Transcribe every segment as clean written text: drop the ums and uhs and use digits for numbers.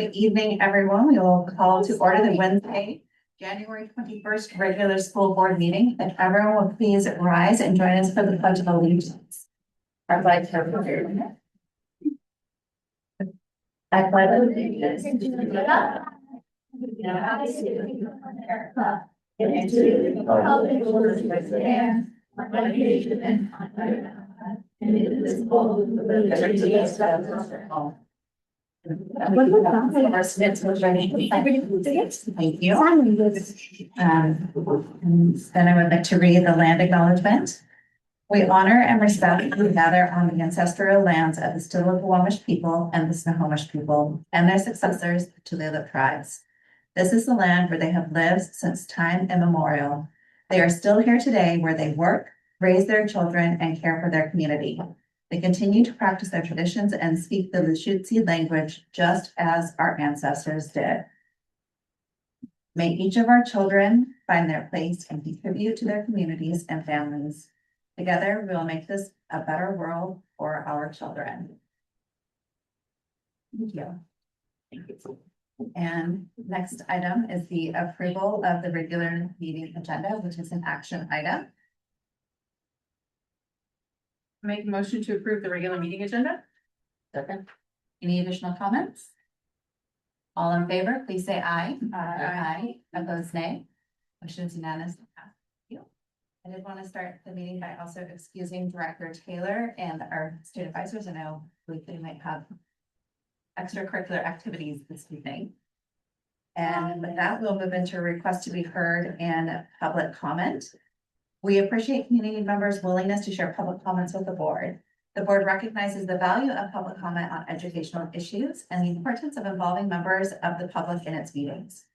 Good evening, everyone. We will call to order the Wednesday, January 21st regular school board meeting. If everyone will please rise and join us for the Pledge of Allegiance. I pledge allegiance. I pledge allegiance to the flag of the United States of America and to the republic for which it stands, one nation under God, indivisible, with liberty and justice for all. Thank you. And then I would like to read the land acknowledgement. We honor and respect who gather on the ancestral lands of the Stillaguamish people and the Snohomish people and their successors, the Tulalip tribes. This is the land where they have lived since time immemorial. They are still here today where they work, raise their children, and care for their community. They continue to practice their traditions and speak the Lushootseed language just as our ancestors did. May each of our children find their place and contribute to their communities and families. Together, we will make this a better world for our children. Thank you. And next item is the approval of the regular meeting agenda, which is an action item. Make a motion to approve the regular meeting agenda. Second. Any additional comments? All in favor, please say aye. Aye. Opposed, nay. Motion is unanimous. Thank you. I did want to start the meeting by also excusing Director Taylor and our student advisors. I know we might have extracurricular activities this evening. And with that, we'll move into a request to be heard and public comment. We appreciate community members' willingness to share public comments with the board. The board recognizes the value of public comment on educational issues and the importance of involving members of the public in its meetings.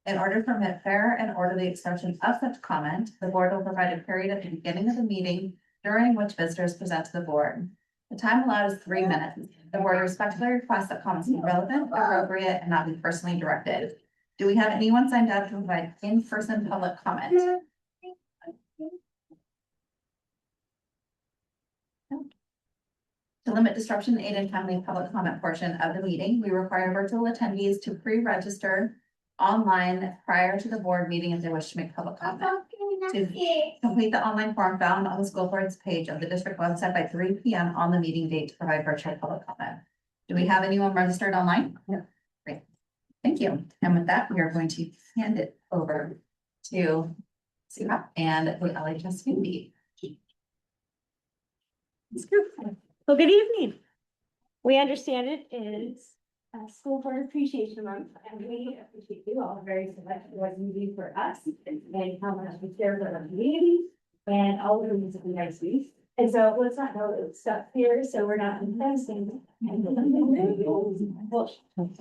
In order to permit fair and orderly expression of such comment, the board will provide a period at the beginning of the meeting during which visitors present to the board. The time allowed is 3 minutes. The board respectfully requests that comments be relevant, appropriate, and not be personally directed. Do we have anyone signed up to provide in-person public comment? To limit disruption, aid in timely public comment portion of the meeting, we require virtual attendees to pre-register online prior to the board meeting if they wish to make public comment. To complete the online form found on the school board's page of the district website by 3 p.m. on the meeting date to provide virtual public comment. Do we have anyone registered online? No. Great. Thank you. And with that, we are going to hand it over to Sarah and the LHS community. Well, good evening. We understand it is School Board Appreciation Month, and we appreciate you all very so much for what you do for us and how much we care for our community and all of the music and nice weeks. And so let's not know stuff here, so we're not investing. We'll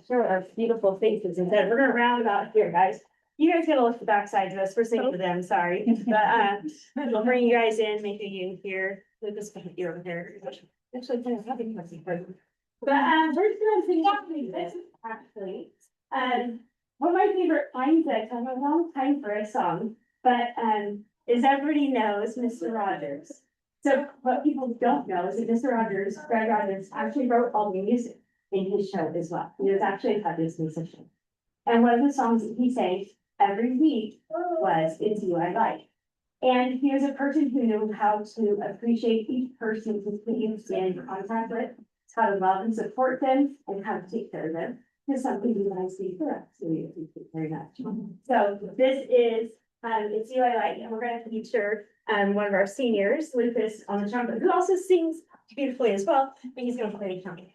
show our beautiful faces instead. We're gonna round out here, guys. You guys gotta look at the backside of us. We're singing to them, sorry. But we'll bring you guys in, make a U here. This here over there. Actually, kind of having but we're just gonna sing something this actually. One of my favorite lines that come a long time for a song, but is everybody knows Mr. Rogers. So what people don't know is that Mr. Rogers, Greg Rogers, actually wrote all the music in his show as well. He was actually a fabulous musician. And one of the songs that he sang every week was It's You I Like. And he was a person who knew how to appreciate each person who came in contact with, how to love and support them, and how to take care of them. This is something you guys see for us, so we appreciate very much. So this is It's You I Like, and we're going to feature one of our seniors, Lucas, on the trumpet, who also sings beautifully as well, but he's going to play the trumpet.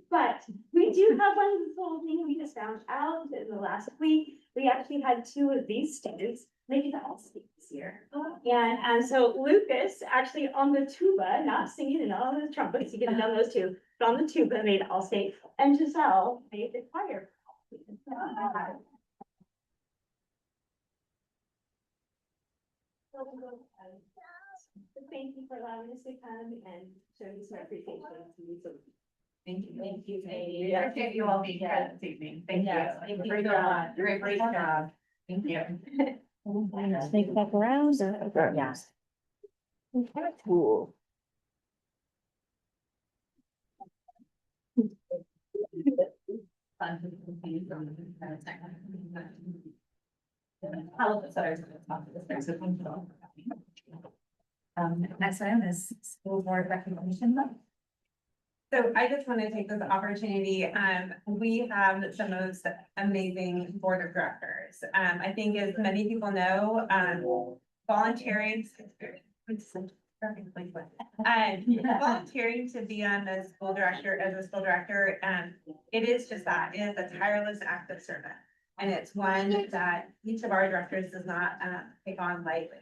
But we do have one little thing we just found out in the last week. We actually had two of these students make it to all state this year. And so Lucas actually on the tuba, not singing and not on the trumpet, he could have done those two, but on the tuba made all state. And Giselle made the choir. Thank you for allowing us to come and show you some appreciation to you. Thank you. Thank you. We appreciate you all being here this evening. Thank you. Yes, thank you. Great job. Great job. Thank you. Snake back around. Yes. Cool. Next item is school board recognition. So I just want to take this opportunity, we have the most amazing board of directors. I think as many people know, volunteering. Volunteering to be on the school director, as a school director, it is just that, it is a tireless act of service. And it's one that each of our directors does not, take on lightly.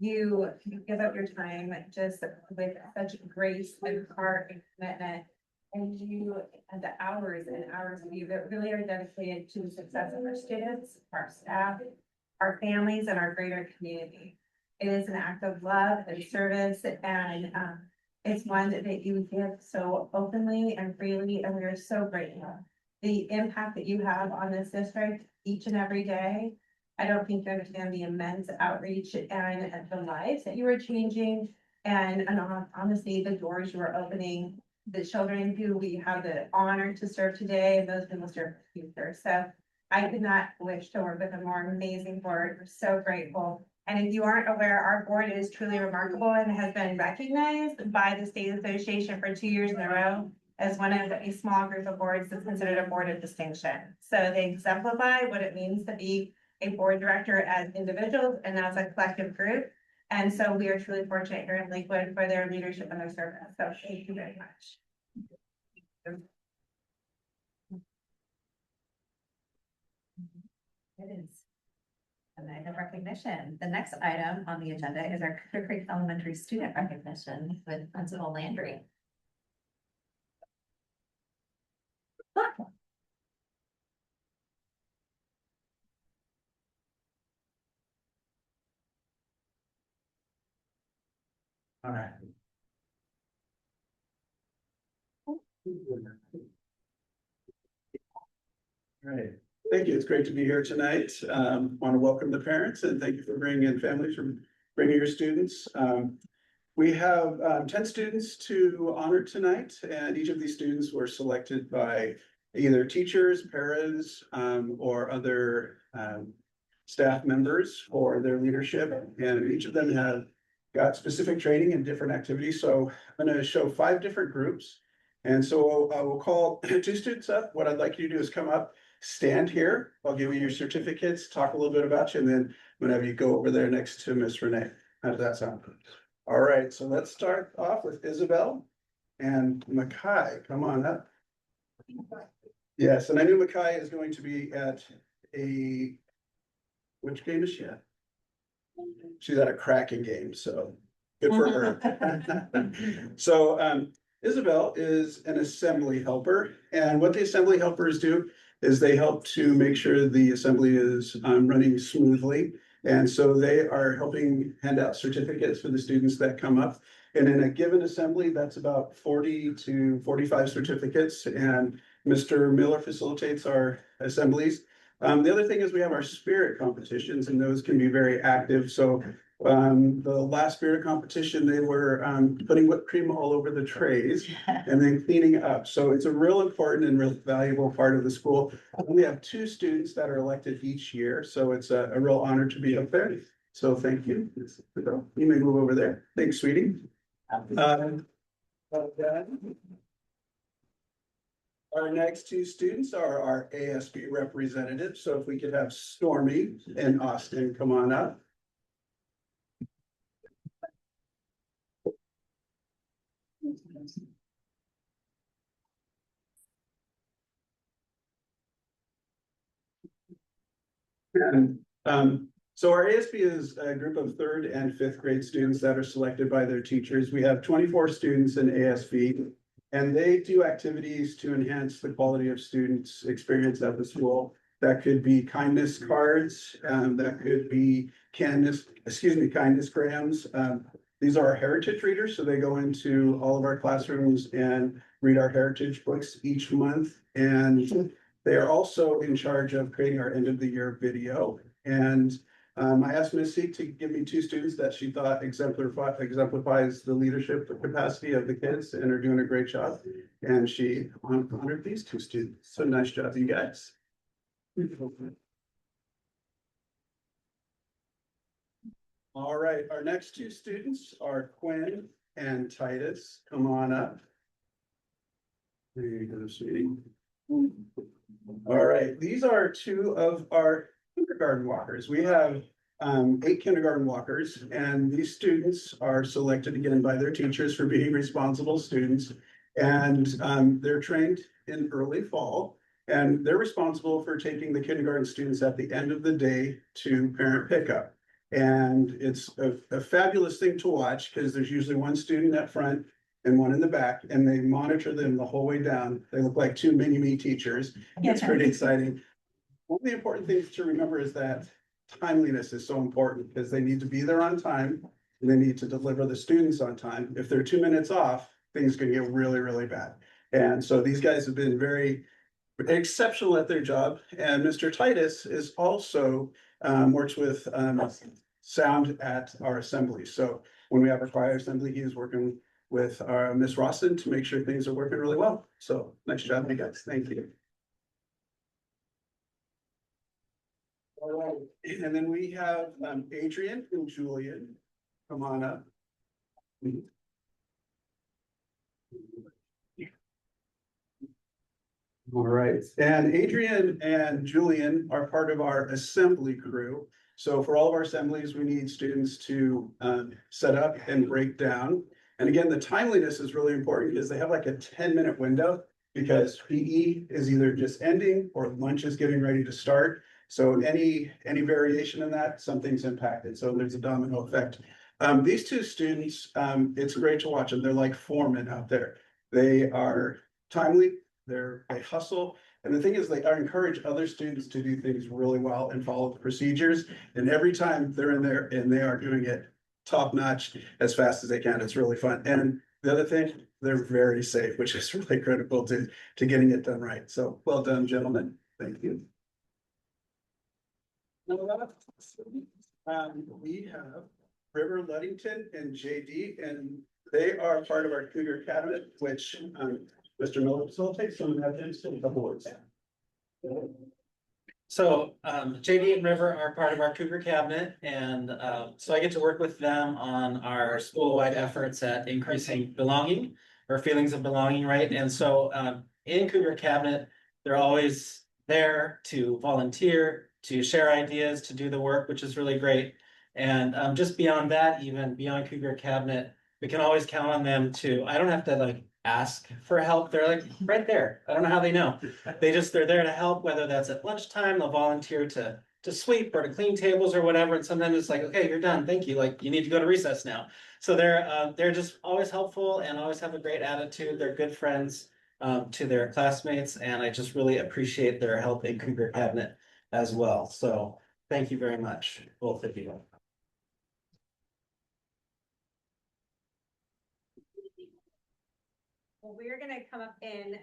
You give up your time just with such grace and heart and commitment. And you, and the hours and hours of you that really are dedicated to the success of our students, our staff, our families, and our greater community. It is an act of love and service, and it's one that you give so openly and freely, and we are so grateful. The impact that you have on this district each and every day. I don't think you understand the immense outreach and the lives that you are changing, and honestly, the doors you are opening the children who we have the honor to serve today, and those who will serve in the future. So I could not wish to work with a more amazing board. We're so grateful. And if you aren't aware, our board is truly remarkable and has been recognized by the state association for 2 years in a row as one of a small group of boards that's considered a board of distinction. So they exemplify what it means to be a board director as individuals and as a collective group. And so we are truly fortunate here in Lakewood for their leadership and their service. So thank you very much. It is. A night of recognition. The next item on the agenda is our Clear Creek Elementary student recognition with Principal Landry. All right. All right, thank you. It's great to be here tonight. Want to welcome the parents and thank you for bringing in families, for bringing your students. We have 10 students to honor tonight, and each of these students were selected by either teachers, parents, or other staff members for their leadership, and each of them have got specific training in different activities. So I'm going to show 5 different groups. And so I will call 2 students up. What I'd like you to do is come up, stand here. I'll give you your certificates, talk a little bit about you, and then whenever you go over there next to Miss Renee. How does that sound? All right, so let's start off with Isabel and Makai. Come on up. Yes, and I knew Makai is going to be at which game is she at? She's at a cracking game, so good for her. So Isabel is an assembly helper, and what the assembly helpers do is they help to make sure the assembly is running smoothly. And so they are helping hand out certificates for the students that come up. And in a given assembly, that's about 40 to 45 certificates, and Mr. Miller facilitates our assemblies. The other thing is we have our spirit competitions, and those can be very active. So the last spirit competition, they were putting whipped cream all over the trays and then cleaning up. So it's a real important and real valuable part of the school. We have 2 students that are elected each year, so it's a real honor to be up there. So thank you. You may move over there. Thanks, sweetie. Our next 2 students are our ASB representatives. So if we could have Stormy and Austin come on up. And so our ASB is a group of 3rd and 5th grade students that are selected by their teachers. We have 24 students in ASB, and they do activities to enhance the quality of students' experience at the school. That could be kindness cards, that could be kindness grams. These are our heritage readers, so they go into all of our classrooms and read our heritage books each month. And they are also in charge of creating our end of the year video. And I asked Missy to give me 2 students that she thought exemplifies the leadership capacity of the kids and are doing a great job. And she honored these 2 students. So nice job, you guys. All right, our next 2 students are Quinn and Titus. Come on up. There you go, sweetie. All right, these are 2 of our kindergarten walkers. We have 8 kindergarten walkers, and these students are selected again by their teachers for being responsible students. And they're trained in early fall, and they're responsible for taking the kindergarten students at the end of the day to parent pickup. And it's a fabulous thing to watch because there's usually 1 student up front and 1 in the back, and they monitor them the whole way down. They look like 2 mini-me teachers. It's pretty exciting. One of the important things to remember is that timeliness is so important because they need to be there on time and they need to deliver the students on time. If they're 2 minutes off, things can get really, really bad. And so these guys have been very exceptional at their job. And Mr. Titus is also works with sound at our assembly. So when we have our choir assembly, he is working with our Miss Rawson to make sure things are working really well. So nice job, you guys. Thank you. All right, and then we have Adrian and Julian. Come on up. All right, and Adrian and Julian are part of our assembly crew. So for all of our assemblies, we need students to set up and break down. And again, the timeliness is really important because they have like a 10-minute window because PE is either just ending or lunch is getting ready to start. So any variation in that, something's impacted. So there's a domino effect. These two students, it's great to watch them. They're like foremen out there. They are timely. They hustle. And the thing is, they encourage other students to do things really well and follow the procedures. And every time they're in there and they are doing it top notch as fast as they can, it's really fun. And the other thing, they're very safe, which is really critical to getting it done right. So well done, gentlemen. Thank you. We have River Luddington and JD, and they are part of our Cougar Cabinet, which Mr. Miller facilitates, so we have them say a couple words. So JD and River are part of our Cougar Cabinet, and so I get to work with them on our school-wide efforts at increasing belonging or feelings of belonging, right? And so in Cougar Cabinet, they're always there to volunteer, to share ideas, to do the work, which is really great. And just beyond that, even beyond Cougar Cabinet, we can always count on them to, I don't have to like ask for help. They're like right there. I don't know how they know. They're there to help, whether that's at lunchtime, they'll volunteer to sweep or to clean tables or whatever. And sometimes it's like, okay, you're done. Thank you. Like you need to go to recess now. So they're just always helpful and always have a great attitude. They're good friends to their classmates. And I just really appreciate their help in Cougar Cabinet as well. So thank you very much, both of you. Well, we're gonna come up and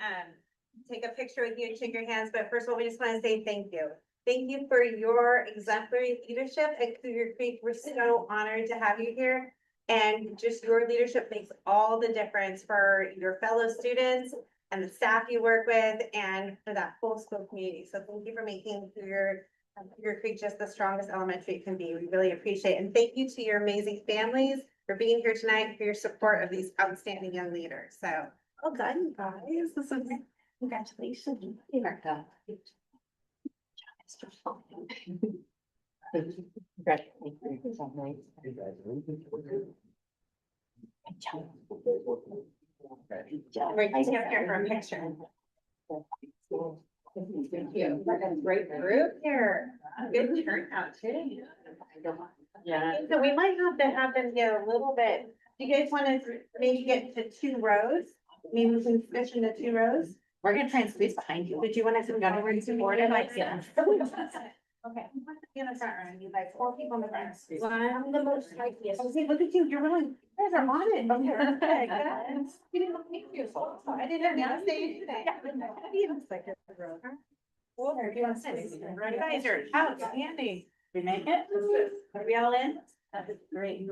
take a picture with you and shake your hands, but first of all, we just wanna say thank you. Thank you for your exemplary leadership at Cougar Creek. We're so honored to have you here. And just your leadership makes all the difference for your fellow students and the staff you work with and for that whole school community. So thank you for making Cougar Creek just the strongest elementary it can be. We really appreciate it. And thank you to your amazing families for being here tonight, for your support of these outstanding young leaders. So well done, guys. This is congratulations. Right, I can't here for a picture. Thank you. Great group here. Good turnout too. Yeah. So we might have to have them get a little bit. Do you guys want to maybe get to 2 rows? Maybe we can switch into 2 rows. We're gonna try and squeeze behind you. Did you want us to go over and support it? Like, yeah. Okay. In the front row, you like 4 people in the front. I'm the most likeliest. See, look at you. You're really, you guys are on it. Okay, good. You didn't look beautiful. I didn't have to say today. He looks like a road. Well, if you want to sit, you guys are outstanding. We make it? Are we all in? That is great.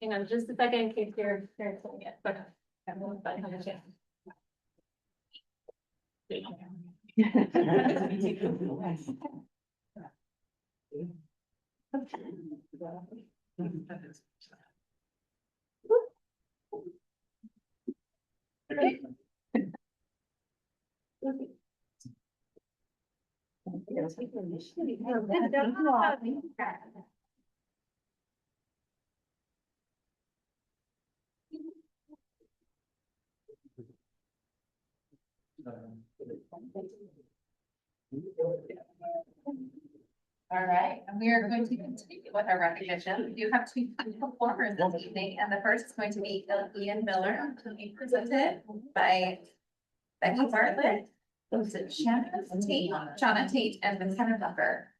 Hang on just a second in case you're saying it, but. All right, and we are going to continue with our recognition. We do have 2 performers this evening, and the first is going to be Ian Miller, to be presented by Becky Bartlett. Those are Shauna Tate, and McKenna Buffer.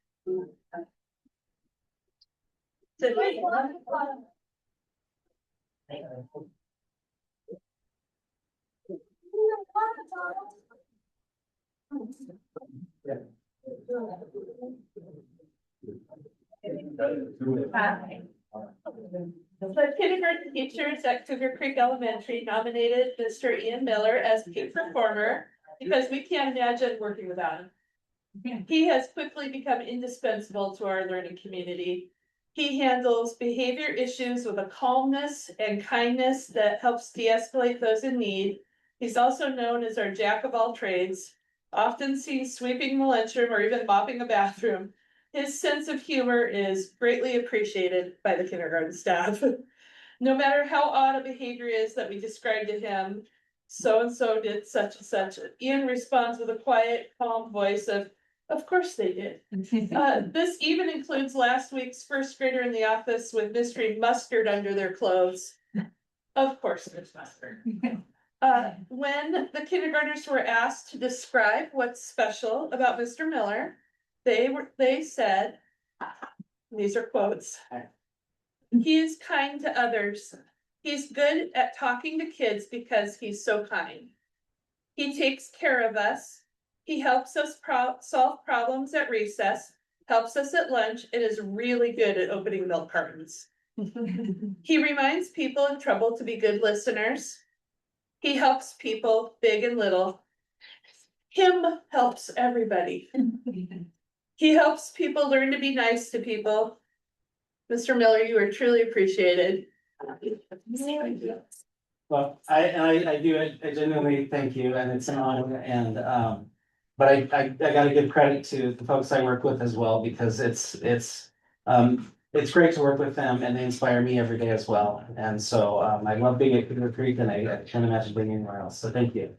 The kindergarten teachers at Cougar Creek Elementary nominated Mr. Ian Miller as peak performer because we can't imagine working without him. He has quickly become indispensable to our learning community. He handles behavior issues with a calmness and kindness that helps de-escalate those in need. He's also known as our jack of all trades, often seen sweeping the lunchroom or even mopping a bathroom. His sense of humor is greatly appreciated by the kindergarten staff. No matter how odd a behavior is that we describe to him, so and so did such and such, Ian responds with a quiet, calm voice of course they did. This even includes last week's first grader in the office with mystery mustard under their clothes. Of course there's mustard. When the kindergartners were asked to describe what's special about Mr. Miller, they said, these are quotes. He is kind to others. He's good at talking to kids because he's so kind. He takes care of us. He helps us solve problems at recess, helps us at lunch, and is really good at opening milk cartons. He reminds people in trouble to be good listeners. He helps people, big and little. Him helps everybody. He helps people learn to be nice to people. Mr. Miller, you are truly appreciated. Well, I genuinely thank you, and it's an honor, and, but I gotta give credit to the folks I work with as well, because it's great to work with them, and they inspire me every day as well, and so, I love being at Cougar Creek, and I can't imagine being anywhere else, so thank you.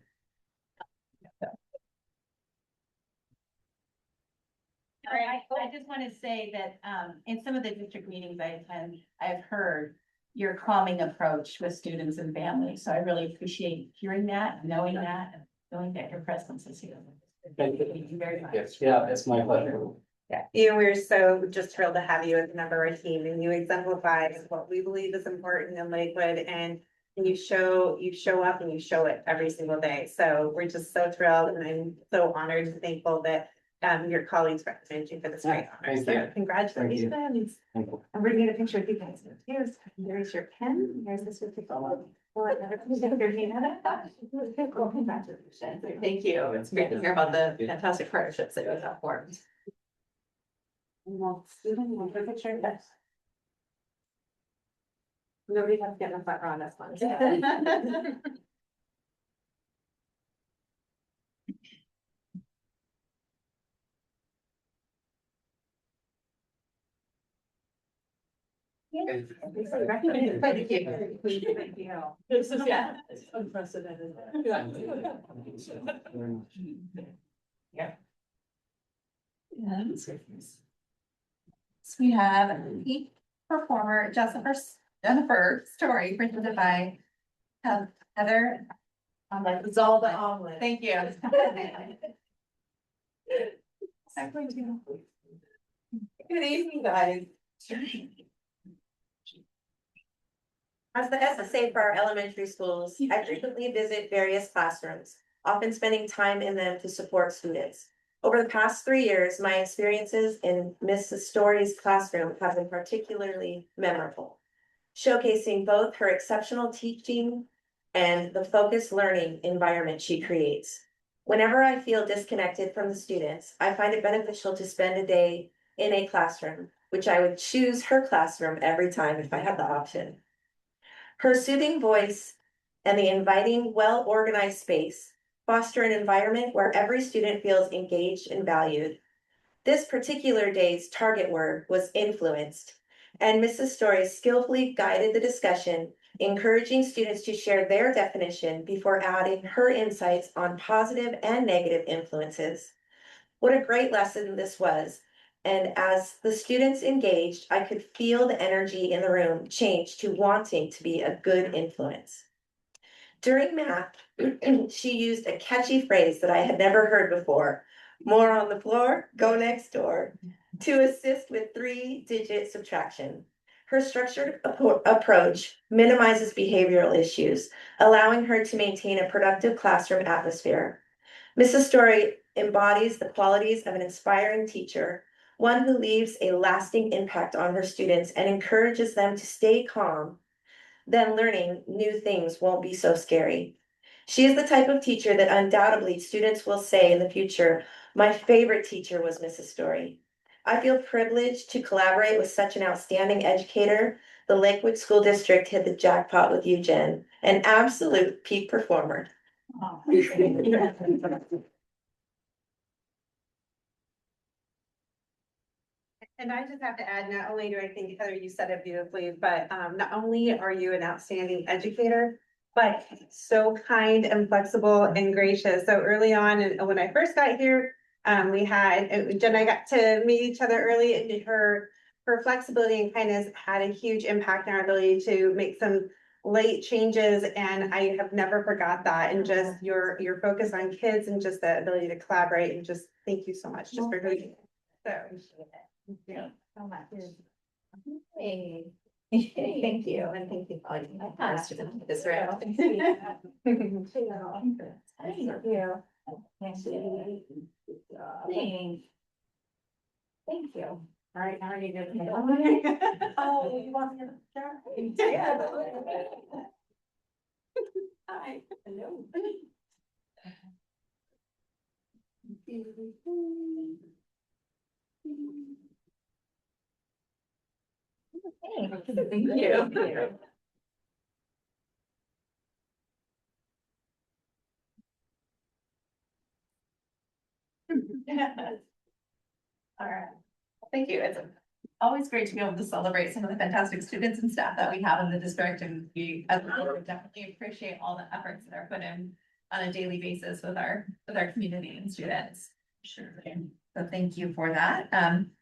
I just want to say that, in some of the district meetings I attend, I've heard your calming approach with students and families. So I really appreciate hearing that, knowing that, and knowing that your presence is here. Thank you. Thank you very much. Yes, yeah, it's my pleasure. Yeah, Ian, we're so just thrilled to have you as a member of our team, and you exemplify what we believe is important in Lakewood, and you show up and you show it every single day. So we're just so thrilled, and I'm so honored and thankful that your colleagues recommend you for this great honor. Thank So you. congratulations. Thank you. I'm bringing a picture of you guys. Here's your pen. Here's this with the photo. Congratulations. Thank you. It's great to hear about the fantastic partnerships that you have formed. Well, Stephen, you want a picture? Yes. Nobody has to get in the front row on this one. Thank you. This is, yeah, it's unprecedented. So we have a peak performer, Jennifer Story, presented by Heather. It's all the omelet. Thank you. Good evening, guys. As the SSA for our elementary schools, I frequently visit various classrooms, often spending time in them to support students. Over the past 3 years, my experiences in Mrs. Story's classroom have been particularly memorable, showcasing both her exceptional teaching and the focused learning environment she creates. Whenever I feel disconnected from the students, I find it beneficial to spend a day in a classroom, which I would choose her classroom every time if I had the option. Her soothing voice and the inviting, well-organized space foster an environment where every student feels engaged and valued. This particular day's target word was influenced, and Mrs. Story skillfully guided the discussion, encouraging students to share their definition before adding her insights on positive and negative influences. What a great lesson this was. And as the students engaged, I could feel the energy in the room change to wanting to be a good influence. During math, she used a catchy phrase that I had never heard before, more on the floor, go next door, to assist with 3-digit subtraction. Her structured approach minimizes behavioral issues, allowing her to maintain a productive classroom atmosphere. Mrs. Story embodies the qualities of an inspiring teacher, one who leaves a lasting impact on her students and encourages them to stay calm. Then learning new things won't be so scary. She is the type of teacher that undoubtedly students will say in the future, my favorite teacher was Mrs. Story. I feel privileged to collaborate with such an outstanding educator. The Lakewood School District hit the jackpot with you, Jen, an absolute peak performer. And I just have to add, not only do I think, Heather, you said it beautifully, but not only are you an outstanding educator, but so kind and flexible and gracious. So early on, and when I first got here, we had, Jen and I got to meet each other early, and her flexibility and kindness had a huge impact on our ability to make some late changes, and I have never forgot that. And just your focus on kids and just the ability to collaborate, and just thank you so much just for doing it. So. Thank you so much. Hey. Thank you, and thank you for all my this round. Thank you. Thank you. All right, now I need to. Oh, you want me to start? Yeah. Hi. Hello. Thank you. All right, thank you. It's always great to be able to celebrate some of the fantastic students and staff that we have in the district, and we as a board definitely appreciate all the efforts that are put in on a daily basis with our community and students. Sure. So thank you for that.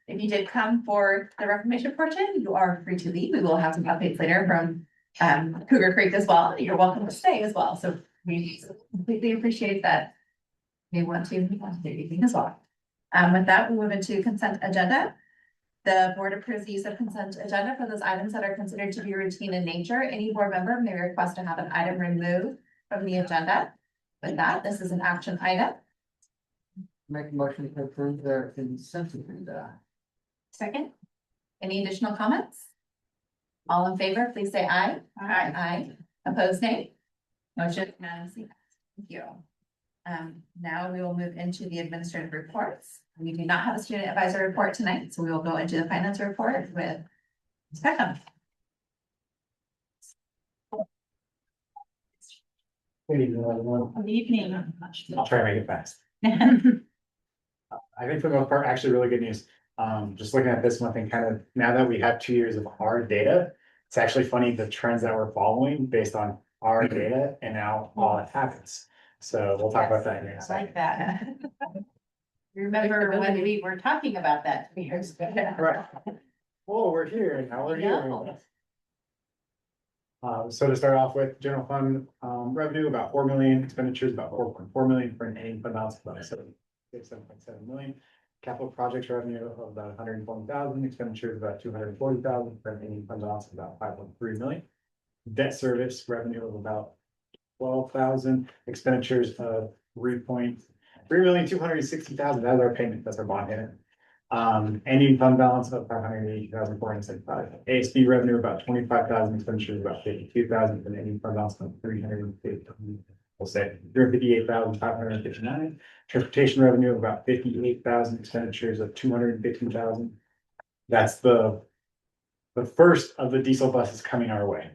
If you did come for the reclamation portion, you are free to leave. We will have some updates later from Cougar Creek as well. You're welcome to stay as well. So we completely appreciate that. We want to do anything as well. With that, we move into consent agenda. The board approves the use of consent agenda for those items that are considered to be routine in nature. Any board member may request to have an item removed from the agenda. With that, this is an action item. Make a motion to approve their consent agenda. Second. Any additional comments? All in favor, please say aye. Aye. Aye. Opposed, nay. Motion unanimously passed. Thank you. Now we will move into the administrative reports. We do not have a student advisor report tonight, so we will go into the finance report with Ms. Peckham. Good evening, everyone. Good evening. I'll try to make it fast. I think for the most part, actually really good news. Just looking at this one thing, kind of now that we have 2 years of hard data, it's actually funny the trends that we're following based on our data and now all that happens. So we'll talk about that in a second. Like that. Remember when we were talking about that 2 years ago? Right. Oh, we're here and now we're here. No. So to start off with, general fund revenue about 4 million, expenditures about 4.4 million for an ending fund balance of about 7.7 million. Capital projects revenue of about 120,000, expenditures about 240,000 for an ending fund balance of about 5.3 million. Debt service revenue of about 12,000, expenditures of 3,260,000. That's our payment, that's our bond payment. Ending fund balance of 580,475. ASB revenue about 25,000, expenditures about 52,000, and ending fund balance of 350. We'll say 358,559. Transportation revenue of about 58,000, expenditures of 215,000. That's the first of the diesel buses coming our way.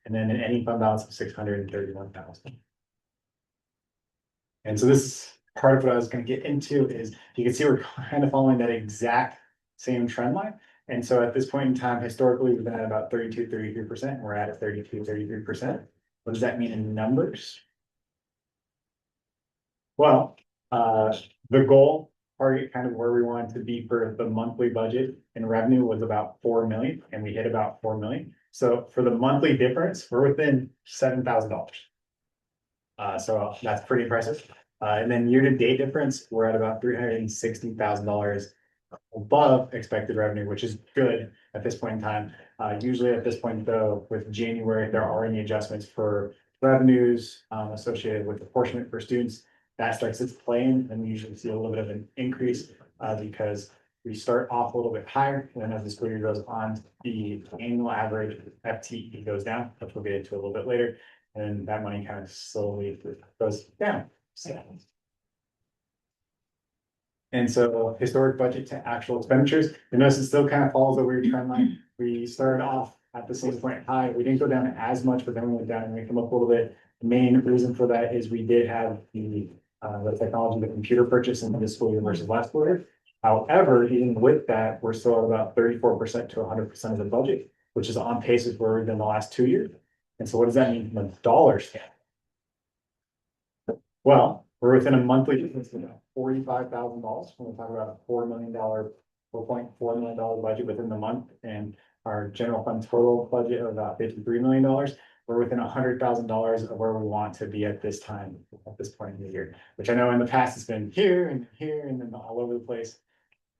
And then an ending fund balance of 631,000. And so this is part of what I was going to get into is you can see we're kind of following that exact same trend line. And so at this point in time, historically, we've been at about 32-33%. And we're at 32-33%. What does that mean in numbers? Well, the goal target kind of where we wanted to be for the monthly budget and revenue was about 4 million, and we hit about 4 million. So for the monthly difference, we're within $7,000. So that's pretty impressive. And then year-to-date difference, we're at about $360,000 above expected revenue, which is good at this point in time. Usually at this point, though, with January, if there are any adjustments for revenues associated with apportionment for students, that starts its plane, and we usually see a little bit of an increase because we start off a little bit higher, and then as the school year goes on, the annual average FTE goes down, which we'll get into a little bit later, and that money kind of slowly goes down. So. And so historic budget to actual expenditures, you notice it still kind of follows a weird trend line. We started off at the same point high. We didn't go down as much, but then we went down and we come up a little bit. The main reason for that is we did have the technology, the computer purchase in this school year versus last school year. However, even with that, we're still at about 34% to 100% of the budget, which is on pace with where we've been the last 2 years. And so what does that mean from a dollar standpoint? Well, we're within a monthly difference of $45,000 when we talk about a $4 million, $4.4 million budget within the month, and our general fund total budget of about $53 million. We're within $100,000 of where we want to be at this time, at this point in the year, which I know in the past it's been here and then all over the place.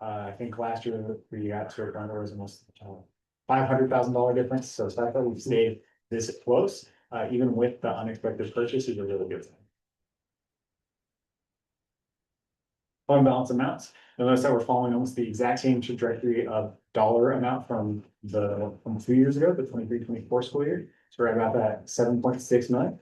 I think last year we got to a point where it was almost $500,000 difference. So the fact that we've stayed this close, even with the unexpected purchase, is a really good thing. Fund balance amounts. You'll notice that we're following almost the exact same trajectory of dollar amount from 2 years ago, the 23-24 school year. So we're at about that 7.6 million.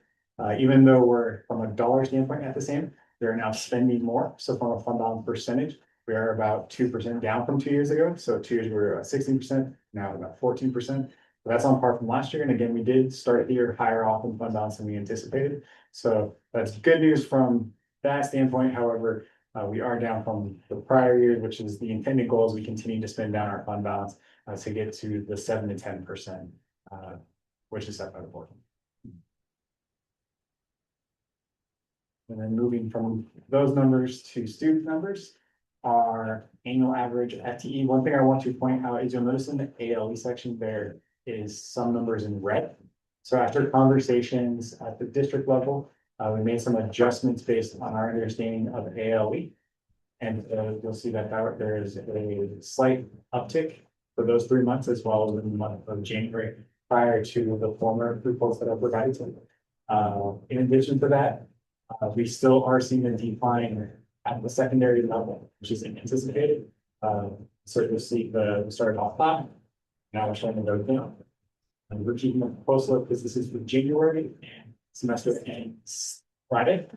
Even though we're from a dollar standpoint at the same, we're now spending more. So from a fund balance percentage, we are about 2% down from 2 years ago. So 2 years ago, we were at 16%, now about 14%. That's on par from last year. And again, we did start the year higher off in fund balance than we anticipated. So that's good news from that standpoint. However, we are down from the prior year, which is the intended goal, as we continue to spend down our fund balance to get to the 7 to 10%, which is set by the board. And then moving from those numbers to student numbers, our annual average FTE. One thing I want to point out is you'll notice in the ALE section there is some numbers in red. So after conversations at the district level, we made some adjustments based on our understanding of ALE. And you'll see that there is a slight uptick for those 3 months, as well as in the month of January prior to the former reports that I provided to you. In addition to that, we still are seeing a decline at the secondary level, which is anticipated. So you'll see we started off flat, now we're starting to go down. And we're keeping a close look because this is for January semester ends Friday.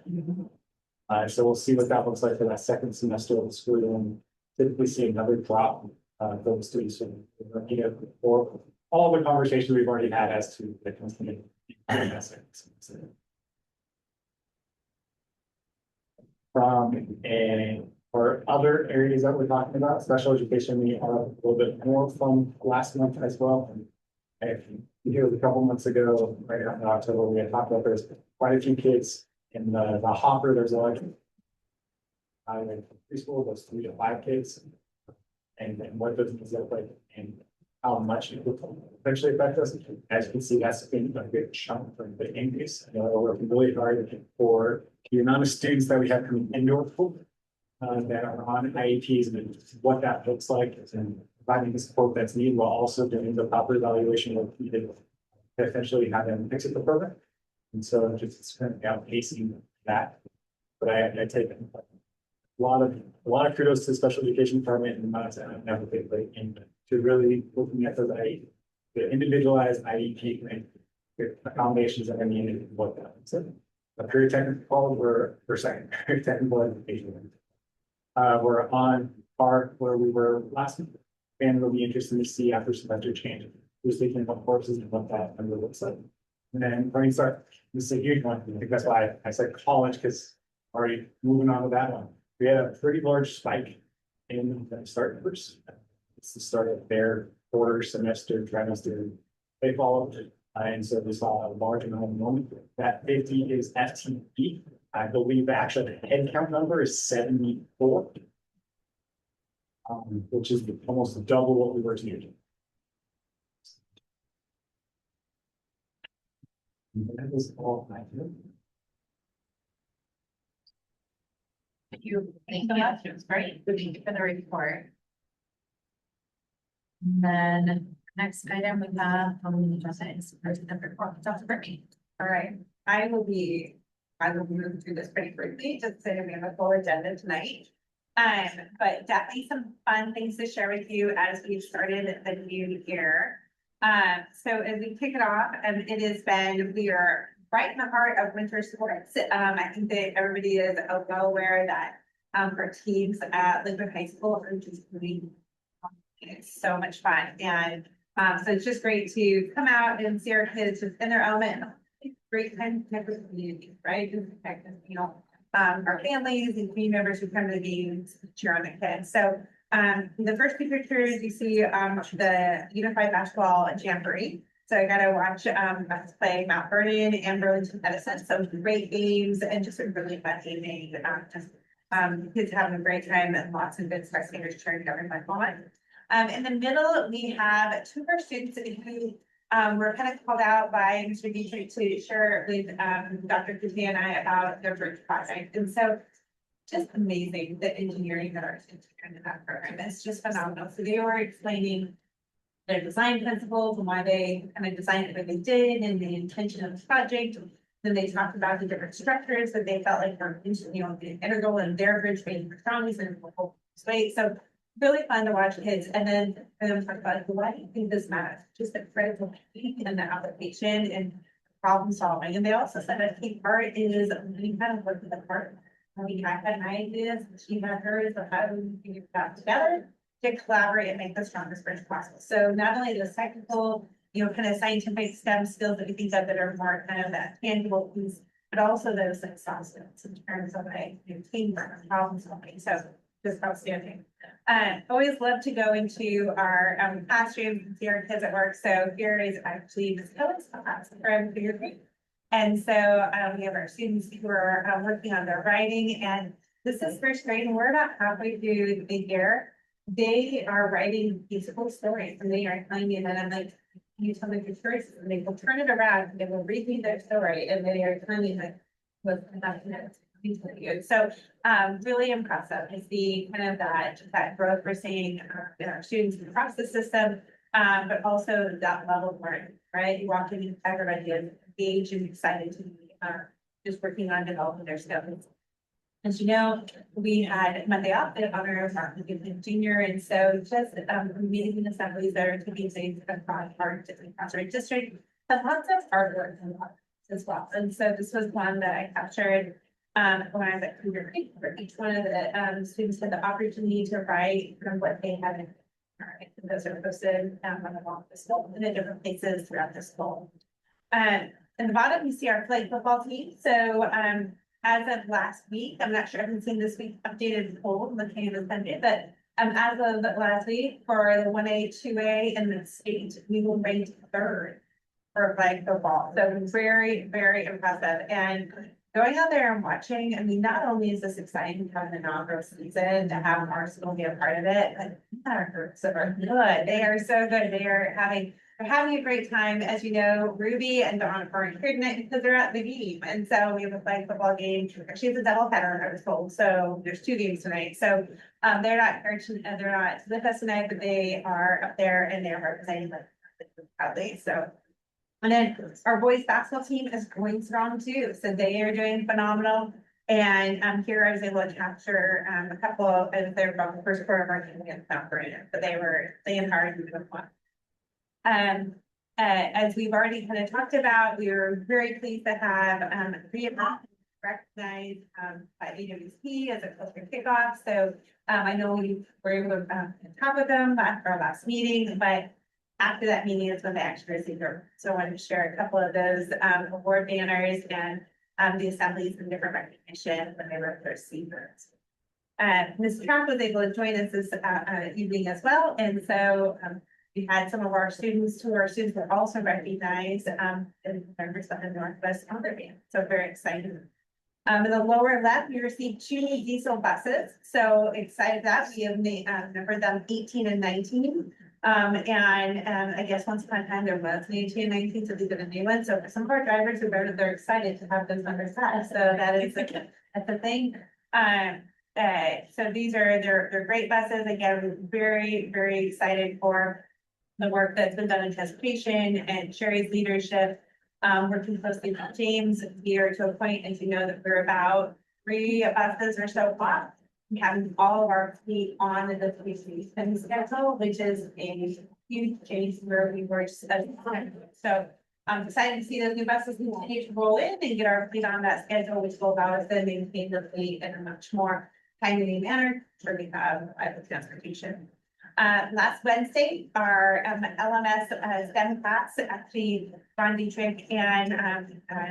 So we'll see what that looks like for that second semester of the school year, and typically see another drop for the students. For all the conversations we've already had as to the continued. For other areas that we're talking about, special education, we are a little bit more from last month as well. If you was a couple months ago, right in October, we had talked about there's quite a few kids in the hopper. There's a large preschool, those 3 to 5 kids, and what those things look like and how much it will eventually affect us. As you can see, that's been a good chunk from the increase. I know we're working really hard for the amount of students that we have coming into our school that are on IEPs and what that looks like, and providing the support that's needed while also doing the proper evaluation of needed to essentially have them exit the program. And so just currently outpacing that. But I take a lot of kudos to the special education department and to really looking at the individualized IEP and the accommodations that are needed and what that is. A career technical for secondary technical education. We're on par where we were last month, and it'll be interesting to see after semester change. Just thinking about courses and what that number looks like. And then when you start, this is a huge one. I think that's why I said college, because already moving on to that one. We had a pretty large spike in the start numbers. It's the start of their quarter, semester, trimester. They followed. And so we saw a large amount of enrollment. That 50 is FTE. I believe the actual head count number is 74. Which is almost double what we were 2 years ago. That is all I do. Thank you so much. It was great. Thank you for the report. And then next item we have, Dr. Brittany. All right, I will be moving through this pretty quickly, just so we have a full agenda tonight. But definitely some fun things to share with you as we started the new year. So as we kick it off, we are right in the heart of winter sports. I think that everybody is well aware that for teams at Lakewood High School are just really so much fun. And so it's just great to come out and see our kids just in their element. Great time to connect with the community, right? Just connect with, our families and community members who come to the games, cheer on the kids. So the first few pictures you see the Unified Basketball Jamboree. So I got to watch us play Mount Vernon and Burlington Edison. So great games and just a really fun evening. Kids having a great time and lots of good spectators cheering everyone on. In the middle, we have two of our students who were kind of called out by Mr. Dietrich to share with Dr. Kuzia and I about their bridge project. And so just amazing the engineering that our students are doing in that program. It's just phenomenal. So they were explaining their design principles and why they kind of designed it what they did and the intention of the project. Then they talked about the different structures that they felt like were integral in their bridge being the strongest and the whole way. So really fun to watch kids. And then talk about why do you think this matters? Just the critical thinking and the application and problem solving. And they also said a key part is we kind of work with the part. We had ideas, she had hers, of how do we figure that together to collaborate and make the strongest bridge possible. So not only the technical, kind of scientific STEM skills that we think of that are more kind of that tangible piece, but also those like soft skills in terms of like teamwork and problem solving. So just outstanding. Always love to go into our classroom and see our kids at work. So here is actually Ms. Hillis from Figure Three. And so we have our students who are working on their writing, and this is first grade, and we're about halfway through the year. They are writing beautiful stories, and they are telling me, and I'm like, can you tell me your stories? And they will turn it around, and they will read me their story, and they are telling me like what's happening. So really impressive to see kind of that growth we're seeing in our students across the system, but also that level of learning, right? You walk in, everybody is engaged and excited to be just working on developing their skills. As you know, we had Monday off in honor of Martin Luther King Jr. And so just meeting in assemblies that are taking place across our district, have lots of artwork as well. And so this was one that I captured when I was at Cougar Creek, where each one of the students had the opportunity to write from what they had in. Those are posted on the wall of the school and in different places throughout the school. In the bottom, you see our flag football team. So as of last week, I'm not sure if I've seen this week updated poll looking at the Sunday, but as of last week for the 1A, 2A in the state, we will rank third for flag football. So very, very impressive. And going out there and watching, I mean, not only is this exciting to have an inaugural season, to have Arsenal be a part of it, but our groups are good. They are so good. They're having a great time. As you know, Ruby and Dawn are encouraging because they're at the game. And so we have a flag football game. Actually, it's a double header, I was told. So there's 2 games tonight. So they're not with us tonight, but they are up there and they're representing them proudly. So. And then our boys basketball team is going strong too. So they are doing phenomenal. And here I was able to capture a couple of their from the first quarter of our game against Mount Vernon, but they empowered me with one. As we've already kind of talked about, we were very pleased to have recognized by AWC as a cluster kickoff. So I know we were able to talk with them after our last meeting, but after that meeting is when they actually received them. So I wanted to share a couple of those award banners and the assemblies and different recognition when they were received. Ms. Trapp was able to join us this evening as well. And so we had some of our students who were also recognized in members of the Northwest Honor Band. So very exciting. In the lower left, we received 2 new diesel buses. So excited that we have numbered them 18 and 19. And I guess once upon a time there was an 18 and 19, so these are the new ones. So for some of our drivers who voted, they're excited to have those numbers set. So that is that's the thing. So these are they're great buses. Again, very, very excited for the work that's been done in transportation and Sherry's leadership. Working closely with James here to a point, and to know that we're about 3 buses or so off. We have all of our fleet on the 3 schedule, which is a huge change where we were just at the time. So I'm excited to see those new buses continue to roll in and get our fleet on that schedule, which will allow us to maintain the fleet in a much more timely manner. Sure we have transportation. Last Wednesday, our LMS STEM class, actually, Ron Dietrich and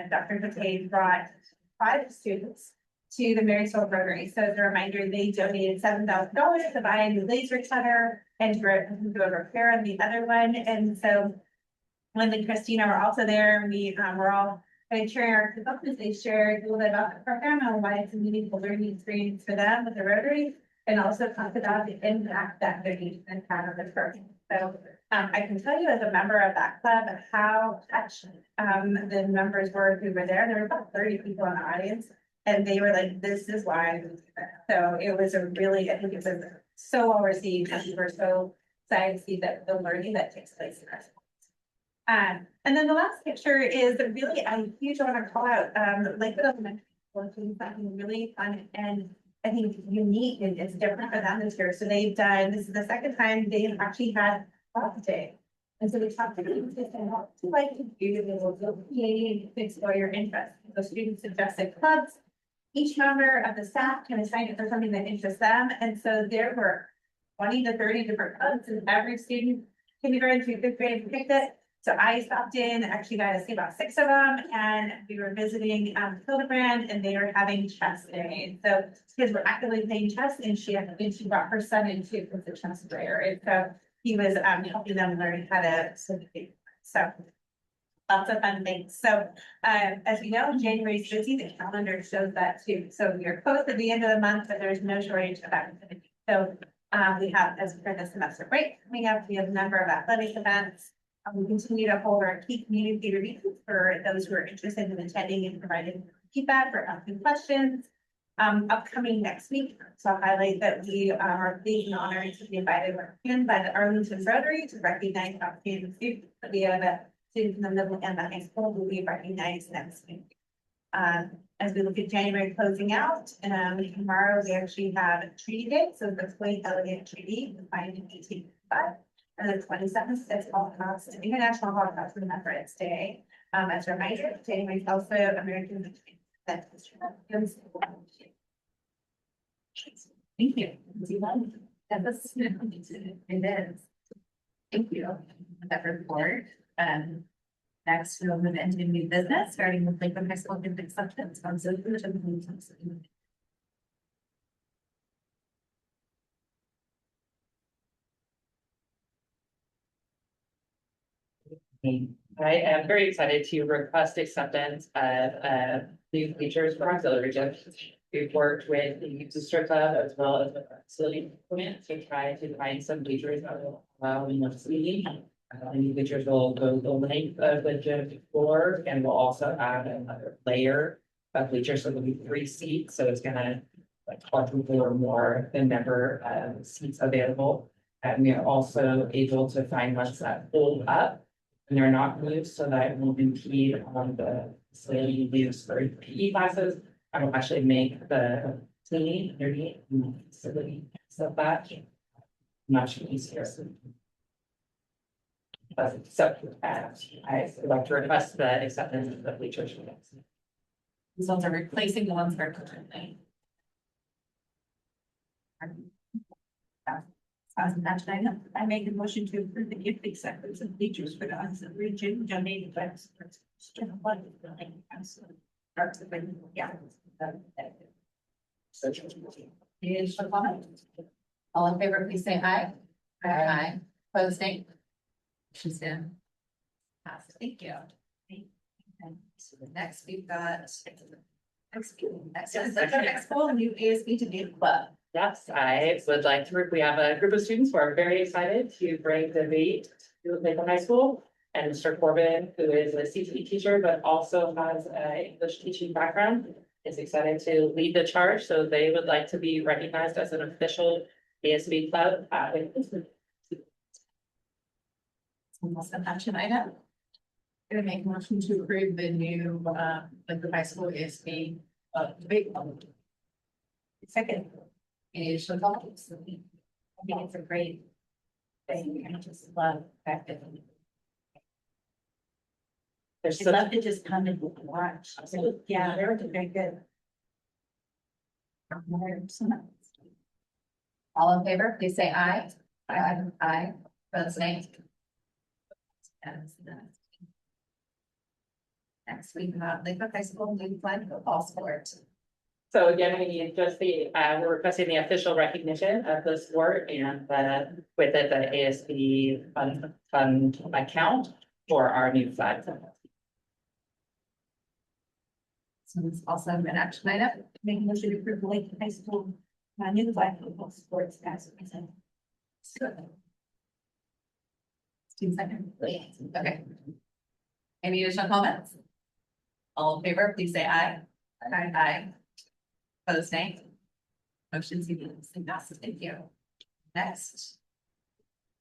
Dr. Patay brought 5 students to the Marysville Rotary. So as a reminder, they donated $7,000 to buy a new laser cutter and to do a repair on the other one. And so Linda and Christina were also there. We were all kind of sharing our consultants. They shared a little bit about the program and why it's a meaningful learning experience for them with the Rotary, and also talked about the impact that their engagement had on the program. So I can tell you as a member of that club how touched the members were who were there. There were about 30 people in the audience, and they were like, "This is why I was there." So it was a really, I think it was so well received, and we were so excited to see that the learning that takes place in our schools. And then the last picture is really a huge one to call out. Lakewood Elementary School is doing something really fun and I think unique, and it's different for them this year. So they've done, this is the second time they've actually had Club Day. And so we talked to students and what to like to do, they will build PA and explore your interests. So students suggested clubs. Each member of the staff can assign it for something that interests them. And so there were 20 to 30 different clubs, and every student, kindergarten through 5th grade, picked it. So I stopped in, actually got to see about 6 of them, and we were visiting Hildebrand, and they were having chess day. So kids were actively playing chess, and she brought her son into the chess player, and so he was helping them learn how to syndicate. So lots of fun things. So as we know, January is busy. The calendar shows that too. So we are close at the end of the month, but there's no shortage of activity. So we have, as for the semester break coming up, we have a number of athletic events. We continue to hold our key community reviews for those who are interested in attending and providing feedback or asking questions. Upcoming next week, so I'll highlight that we are pleased and honored to be invited by the Arlington Rotary to recognize outstanding students. We have a student in the middle and the high school who we recognize next week. As we look at January closing out, tomorrow we actually have Treaty Day, so the 20th Elegant Treaty, the 1855. And the 27th is Holocaust, International Holocaust Remembrance Day. As a reminder, January is also American. Thank you. That was, it is. Thank you for that report. Next, we'll move into new business, starting with Lakewood High School gift acceptance. I am very excited to request acceptance of new features for auxiliary gifts. We've worked with the Youth District Club as well as the facility implement to try to find some features that will allow in the city. The new features will go the length of the gym floor, and we'll also add another layer of bleachers, so there'll be 3 seats, so it's gonna like quadruple or more the number of seats available. And we are also able to find ones that fold up and they're not loose, so that it won't impede on the facility use for PE classes. I will actually make the cleaning underneath the facility so that much easier. So I would like to request the acceptance of the bleachers. These ones are replacing the ones that are currently. I make a motion to approve the gift acceptance of bleachers for the auxiliary gym donated by. Any additional comments? All in favor, please say aye. Aye. Opposed, nay. Motion stand. Passed. Thank you. And so next we've got. Next is the next school, new ASB to new club. Yes, I would like to, we have a group of students who are very excited to bring the debate to Lakewood High School. And Mr. Corbin, who is a CTE teacher, but also has an English teaching background, is excited to lead the charge. So they would like to be recognized as an official ASB club. Almost an action item. Gonna make a motion to approve the new, like the high school ASB, debate. Second. Any additional comments? I think it's a great thing. I just love the fact that There's I'd such, love to just come and watch. Yeah, they're very good. all in favor, please say aye. Aye. Aye. Opposed, nay. Next, we have Lakewood High School new flag football sport. so again, we need just we're requesting the official recognition of the sport and with it, the ASB fund account for our new flag. So it's also an action item. Make a motion to approve the Lake High School, new flag football sports as presented. 16 seconds. Okay. Any additional comments? All in favor, please say aye. Aye. Aye. Opposed, nay. Motion unanimously passes. Thank you. Next.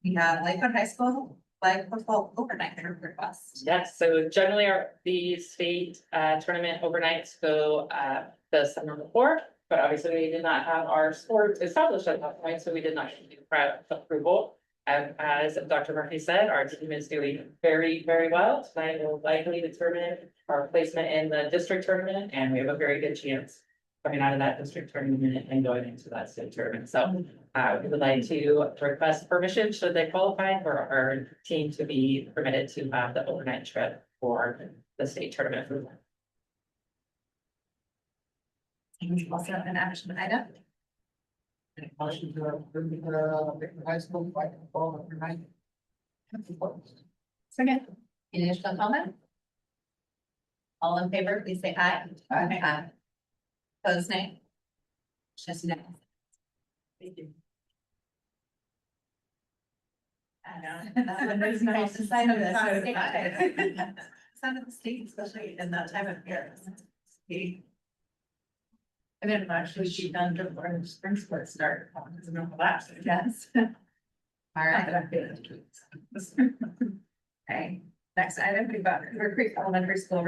We have Lakewood High School flag football overnight request. Yes, so generally the state tournament overnights go the summer before, but obviously we did not have our sport established at that point, so we did not do prior approval. As Dr. Murphy said, our team is doing very, very well. Tonight will likely determine our placement in the district tournament, and we have a very good chance coming out of that district tournament and going into that state tournament. So we would like to request permission, should they qualify, for our team to be permitted to have the overnight trip for the state tournament. Also an action item. Motion to approve the Lakewood High School flag football overnight. Second. Any additional comment? All in favor, please say aye. Aye. Opposed, nay. Just no. Thank you. I know. That one was nice to sign of this. Sign of the state, especially in that time of year. And then actually she done before the spring sports start, because of no collapse. Yes. All right. Okay, next item, we've got Cougar Creek Elementary School.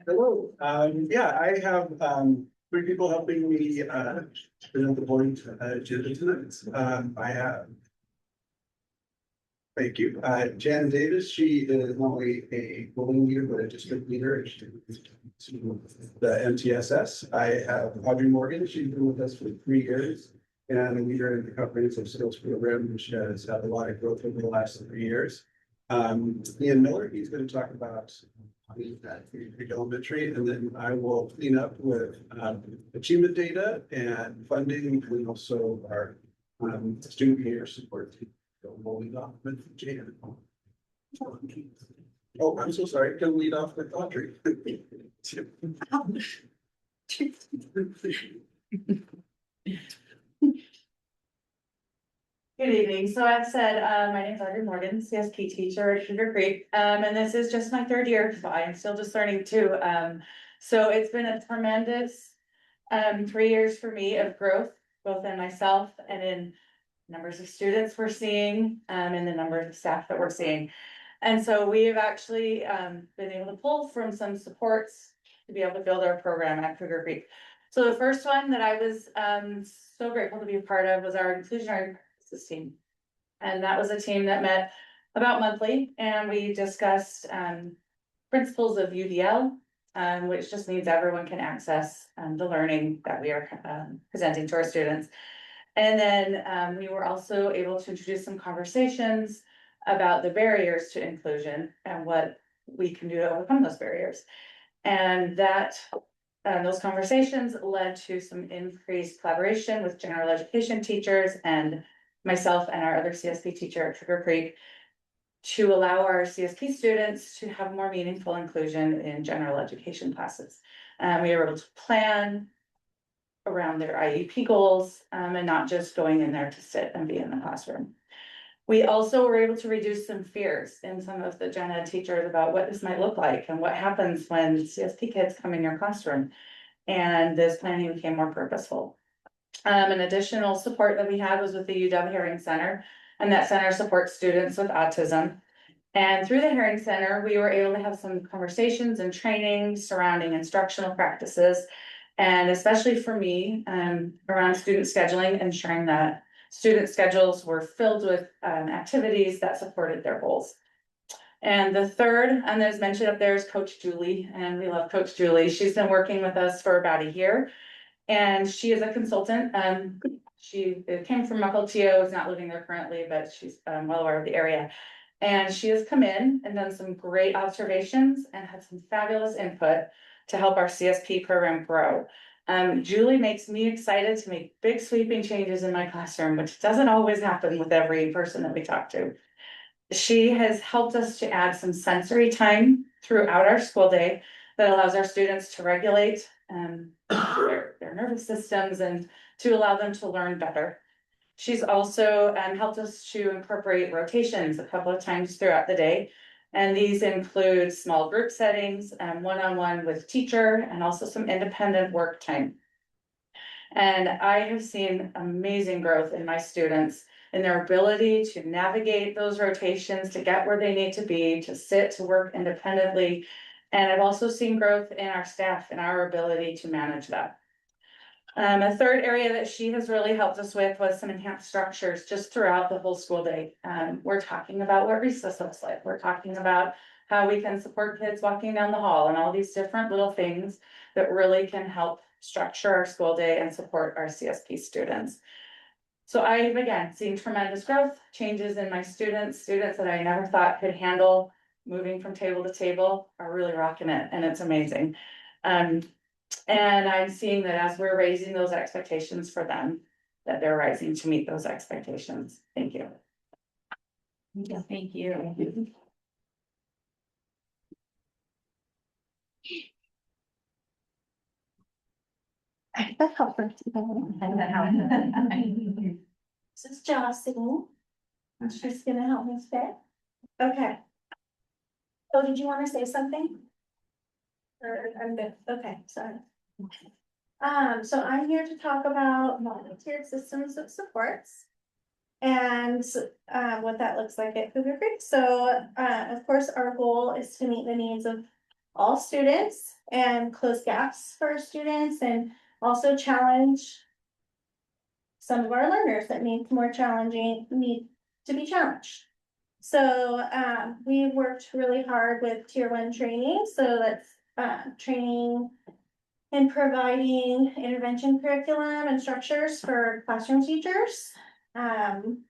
Hello, yeah, I have, 3 people helping me, present the board agenda tonight. I have. Thank you. Jan Davis, she is not only a bullying leader, but a district leader. The MTSS. I have Audrey Morgan, she's been with us for 3 years. And a leader in the comprehensive skills program, which has had a lot of growth over the last 3 years. Ian Miller, he's going to talk about elementary, and then I will clean up with achievement data and funding, and also our student behavior support team. So we'll lead off with Jan. Oh, I'm so sorry. Can lead off with Audrey. Good evening. So I've said, my name is Audrey Morgan, CSP teacher at Cougar Creek, and this is just my 3rd year, so I'm still just learning too. So it's been a tremendous 3 years for me of growth, both in myself and in numbers of students we're seeing, and the number of staff that we're seeing. And so we have actually been able to pull from some supports to be able to build our program at Cougar Creek. So the first one that I was so grateful to be a part of was our inclusionary practices team. And that was a team that met about monthly, and we discussed principles of UDL, which just means everyone can access the learning that we are presenting to our students. And then we were also able to introduce some conversations about the barriers to inclusion and what we can do to overcome those barriers. And that those conversations led to some increased collaboration with general education teachers and myself and our other CSP teacher at Cougar Creek to allow our CSP students to have more meaningful inclusion in general education classes. We were able to plan around their IEP goals and not just going in there to sit and be in the classroom. We also were able to reduce some fears in some of the gen ed teachers about what this might look like and what happens when CSP kids come in your classroom. And this planning became more purposeful. An additional support that we had was with the UW Hearing Center, and that center supports students with autism. And through the Herring Center, we were able to have some conversations and training surrounding instructional practices. And especially for me, around student scheduling, ensuring that student schedules were filled with activities that supported their goals. And the third, and as mentioned up there, is Coach Julie, and we love Coach Julie. She's been working with us for about a year. And she is a consultant. She came from Mukilteo, is not living there currently, but she's well aware of the area. And she has come in and done some great observations and had some fabulous input to help our CSP program grow. Julie makes me excited to make big sweeping changes in my classroom, which doesn't always happen with every person that we talk to. She has helped us to add some sensory time throughout our school day that allows our students to regulate their nervous systems and to allow them to learn better. She's also helped us to incorporate rotations a couple of times throughout the day. And these include small group settings, one-on-one with teacher, and also some independent work time. And I have seen amazing growth in my students in their ability to navigate those rotations, to get where they need to be, to sit, to work independently. And I've also seen growth in our staff and our ability to manage that. A third area that she has really helped us with was some enhanced structures just throughout the whole school day. We're talking about what recess looks like. We're talking about how we can support kids walking down the hall and all these different little things that really can help structure our school day and support our CSP students. So I've again seen tremendous growth, changes in my students that I never thought could handle moving from table to table are really rocking it, and it's amazing. And I'm seeing that as we're raising those expectations for them, that they're rising to meet those expectations. Thank you. Yeah, thank you. That helped. This is Jocelyn. She's gonna help me fit. Okay. Oh, did you wanna say something? Or, I'm good, okay, sorry. So I'm here to talk about volunteered systems of supports. And what that looks like at Cougar Creek. So of course, our goal is to meet the needs of all students and close gaps for our students and also challenge some of our learners that need to be challenged. So we worked really hard with tier 1 training. So that's training and providing intervention curriculum and structures for classroom teachers. And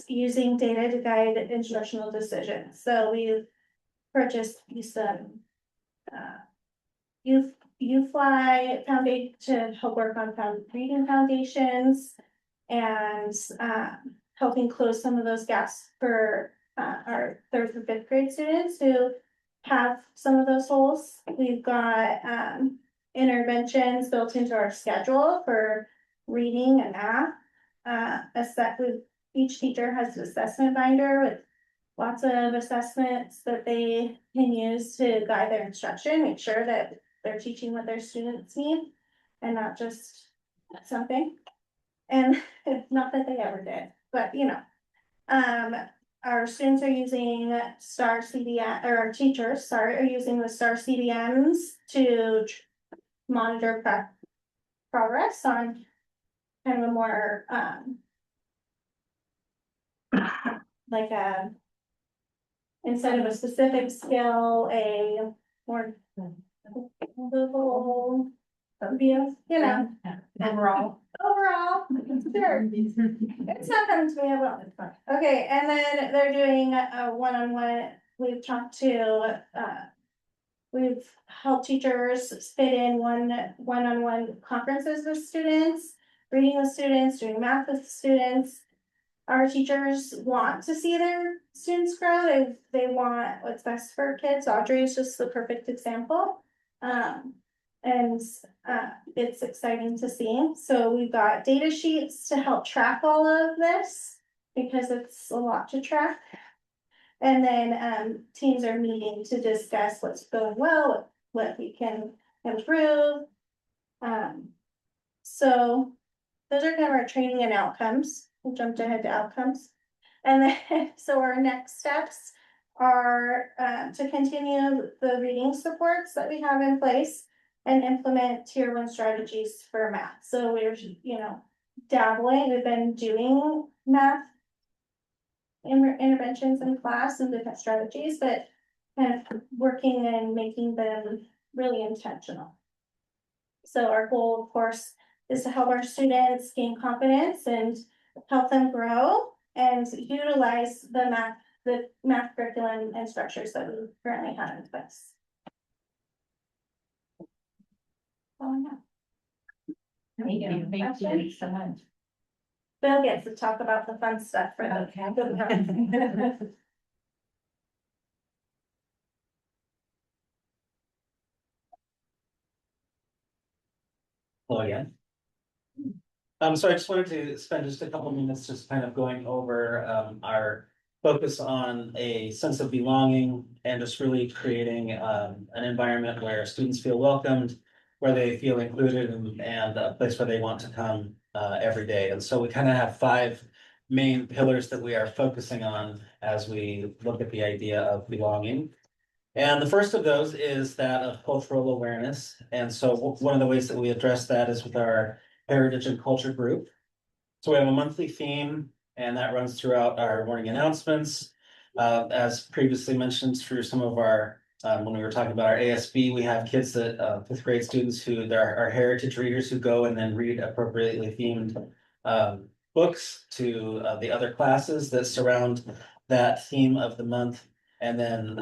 using data to guide instructional decisions. So we purchased some UFly Foundation to help work on reading foundations and helping close some of those gaps for our 3rd and 5th grade students who have some of those holes. We've got interventions built into our schedule for reading and math. Each teacher has an assessment binder with lots of assessments that they can use to guide their instruction, make sure that they're teaching what their students need and not just something. And not that they ever did, but you know, our students are using STAR CDM, or our teachers, are using the STAR CDMs to monitor progress on kind of a more, like instead of a specific skill, a more visual view, you know. Overall, sure. It's not coming to me, I will. Okay, and then they're doing a one-on-one, we've helped teachers fit in one-on-one conferences with students, reading with students, doing math with students. Our teachers want to see their students grow. They want what's best for kids. Audrey is just the perfect example. And it's exciting to see. So we've got data sheets to help track all of this because it's a lot to track. And then teams are meeting to discuss what's going well, what we can improve. So those are kind of our training and outcomes. We jumped ahead to outcomes. And then, so our next steps are to continue the reading supports that we have in place and implement tier one strategies for math. So we're, dabbling, we've been doing math interventions in class and different strategies, but kind of working and making them really intentional. So our goal, of course, is to help our students gain confidence and help them grow and utilize the math curriculum and structures that we currently have in place. Thank you so much. Bill gets to talk about the fun stuff for the. Hello again. So I just wanted to spend just a couple minutes just kind of going over our focus on a sense of belonging and just really creating an environment where students feel welcomed, where they feel included and a place where they want to come every day. And so we kind of have 5 main pillars that we are focusing on as we look at the idea of belonging. And the first of those is that of cultural awareness. And so one of the ways that we address that is with our heritage and culture group. So we have a monthly theme, and that runs throughout our morning announcements. As previously mentioned through some of our, when we were talking about our ASB, we have kids that, 5th grade students who are heritage readers who go and then read appropriately themed books to the other classes that surround that theme of the month. And then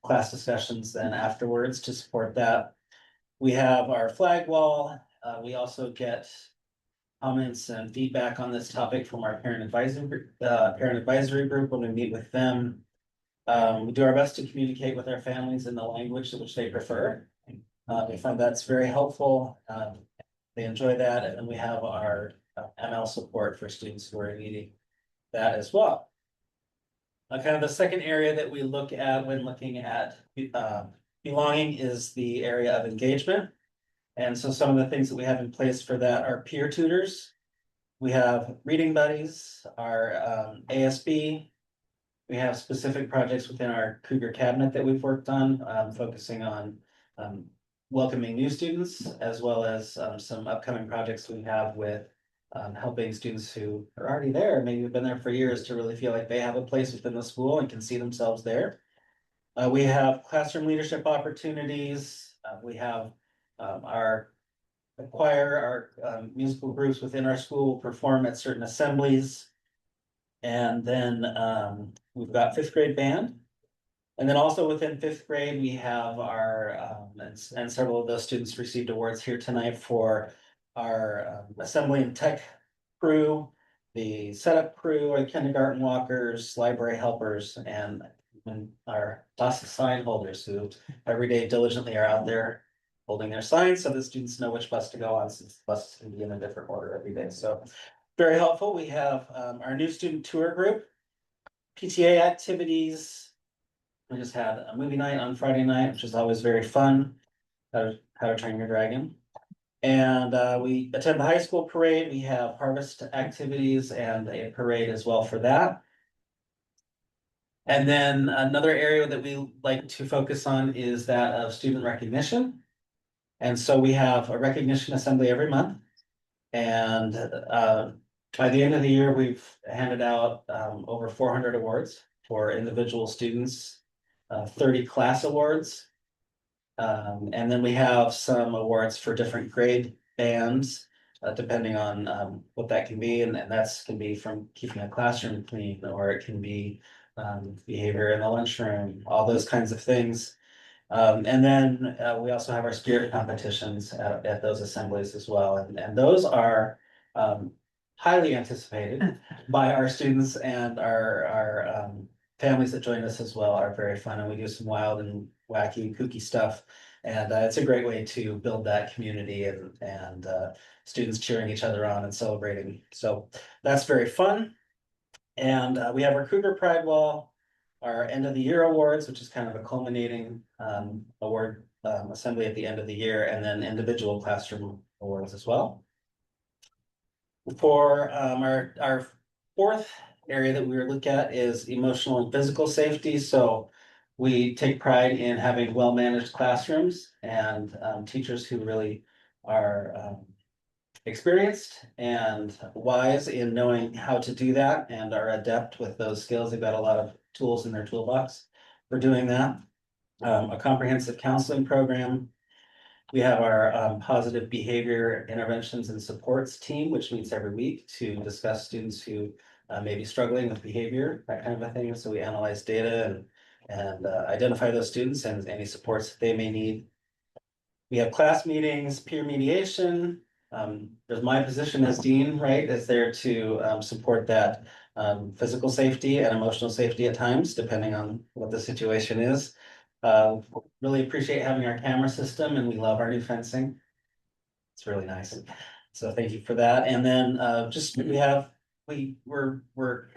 class discussions then afterwards to support that. We have our flag wall. We also get comments and feedback on this topic from our parent advisory group when we meet with them. We do our best to communicate with our families in the language which they prefer. We find that's very helpful. They enjoy that, and then we have our ML support for students who are needing that as well. Kind of the second area that we look at when looking at belonging is the area of engagement. And so some of the things that we have in place for that are peer tutors. We have reading buddies, our ASB. We have specific projects within our Cougar cabinet that we've worked on, focusing on welcoming new students, as well as some upcoming projects we have with helping students who are already there, maybe have been there for years, to really feel like they have a place within the school and can see themselves there. We have classroom leadership opportunities. We have our choir, our musical groups within our school perform at certain assemblies. And then we've got 5th grade band. And then also within 5th grade, we have our, and several of those students received awards here tonight for our assembly and tech crew, the setup crew, our kindergarten walkers, library helpers, and our bus sign holders who every day diligently are out there holding their signs so the students know which bus to go on, since the buses can be in a different order every day. So very helpful. We have our new student tour group, PTA activities. We just had a movie night on Friday night, which is always very fun. How to Train Your Dragon. And we attend the high school parade. We have harvest activities and a parade as well for that. And then another area that we like to focus on is that of student recognition. And so we have a recognition assembly every month. And by the end of the year, we've handed out over 400 awards for individual students, 30 class awards. And then we have some awards for different grade bands, depending on what that can be. And that's can be from keeping a classroom clean, or it can be behavior in the lunchroom, all those kinds of things. And then we also have our spirit competitions at those assemblies as well. And those are highly anticipated by our students, and our families that join us as well are very fun. And we do some wild and wacky, kooky stuff. And it's a great way to build that community and students cheering each other on and celebrating. So that's very fun. And we have our Cougar Pride Wall, our end of the year awards, which is kind of a culminating award assembly at the end of the year, and then individual classroom awards as well. For our 4th area that we look at is emotional and physical safety, so we take pride in having well-managed classrooms and teachers who really are experienced and wise in knowing how to do that and are adept with those skills. They've got a lot of tools in their toolbox for doing that. A comprehensive counseling program. We have our positive behavior interventions and supports team, which meets every week to discuss students who may be struggling with behavior, that kind of a thing. So we analyze data and identify those students and any supports that they may need. We have class meetings, peer mediation. There's my position as dean, right, is there to support that physical safety and emotional safety at times, depending on what the situation is. Really appreciate having our camera system and we love our new fencing. It's really nice. So thank you for that. And then just we're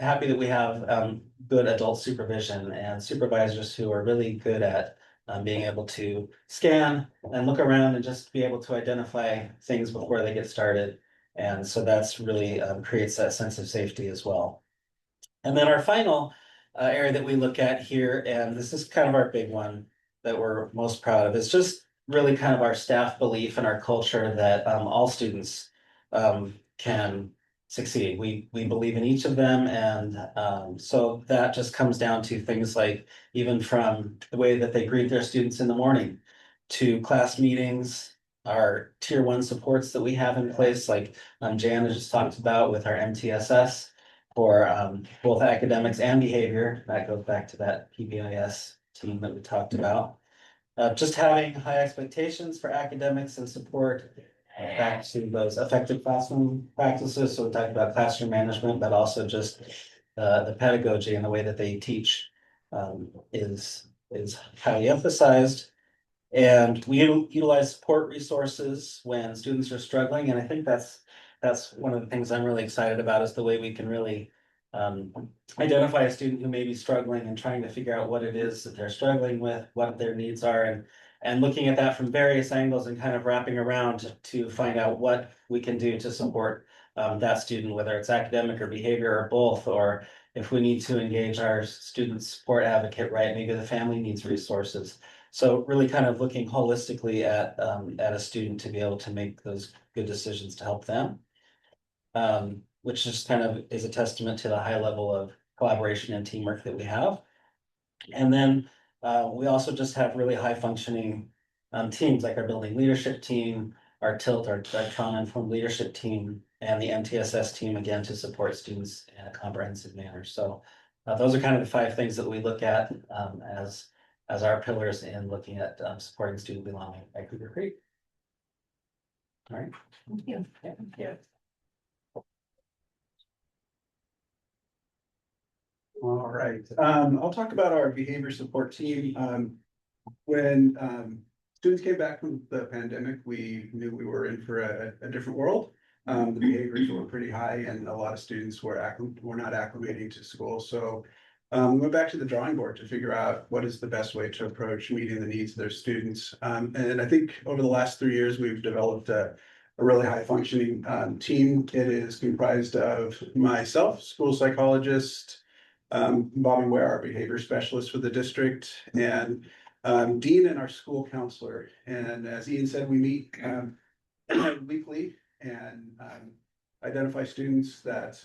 happy that we have good adult supervision and supervisors who are really good at being able to scan and look around and just be able to identify things before they get started. And so that's really creates that sense of safety as well. And then our final area that we look at here, and this is kind of our big one that we're most proud of, is just really kind of our staff belief and our culture that all students can succeed. We believe in each of them, and so that just comes down to things like even from the way that they greet their students in the morning to class meetings, our tier 1 supports that we have in place, like Jan just talked about with our MTSS for both academics and behavior. That goes back to that PBIS team that we talked about. Just having high expectations for academics and support, back to those effective classroom practices. So we talked about classroom management, but also just the pedagogy and the way that they teach is highly emphasized. And we utilize support resources when students are struggling, and I think that's one of the things I'm really excited about, is the way we can really identify a student who may be struggling and trying to figure out what it is that they're struggling with, what their needs are, and looking at that from various angles and kind of wrapping around to find out what we can do to support that student, whether it's academic or behavior or both, or if we need to engage our student support advocate, right? Maybe the family needs resources. So really kind of looking holistically at a student to be able to make those good decisions to help them. Which just kind of is a testament to the high level of collaboration and teamwork that we have. And then we also just have really high functioning teams, like our building leadership team, our TILT, our trauma informed leadership team, and the MTSS team, again, to support students in a comprehensive manner. So those are kind of the 5 things that we look at as our pillars in looking at supporting student belonging at Cougar Creek. All right. Thank you. Yeah. All right, I'll talk about our behavior support team. When students came back from the pandemic, we knew we were in for a different world. The behaviors were pretty high and a lot of students were not acclimating to school. So we went back to the drawing board to figure out what is the best way to approach meeting the needs of their students. And I think over the last 3 years, we've developed a really high functioning team. It is comprised of myself, school psychologist, Bobby Ware, our behavior specialist for the district, and Dean and our school counselor. And as Ian said, we meet weekly and identify students that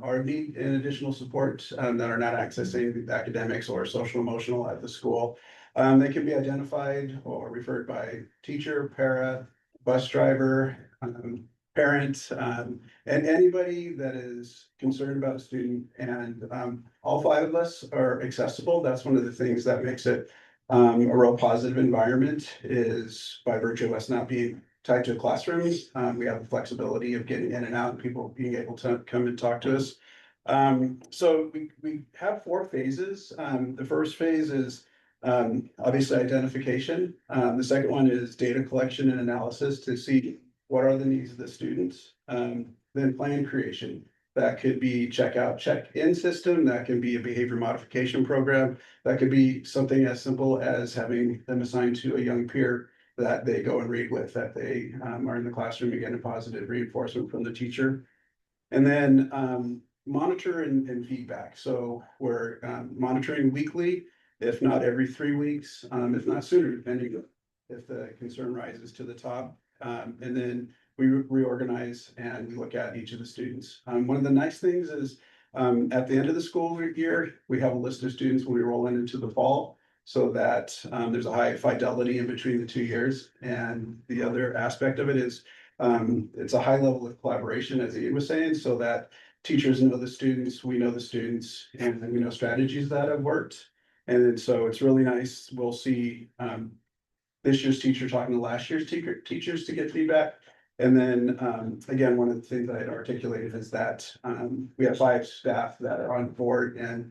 are in need in additional support that are not accessing academics or social emotional at the school. They can be identified or referred by teacher, para, bus driver, parent, and anybody that is concerned about a student. And all 5 of us are accessible. That's one of the things that makes it a real positive environment, is by virtue of us not being tied to a classroom. We have the flexibility of getting in and out and people being able to come and talk to us. So we have 4 phases. The first phase is obviously identification. The second one is data collection and analysis to see what are the needs of the students. Then plan creation. That could be checkout, check-in system. That can be a behavior modification program. That could be something as simple as having them assigned to a young peer that they go and read with, that they are in the classroom and get a positive reinforcement from the teacher. And then monitor and feedback. So we're monitoring weekly, if not every 3 weeks, if not sooner, depending if the concern rises to the top. And then we reorganize and we look at each of the students. One of the nice things is at the end of the school year, we have a list of students when we roll into the fall, so that there's a high fidelity in between the 2 years. And the other aspect of it is it's a high level of collaboration, as Ian was saying, so that teachers know the students, we know the students, and we know strategies that have worked. And so it's really nice. We'll see this year's teacher talking to last year's teachers to get feedback. And then, again, one of the things that I'd articulated is that we have 5 staff that are on board and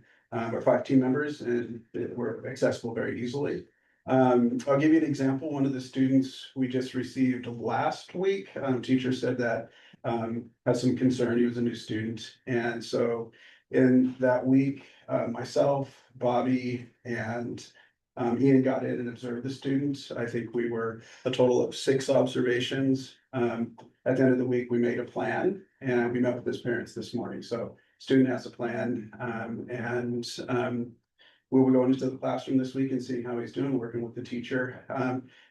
or 5 team members, and we're accessible very easily. I'll give you an example. One of the students we just received last week, teacher said that had some concern. He was a new student. And so in that week, myself, Bobby, and Ian got in and observed the students. I think we were a total of 6 observations. At the end of the week, we made a plan and we met with his parents this morning. So student has a plan, and we will go into the classroom this week and seeing how he's doing, working with the teacher.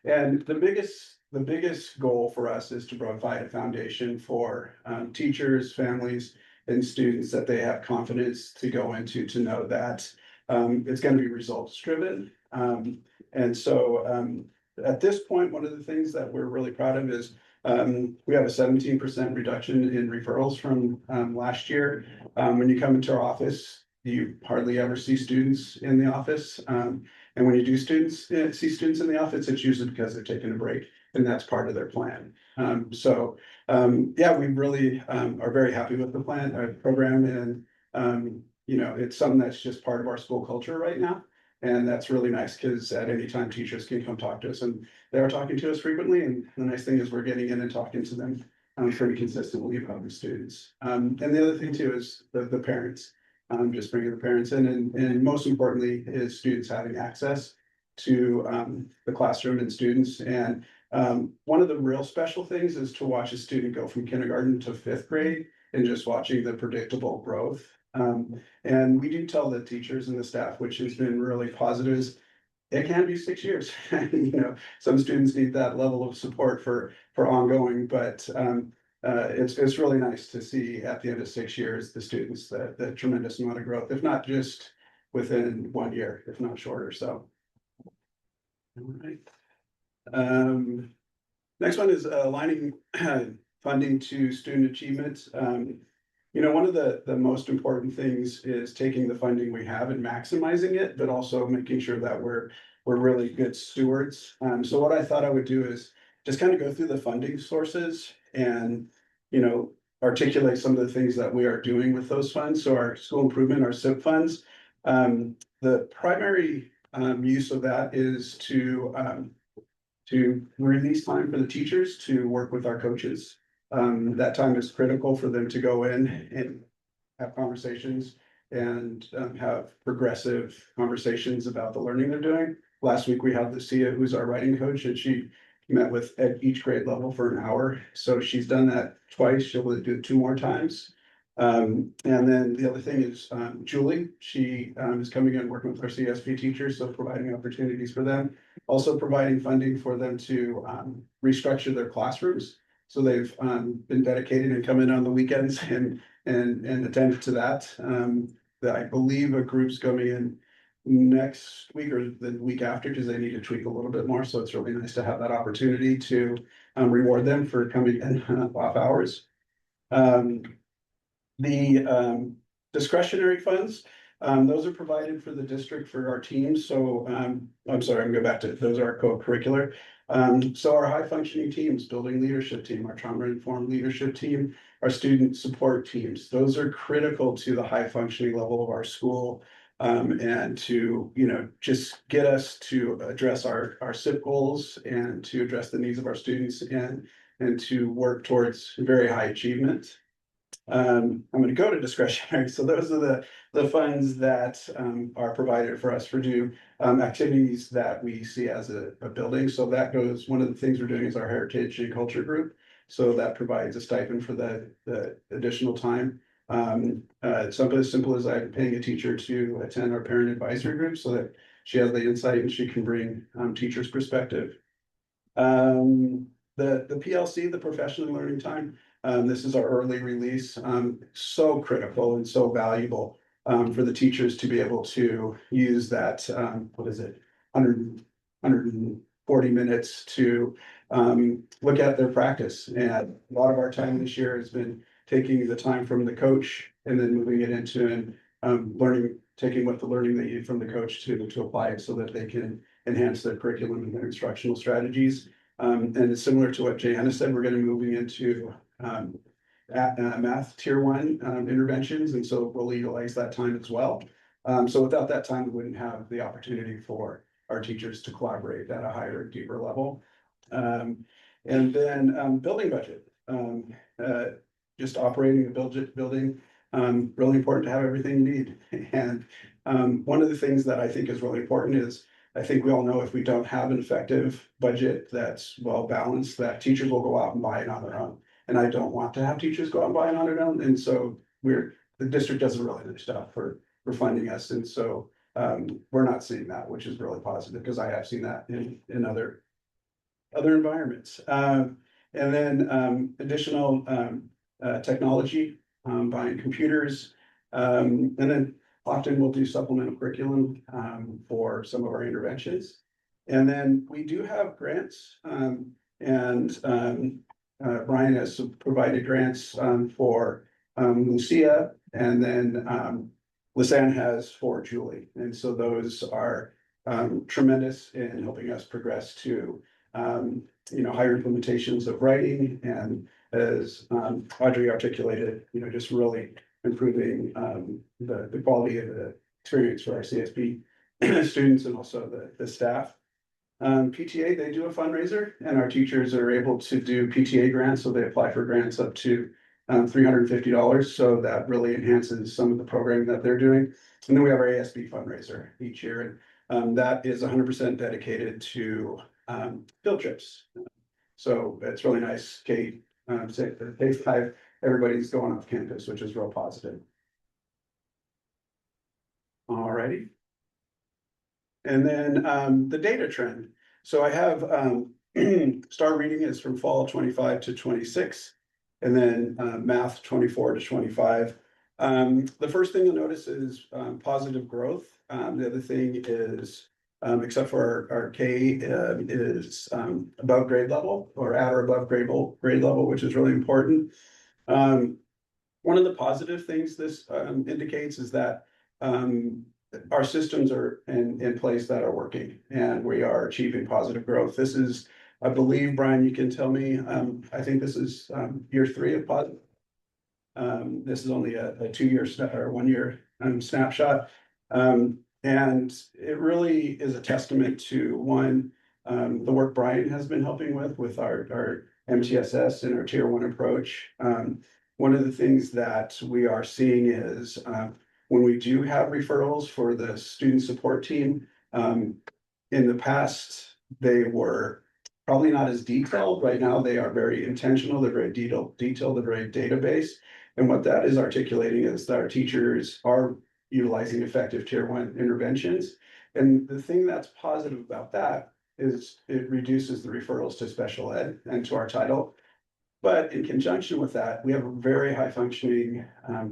And the biggest goal for us is to provide a foundation for teachers, families, and students that they have confidence to go into, to know that it's going to be results driven. And so at this point, one of the things that we're really proud of is we have a 17% reduction in referrals from last year. When you come into our office, you hardly ever see students in the office. And when you do see students in the office, it's usually because they're taking a break, and that's part of their plan. Yeah, we really are very happy with the plan, our program, and you know, it's something that's just part of our school culture right now. And that's really nice, because at any time teachers can come talk to us, and they are talking to us frequently. And the nice thing is we're getting in and talking to them pretty consistently about the students. And the other thing too is the parents, just bringing the parents in, and most importantly is students having access to the classroom and students. And one of the real special things is to watch a student go from kindergarten to 5th grade and just watching the predictable growth. And we do tell the teachers and the staff, which has been really positive, is it can be 6 years. You know, some students need that level of support for ongoing, but it's really nice to see at the end of 6 years, the students, the tremendous amount of growth, if not just within 1 year, if not shorter. So. All right. Next one is aligning funding to student achievement. You know, one of the most important things is taking the funding we have and maximizing it, but also making sure that we're really good stewards. So what I thought I would do is just kind of go through the funding sources and, you know, articulate some of the things that we are doing with those funds. So our school improvement, our SIP funds, the primary use of that is to release time for the teachers to work with our coaches. That time is critical for them to go in and have conversations and have progressive conversations about the learning they're doing. Last week, we had Lucia, who's our writing coach, and she met with at each grade level for an hour. So she's done that twice. She'll do it 2 more times. And then the other thing is Julie, she is coming in working with our CSP teachers, so providing opportunities for them. Also providing funding for them to restructure their classrooms. So they've been dedicated and come in on the weekends and attended to that. That I believe a group's coming in next week or the week after, because they need to tweak a little bit more. So it's really nice to have that opportunity to reward them for coming in off hours. The discretionary funds, those are provided for the district for our teams. So I'm sorry, I'm going back to those are our co-curricular. So our high functioning teams, building leadership team, our trauma informed leadership team, our student support teams, those are critical to the high functioning level of our school. And to, you know, just get us to address our SIP goals and to address the needs of our students and to work towards very high achievement. I'm going to go to discretionary. So those are the funds that are provided for us for do activities that we see as a building. So that goes, one of the things we're doing is our heritage and culture group. So that provides a stipend for the additional time. Something as simple as I'm paying a teacher to attend our parent advisory group so that she has the insight and she can bring teacher's perspective. The PLC, the professional learning time, this is our early release, so critical and so valuable for the teachers to be able to use that, what is it, 140 minutes to look at their practice. And a lot of our time this year has been taking the time from the coach and then moving it into learning, taking what the learning they get from the coach to apply it so that they can enhance their curriculum and their instructional strategies. And it's similar to what Jayana said, we're going to be moving into math tier 1 interventions, and so we'll utilize that time as well. So without that time, we wouldn't have the opportunity for our teachers to collaborate at a higher, deeper level. And then building budget, just operating a building, really important to have everything you need. And one of the things that I think is really important is, I think we all know if we don't have an effective budget that's well balanced, that teachers will go out and buy it on their own. And I don't want to have teachers go out and buy it on their own. And so the district does a really good job for funding us. And so we're not seeing that, which is really positive because I have seen that in other environments. And then additional technology, buying computers, and then often we'll do supplemental curriculum for some of our interventions. And then we do have grants, and Brian has provided grants for Lucia, and then Lisanne has for Julie. And so those are tremendous in helping us progress to higher implementations of writing, and as Audrey articulated, just really improving the quality of the experience for our CSP students and also the staff. PTA, they do a fundraiser, and our teachers are able to do PTA grants, so they apply for grants up to $350. So that really enhances some of the programming that they're doing. And then we have our ASB fundraiser each year, and that is 100% dedicated to field trips. So it's really nice. K5, everybody's going off campus, which is real positive. Alrighty. And then the data trend. So I have STAR reading is from fall 25 to 26, and then math 24 to 25. The first thing you'll notice is positive growth. The other thing is, except for our K is above grade level or at or above grade level, which is really important. One of the positive things this indicates is that our systems are in place that are working, and we are achieving positive growth. This is, I believe, Brian, you can tell me, I think this is year 3 of positive. This is only a 2-year or 1-year snapshot. And it really is a testament to the work Brian has been helping with our MTSS and our tier 1 approach. One of the things that we are seeing is when we do have referrals for the student support team, in the past, they were probably not as detailed. Right now, they are very intentional. They're very detailed, they're very database. And what that is articulating is that our teachers are utilizing effective tier 1 interventions. And the thing that's positive about that is it reduces the referrals to special ed and to our title. But in conjunction with that, we have a very high functioning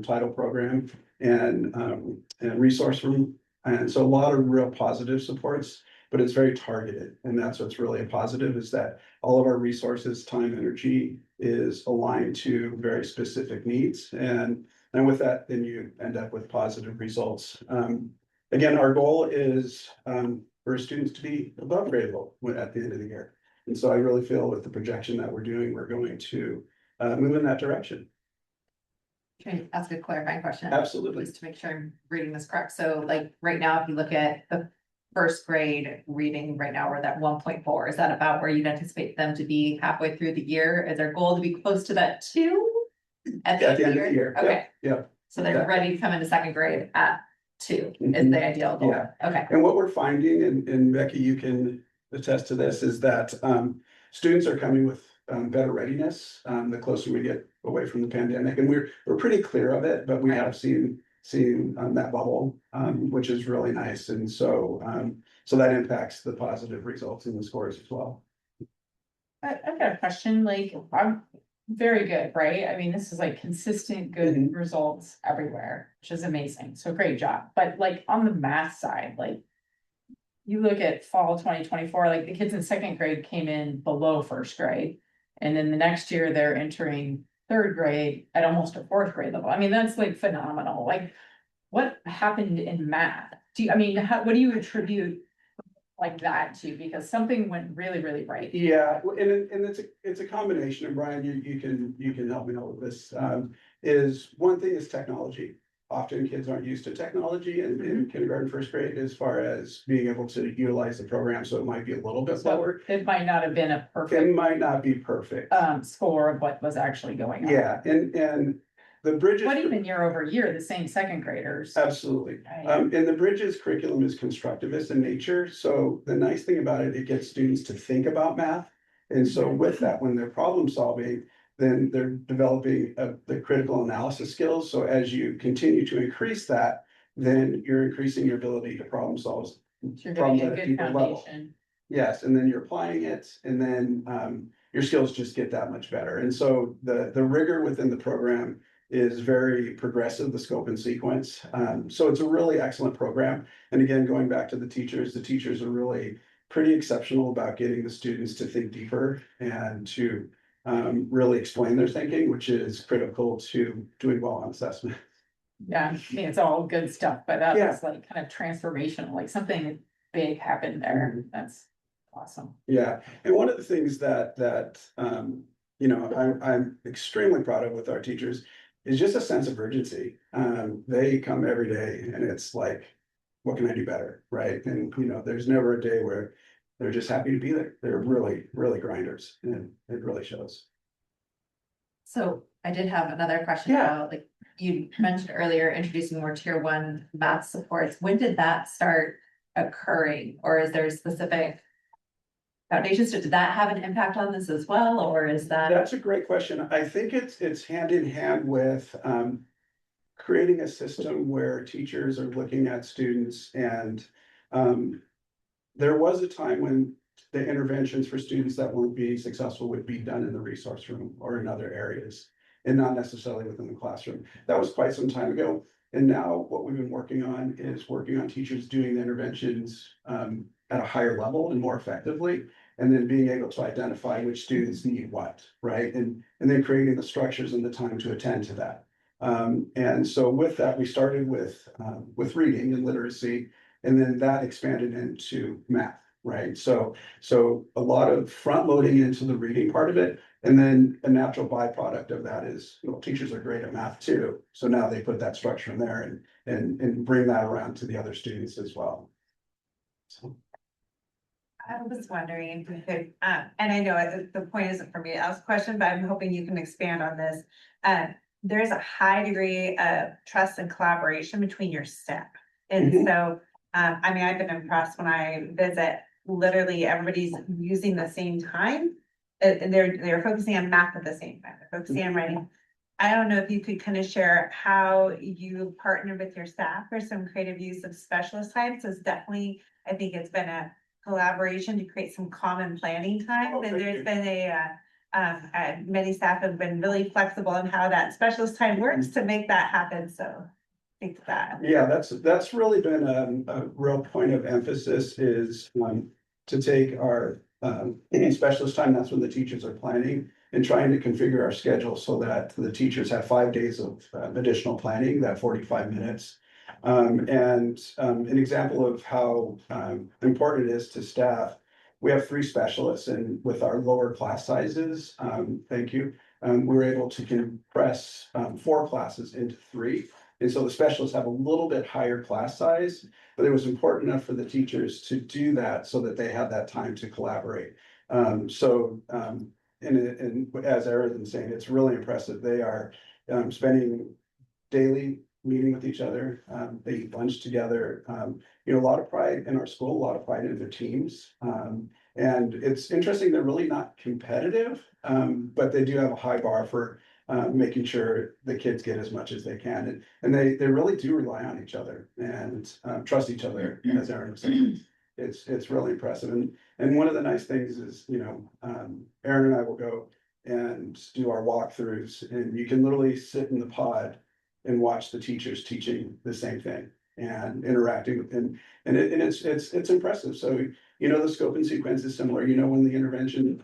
title program and resource room. And so a lot of real positive supports, but it's very targeted. And that's what's really a positive, is that all of our resources, time, energy is aligned to very specific needs. And with that, then you end up with positive results. Again, our goal is for students to be above grade level at the end of the year. And so I really feel with the projection that we're doing, we're going to move in that direction. Can I ask a clarifying question? Absolutely. Just to make sure I'm reading this correct. So like right now, if you look at the first grade reading right now, we're at 1.4. Is that about where you'd anticipate them to be halfway through the year? Is our goal to be close to that 2 at the end of the year? Okay. Yeah. So they're ready to come into second grade at 2 is the ideal goal. Yeah. Okay. And what we're finding, and Becky, you can attest to this, is that students are coming with better readiness, the closer we get away from the pandemic, and we're pretty clear of it, but we have seen that bubble, which is really nice, and so that impacts the positive results in the scores as well. I've got a question, like, I'm very good, right? I mean, this is like consistent, good results everywhere, which is amazing. So great job. But like on the math side, like. You look at fall 2024, like the kids in second grade came in below first grade. And then the next year they're entering third grade at almost a fourth grade level. I mean, that's like phenomenal. Like, what happened in math? What do you attribute like that to? Because something went really, really right. Yeah, and it's a combination, and Brian, you can help me out with this. Is one thing is technology. Often kids aren't used to technology in kindergarten, first grade, as far as being able to utilize the program, so it might be a little bit slower. It might not have been a It perfect might not be perfect. score of what was actually going on. Yeah, and the Bridges. But even year over year, the same second graders. Absolutely. And the Bridges curriculum is constructivist in nature, so the nice thing about it, it gets students to think about math. And so with that, when they're problem solving, then they're developing the critical analysis skills. So as you continue to increase that, then you're increasing your ability to problem solve. So you're problems getting a at a good deeper level. foundation. Yes, and then you're applying it, and then your skills just get that much better. And so the rigor within the program is very progressive, the scope and sequence. So it's a really excellent program. And again, going back to the teachers are really pretty exceptional about getting the students to think deeper and to really explain their thinking, which is critical to doing well on assessment. Yeah, I mean, it's all good stuff, but that Yeah. was like kind of transformational, like something big happened there. That's awesome. Yeah, and one of the things that I'm extremely proud of with our teachers is just a sense of urgency. They come every day and it's like, what can I do better, right? And there's never a day where they're just happy to be there. They're really, really grinders, and it really shows. So I did have another question Yeah. about, like, you mentioned earlier, introducing more tier one math supports. When did that start occurring? Or is there specific foundations? Did that have an impact on this as well? Or is that? That's a great question. I think it's hand in hand with creating a system where teachers are looking at students, and there was a time when the interventions for students that weren't being successful would be done in the resource room or in other areas, and not necessarily within the classroom. That was quite some time ago. And now what we've been working on is working on teachers doing the interventions at a higher level and more effectively, and then being able to identify which students need what, right? And then creating the structures and the time to attend to that. And so with that, we started with reading and literacy, and then that expanded into math, right? So a lot of front loading into the reading part of it. And then a natural byproduct of that is, teachers are great at math too. So now they put that structure in there and bring that around to the other students as well. So. I was wondering if we could, and I know the point isn't for me to ask a question, but I'm hoping you can expand on this. There's a high degree of trust and collaboration between your staff. And so, I've been impressed when I visit, literally everybody's using the same time. And they're focusing on math at the same time, they're focusing on writing. I don't know if you could kind of share how you partner with your staff for some creative use of specialist time. So it's definitely, I think it's been a collaboration to create some common planning time. And there's been many staff have been really flexible on how that specialist time works to make that happen. So think that. Yeah, that's really been a real point of emphasis is to take our specialist time. That's when the teachers are planning and trying to configure our schedule so that the teachers have 5 days of additional planning, that 45 minutes. And an example of how important it is to staff, we have 3 specialists, and with our lower class sizes, thank you, we're able to compress 4 classes into 3. And so the specialists have a little bit higher class size, but it was important enough for the teachers to do that so that they had that time to collaborate. And as Erin's been saying, it's really impressive. They are spending daily meeting with each other. They eat lunch together. A lot of pride in our school, a lot of pride in their teams. And it's interesting, they're really not competitive, but they do have a high bar for making sure the kids get as much as they can. And they really do rely on each other and trust each other, as Erin was saying. It's really impressive. And one of the nice things is, Erin and I will go and do our walkthroughs, and you can literally sit in the pod and watch the teachers teaching the same thing and interacting and it's impressive. So, the scope and sequence is similar, when the intervention,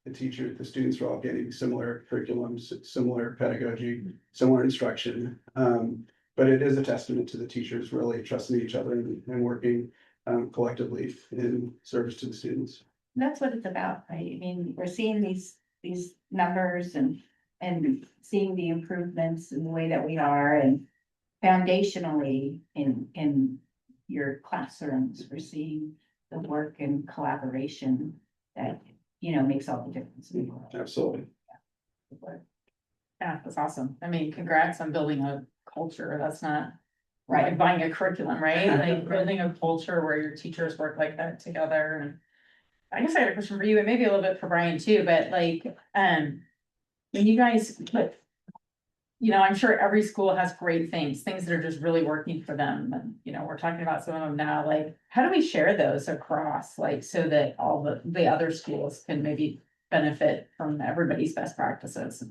the students are all getting similar curriculums, similar pedagogy, similar instruction. But it is a testament to the teachers really trusting each other and working collectively in service to the students. That's what it's about, right? I mean, we're seeing these numbers and seeing the improvements in the way that we are and foundationally in your classrooms, we're seeing the work and collaboration that, makes all the difference. Absolutely. Yeah, that's awesome. I mean, congrats on building a culture. That's not like buying a curriculum, right? Like building a culture where your teachers work like that together. And I guess I had a question for you, and maybe a little bit for Brian too, but like, when you guys put, I'm sure every school has great things that are just really working for them. And, we're talking about some of them now, like, how do we share those across, like, so that all the other schools can maybe benefit from everybody's best practices?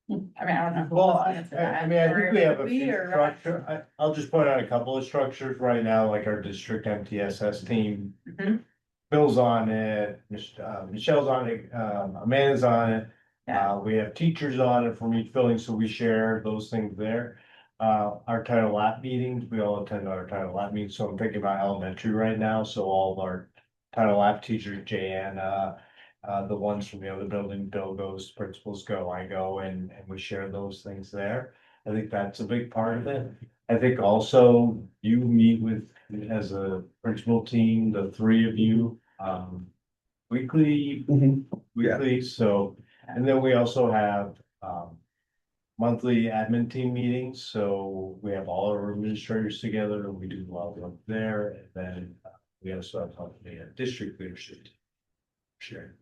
I mean, I don't know. who Well, wants to I answer that. mean, I think we have a Or few or- structure, I'll just point out a couple of structures right now, like our district MTSS team. Mhm. Bill's on it, Michelle's on it, Amanda's on it. Yeah. We have teachers on it from each building, so we share those things there. Our title lab meetings, we all attend our title lab meetings, so I'm thinking about elementary right now, so all of our title lab teachers, Jana. The ones from the other building, Bill goes, principals go, I go, and we share those things there. I think that's a big part of it. I think also you meet with, as a principal team, the three of you, weekly, so, and then we also have, monthly admin team meetings, so we have all our administrators together, and we do a lot of work there, and then we also have a district leadership team. Sure.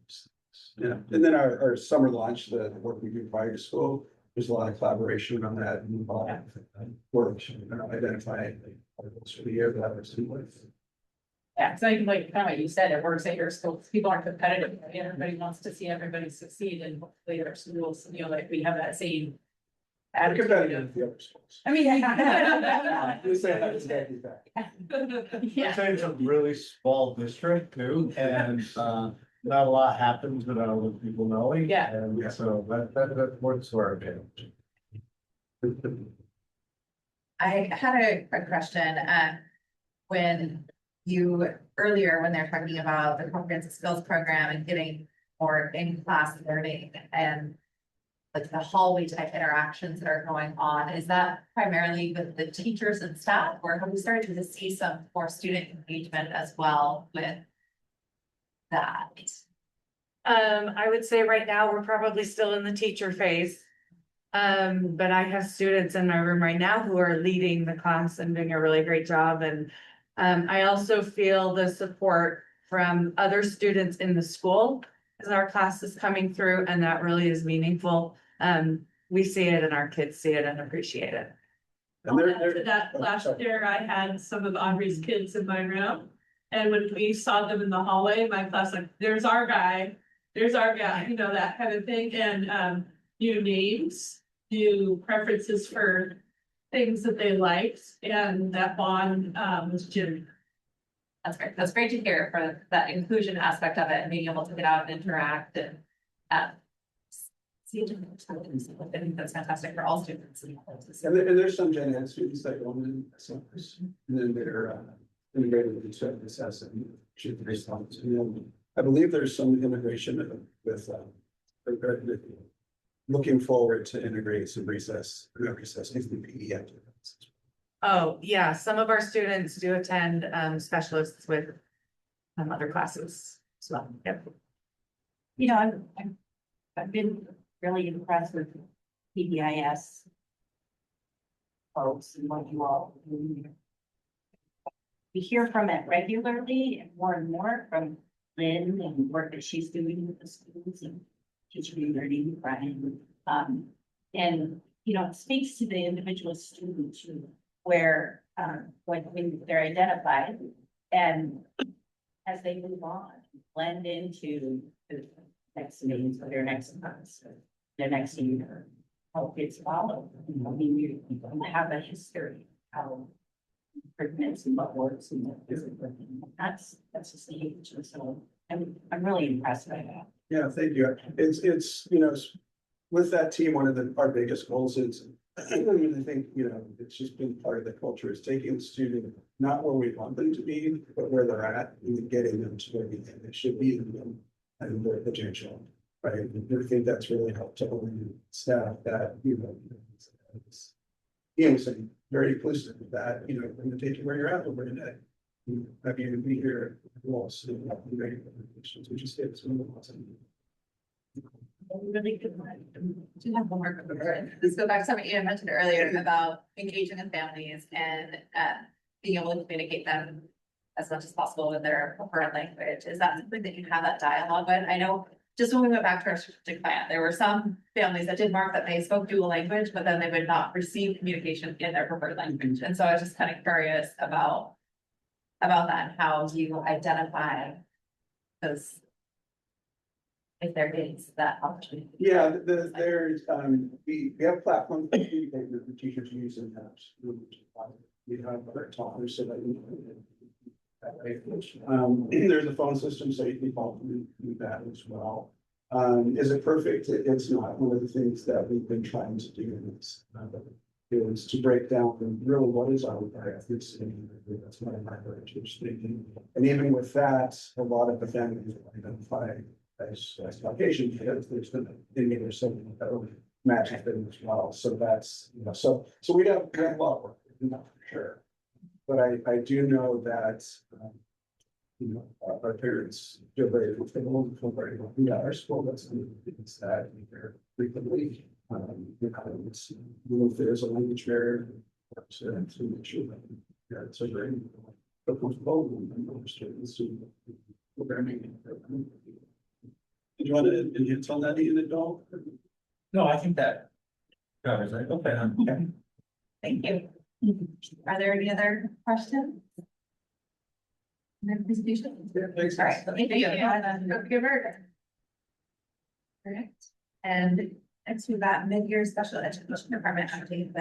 Yeah, and then our summer lunch, the work we do prior to school, there's a lot of collaboration on that and work, identify articles for the year that are similar. Yeah, it's like kind of what you said, it works at your school, people aren't competitive, right? Everybody wants to see everybody succeed, and hopefully our schools, like we have that same attitude. Competitive with the other schools. I mean, yeah. We say that as that feedback. It's a really small district too, and not a lot happens without other people knowing. Yeah. And so that works to our advantage. I had a question, when earlier, when they're talking about the comprehensive skills program and getting more in-class learning and like the hallway type interactions that are going on, is that primarily with the teachers and staff, or have we started to see some more student engagement as well with that? I would say right now, we're probably still in the teacher phase. But I have students in my room right now who are leading the class and doing a really great job, and I also feel the support from other students in the school as our class is coming through, and that really is meaningful. We see it and our kids see it and appreciate it. And That last year, I had some of Audrey's kids in my room. And when we saw them in the hallway, my class like, there's our guy, that kind of thing. And new names, new preferences for things that they liked, and that bond was genuine. That's great. That's great to hear for that inclusion aspect of it and being able to get out and interact and see different students. I think that's fantastic for all students. And there's some Gen Ed students that go in centers, and then they're integrated with each other, assessing, should be response. And then I believe there's some integration with looking forward to integrate some recess into the PDF. Oh, yeah, some of our students do attend specialists with other classes as well. Yep. I've been really impressed with PBIS folks and what you all do. we hear from it regularly and more from Lynn and work that she's doing with the schools and teaching and learning, Brian. And, you know, it speaks to the individual student too, where, when they're identified and as they move on, blend into the next meetings or their next months, or their next year, how kids follow. I mean, we have a history, how improvements and what works and what isn't working. That's just the age. So I'm really impressed by that. Yeah, thank you. It's, you know, with that team, one of our biggest goals is, I think, you know, it's just been part of the culture is taking the student, not where we want them to be, but where they're at and getting them to where we think they should be and their potential, right? And I think that's really helped to own staff that, you know, saying very inclusive of that, you know, we're gonna take you where you're at over today. Have you be here, lost, which is it's really awesome. Really good one. Do have one more question. Let's go back to something you mentioned earlier about engaging with families and being able to communicate them as much as possible with their preferred language. Is that something that you have that dialogue with? I know just when we went back to our strategic plan, there were some families that did mark that they spoke dual language, but then they would not receive communication in their preferred language. And so I was just kind of curious about that, how you identify those if there is that opportunity. Yeah, there's, we have platforms that the teachers use in house. We have other talkers so that there's a phone system, so you can call through that as well. Is it perfect? It's not. One of the things that we've been trying to do is to break down really what is our ethnicity. That's one of my heritage thinking. And even with that, a lot of the families identify as Caucasian because there's the Indian or something that would match them as well. So that's, you know, so we have a lot of work, not for sure. But I do know that, you know, our parents feel very comfortable, feel very well. Yeah, our school doesn't it's that either frequently. It's, you know, if there's a language barrier, to make sure that it's a very comfortable and understand the student programming. Do you want to enhance on that, Ian, at all? No, I think that covers it. Okay. Thank you. Are there any other questions? No presentation? Thanks. All right, thank you. Good work. Correct. And next we've got mid-year special education department update.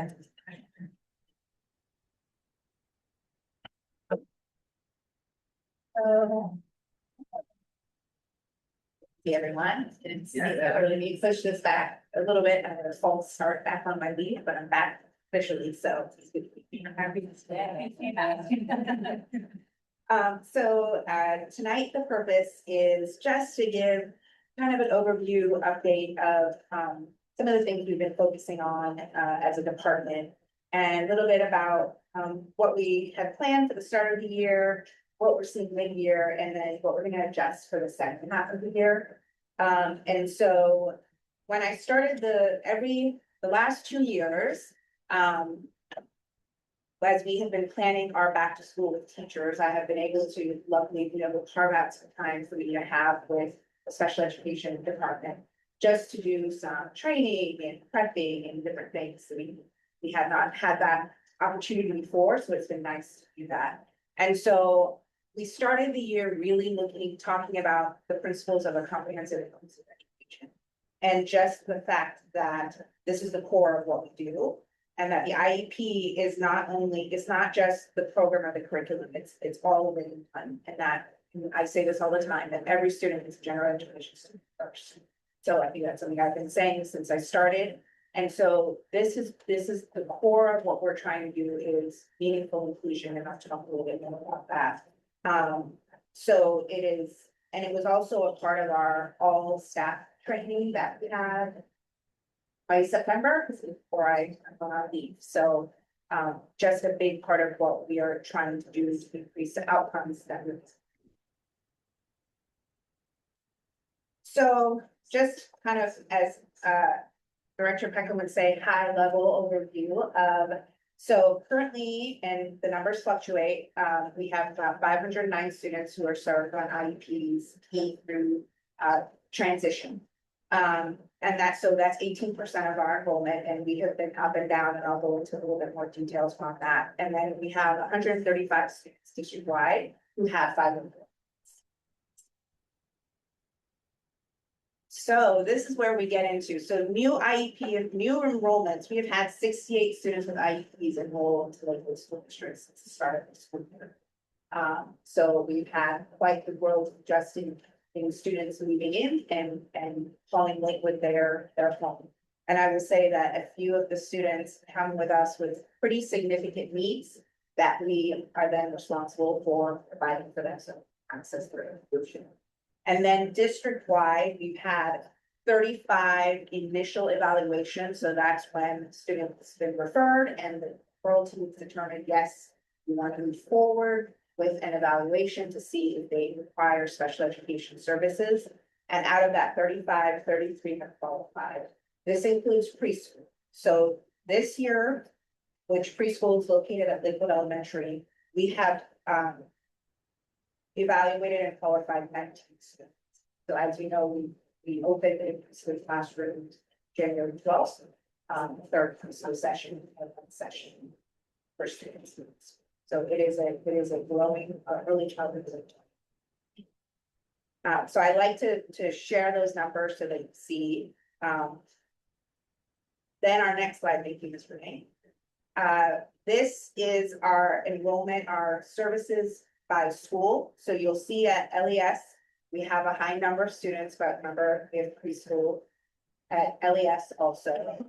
Hey everyone, I really need to push this back a little bit. I had a false start back on my leave, but I'm back officially, so it's good to be happy to stay. Tonight the purpose is just to give kind of an overview update of some of the things we've been focusing on as a department and a little bit about what we had planned for the start of the year, what we're seeing mid-year, and then what we're going to adjust for the second half of the year. And so when I started the last 2 years, as we have been planning our back to school with teachers, I have been able to luckily be able to carve out some time for me to have with the special education department just to do some training and prepping and different things. So we have not had that opportunity before, so it's been nice to do that. And so we started the year really talking about the principles of a comprehensive inclusive education. And just the fact that this is the core of what we do. And that the IEP is it's not just the program or the curriculum, it's all of it. And that, I say this all the time, that every student is a general education student first. So I think that's something I've been saying since I started. And so this is the core of what we're trying to do is meaningful inclusion, and I'll talk a little bit more about that. So it is, and it was also a part of our all staff training that we had by September before I went on leave. So just a big part of what we are trying to do is to increase the outcomes that we. So just kind of as Director Peckham would say, high level overview of So currently, and the numbers fluctuate, we have about 509 students who are served on IEPs K through transition. And that's 18% of our enrollment, and we have been up and down, and I'll go into a little bit more details on that. And then we have 135 students district-wide who have 5 enrollments. So this is where we get into, so new IEP, new enrollments, we have had 68 students with IEPs enrolled into local school districts since the start of the school year. So we've had quite the growth just in students moving in and falling late with their home. And I will say that a few of the students come with us with pretty significant needs that we are then responsible for providing for them, so access through inclusion. And then district-wide, we've had 35 initial evaluations. So that's when the student's been referred and the referral team determined, yes, we want to move forward with an evaluation to see if they require special education services. And out of that 35, 33 have qualified. This includes preschool. So this year, which preschool is located at Lakewood Elementary, we have evaluated and qualified 19 students. So as you know, we opened in preschool classrooms January 12th, third preschool session for students. So it is a growing early childhood. So I like to share those numbers so that you see. Then our next slide, thank you, Ms. Renee. This is our enrollment, our services by school. So you'll see at LES, we have a high number of students, but remember we have preschool at LES also.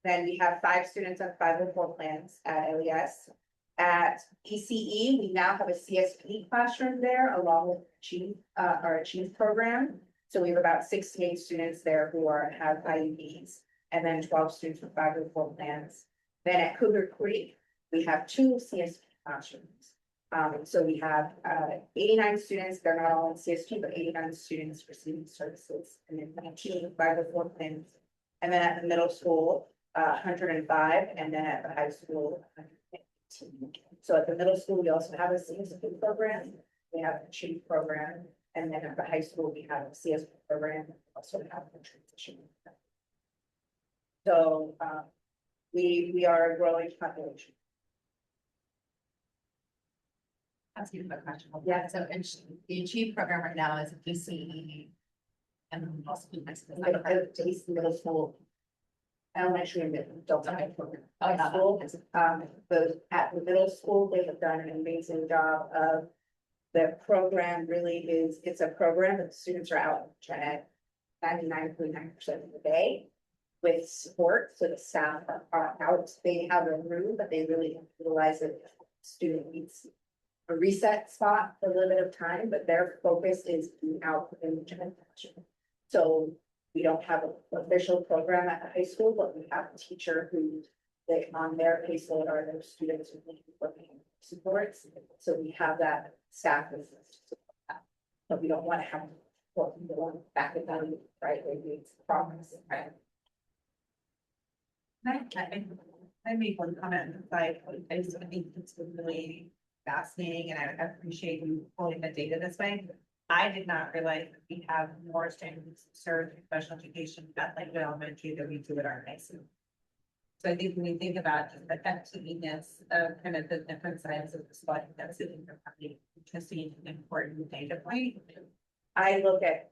Then we have 5 students on 504 plans at LES. At ECE, we now have a CSP classroom there along with our Achieve program. So we have about 68 students there who have IEPs, and then 12 students with 504 plans. Then at Cougar Creek, we have 2 CSP classrooms. So we have 89 students, they're not all in CSP, but 89 students receiving services, and then 19 with 504 plans. And then at the middle school, 105, and then at the high school, 118. So at the middle school, we also have a CSP program, we have a Achieve program, and then at the high school, we have a CSP program, also have a transition. So we are a growing population. Ask you a question. Yeah, so the Achieve program right now is ECE and also middle school, elementary and adult program. Oh, School, but at the middle school, they have done an amazing job of the program. Really is, it's a program that the students are out at 99.9% of the day with support. So the staff are out, they have a room, but they really utilize it if the student needs a reset spot for a little bit of time, but their focus is being out in the classroom. So we don't have an official program at the high school, but we have a teacher who on their caseload are their students who need supports. So we have that staff with us, but we don't want to have people back at them, right? It's progress, right? I make one comment, like, I just think it's really fascinating, and I appreciate you pulling the data this way. I did not realize that we have more students served in special education at Lakewood Elementary than we do at our high school. So I think when we think about just the effectiveness of kind of the different sides of the spot, that's an interesting and important data point. I look at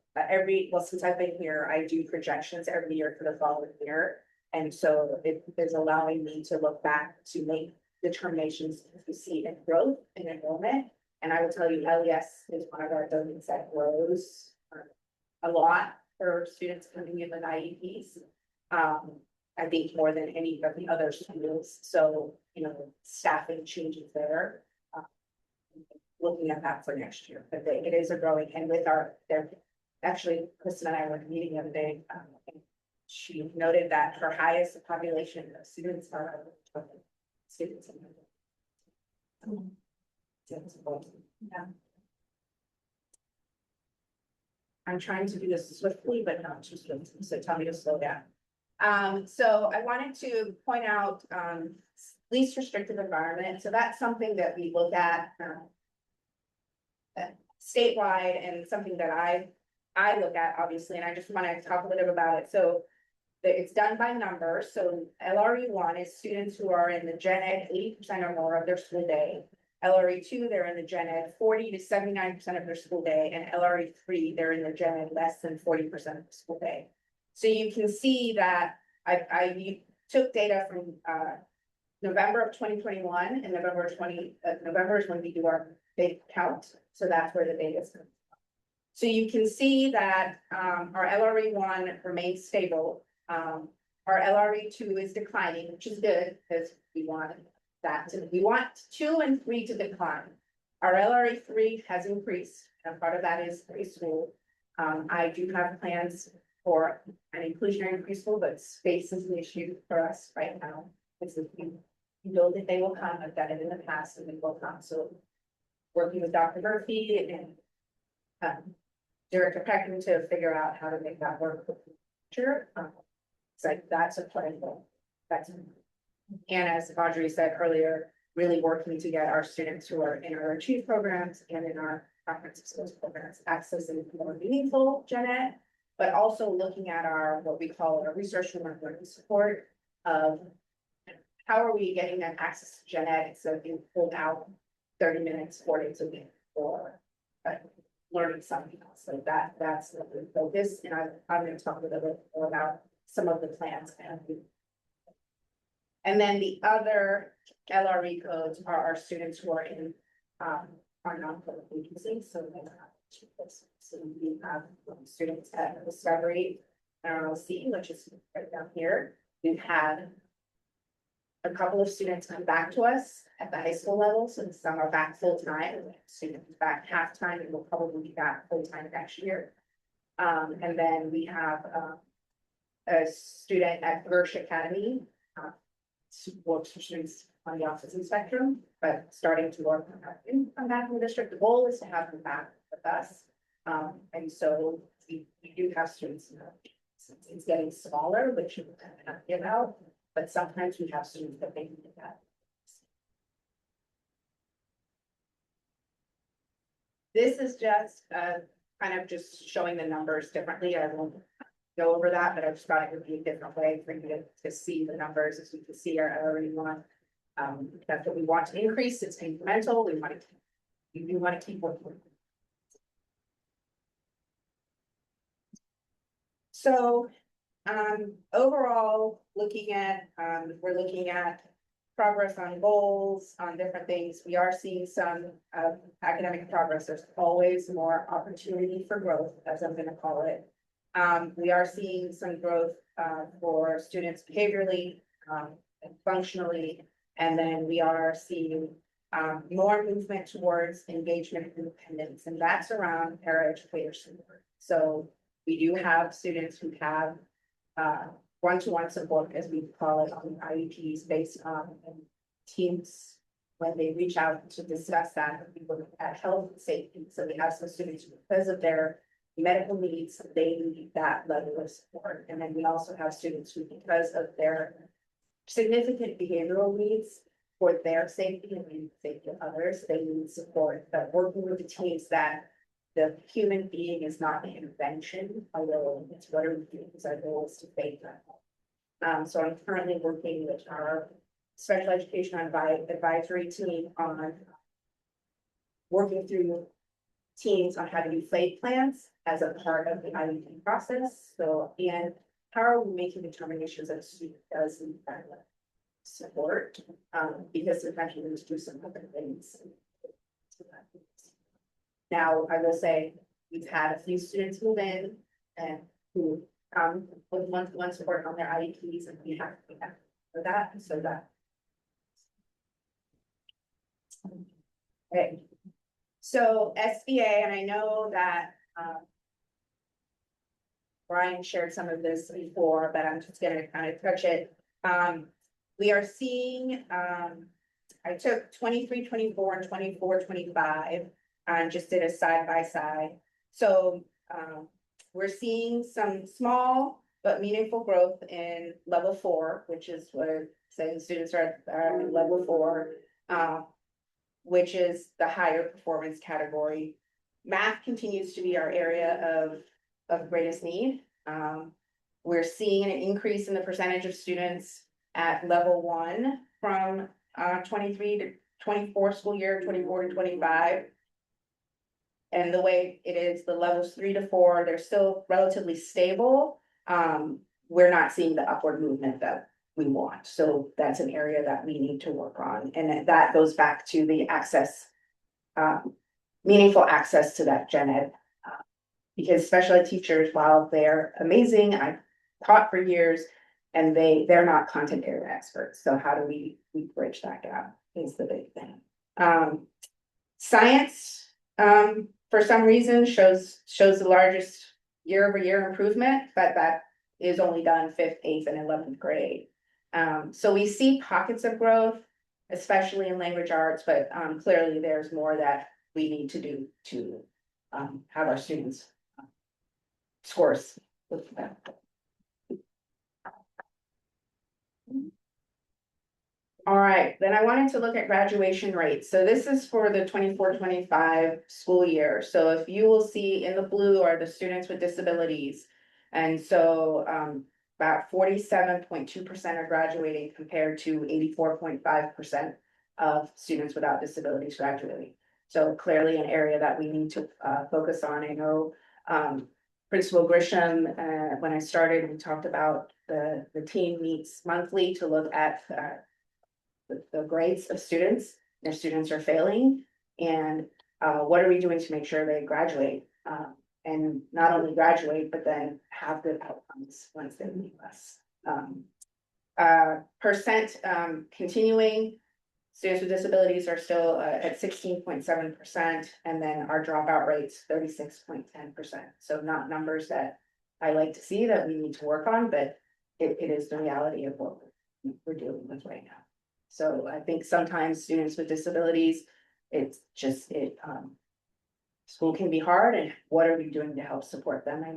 since I've been here, I do projections every year for the following year. And so it is allowing me to look back to make determinations if we see a growth in enrollment. And I will tell you, LES is one of our buildings that grows a lot for students coming in with IEPs. I think more than any of the other schools. So, staffing changes there. Looking at that for next year, but it is a growing, and with actually, Kristen and I were in a meeting the other day. She noted that her highest population of students are students. Yeah. I'm trying to do this swiftly, but not too swiftly, so tell me to slow down. So I wanted to point out, least restrictive environment, so that's something that we look at, statewide and something that I look at, obviously, and I just want to talk a little bit about it, so. It's done by numbers, so LRE one is students who are in the gen ed 80% or more of their school day. LRE two, they're in the gen ed 40 to 79% of their school day, and LRE three, they're in the gen ed less than 40% of the school day. So you can see that I took data from November of 2021 and November is when we do our big count, so that's where the data is coming from. So you can see that our LRE one remains stable. Our LRE two is declining, which is good, because we want two and three to decline. Our LRE three has increased, and part of that is preschool. I do have plans for an inclusionary preschool, but space is an issue for us right now. It's if we build it, they will come. I've done it in the past, and they will come. So working with Dr. Murphy and Director Peckham to figure out how to make that work. Sure. So that's a plan. And as Audrey said earlier, really working to get our students who are in our Achieve programs and in our comprehensive skills programs accessing more meaningful gen ed, but also looking at our, what we call our research and learning support of how are we getting them access to gen ed, so being pulled out 30 minutes, 4 days a week for learning something else. So that's the focus, and I'm going to talk a little bit more about some of the plans. And then the other LRE codes are our students who are in our non-public agencies. So we have students at Discovery, RLC, which is right down here. We've had a couple of students come back to us at the high school level, so some are back full-time, students back half-time, and will probably be back full-time next year. And then we have a student at Gersh Academy, works for students on the autism spectrum, but starting to work on that in the district. The goal is to have them back with us. And so we do have students, it's getting smaller, which you kind of give out, but sometimes we have students that make that. This is just kind of just showing the numbers differently. I won't go over that, but I just thought it would be a different way for you to see the numbers, as you can see our LRE one. That's what we want to increase. It's incremental. We do want to keep working. So overall, we're looking at progress on goals, on different things. We are seeing some academic progress. There's always more opportunity for growth, as I'm going to call it. We are seeing some growth for students behaviorally, and functionally, and then we are seeing more movement towards engagement and independence, and that's around paraeducator support. So we do have students who have one-to-one support, as we call it, on IEPs based on teams when they reach out to discuss that. We look at health and safety. So we have some students who, because of their medical needs, they need that level of support. And then we also have students who, because of their significant behavioral needs for their safety and the safety of others, they need support. But working with the teams that the human being is not the intervention, although it's what are we doing, because our goal is to fake that. So I'm currently working with our special education advisory team on working through teams on how to do FAPE plans as a part of the IEP process. So, and how are we making determinations that a student does need that support? Because sometimes we need to do some other things. Now, I will say, we've had a few students move in and who come with one-to-one support on their IEPs, and we have to be happy for that, so that. Okay. So SBA, and I know that Brian shared some of this before, but I'm just gonna kind of touch it. We are seeing, I took 23, 24, and 24, 25, and just did a side by side. So we're seeing some small but meaningful growth in level 4, which is where, say, the students are in level 4. Which is the higher performance category. Math continues to be our area of greatest need. We're seeing an increase in the percentage of students at level 1 from 23 to 24 school year, 24 to 25. And the way it is, the levels 3 to 4, they're still relatively stable. We're not seeing the upward movement that we want. So that's an area that we need to work on. And that goes back to the access, meaningful access to that gen ed. Because special ed teachers, while they're amazing, I've taught for years, and they're not content area experts. So how do we bridge that gap is the big thing. Science, for some reason, shows the largest year-over-year improvement, but that is only done 5th, 8th, and 11th grade. So we see pockets of growth, especially in language arts, but clearly there's more that we need to do to have our students scores with that. All right, then I wanted to look at graduation rates. So this is for the 24-25 school year. So if you will see in the blue are the students with disabilities. And so about 47.2% are graduating compared to 84.5% of students without disabilities graduating. So clearly an area that we need to focus on. I know Principal Grisham, when I started, we talked about the team meets monthly to look at the grades of students. Their students are failing, and what are we doing to make sure they graduate? And not only graduate, but then have good outcomes once they leave us. Continuing students with disabilities are still at 16.7%, and then our dropout rate's 36.10%. So not numbers that I like to see that we need to work on, but it is the reality of what we're dealing with right now. So I think sometimes students with disabilities, it's just school can be hard, and what are we doing to help support them? I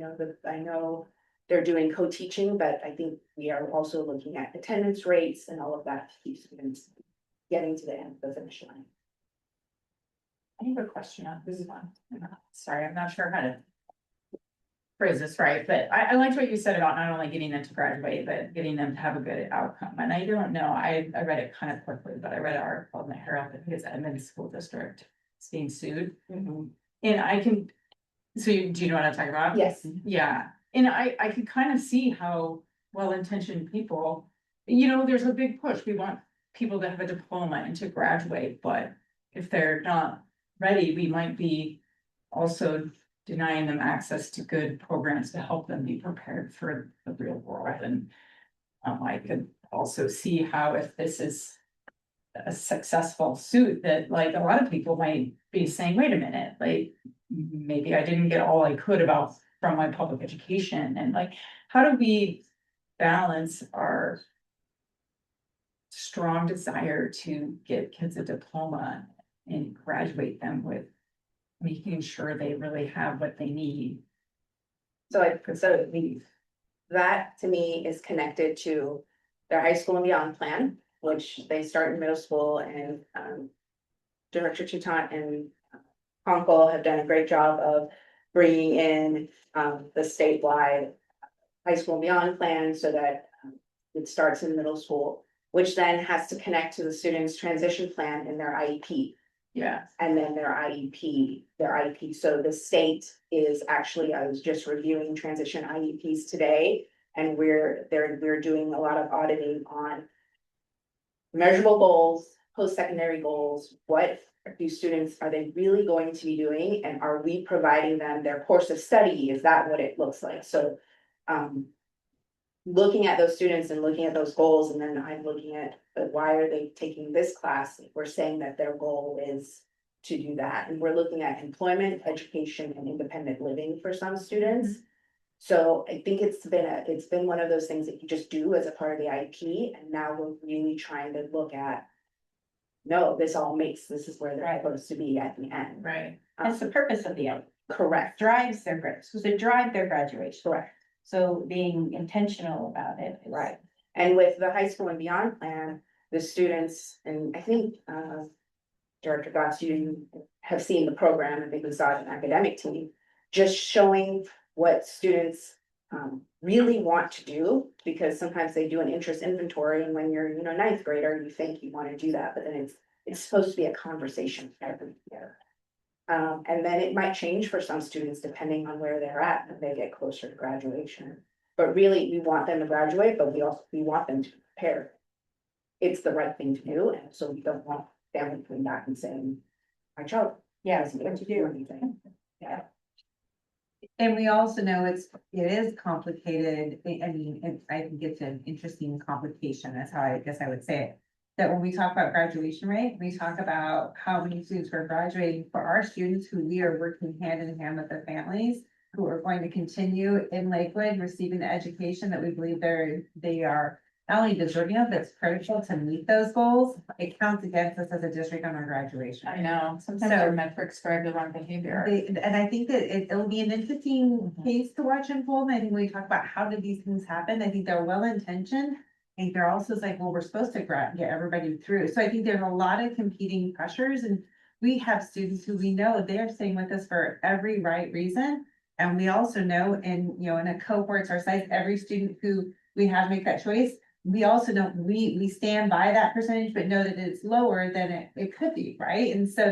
know they're doing co-teaching, but I think we are also looking at attendance rates and all of that to keep students getting to the end of the finish line. I have a question on this one. Sorry, I'm not sure how to phrase this right, but I liked what you said about not only getting them to graduate, but getting them to have a good outcome. And I don't know, I read it kind of quickly, but I read an article in the Herald that his Edmonds School District is being sued. And I can, do you know what I'm talking about? Yes. Yeah, and I could kind of see how well-intentioned people, there's a big push. We want people to have a diploma and to graduate, but if they're not ready, we might be also denying them access to good programs to help them be prepared for the real world. And I could also see how if this is a successful suit, that like a lot of people might be saying, wait a minute, like maybe I didn't get all I could from my public education. And like, how do we balance our strong desire to give kids a diploma and graduate them with making sure they really have what they need? So that to me is connected to their high school and beyond plan, which they start in middle school, and Director Toutant and Conkle have done a great job of bringing in the statewide high school and beyond plan so that it starts in middle school, which then has to connect to the student's transition plan in their IEP. Yeah. And then their IEP. So the state is actually, I was just reviewing transition IEPs today, and we're doing a lot of auditing on measurable goals, post-secondary goals. What do students, are they really going to be doing? And are we providing them their course of study? Is that what it looks like? So looking at those students and looking at those goals, and then I'm looking at, but why are they taking this class? We're saying that their goal is to do that. And we're looking at employment, education, and independent living for some students. So I think it's been one of those things that you just do as a part of the IEP. And now we're really trying to look at, no, this is where they're supposed to be at the end. Right. That's the purpose of the IEP. Correct. Drives their grades, because they drive their graduation. Correct. So being intentional about it. Right, and with the high school and beyond plan, the students, and I think, Director Goss, you have seen the program, I think we saw it in academic team, just showing what students really want to do, because sometimes they do an interest inventory, and when you're, ninth grader, you think you want to do that, but then it's supposed to be a conversation every year. And then it might change for some students depending on where they're at when they get closer to graduation. But really, we want them to graduate, but we want them to be prepared. It's the right thing to do, and so we don't want family coming back and saying, my child doesn't get to do anything. Yeah. And we also know it is complicated. I mean, I think it's an interesting complication. That's how I guess I would say it. That when we talk about graduation rate, we talk about how many students we're graduating for our students who we are working hand in hand with their families, who are going to continue in Lakewood, receiving the education that we believe they are not only deserving of, but it's critical to meet those goals. It counts against us as a district on our graduation. I know, sometimes our metrics drive the wrong behavior. And I think that it'll be an interesting case to watch unfold. I think when we talk about how did these things happen, I think they're well intentioned. I think they're also like, well, we're supposed to get everybody through. So I think there's a lot of competing pressures, and we have students who we know they are staying with us for every right reason. And we also know in a cohorts our size, every student who we have make that choice, we also know we stand by that percentage, but know that it's lower than it could be, right? And so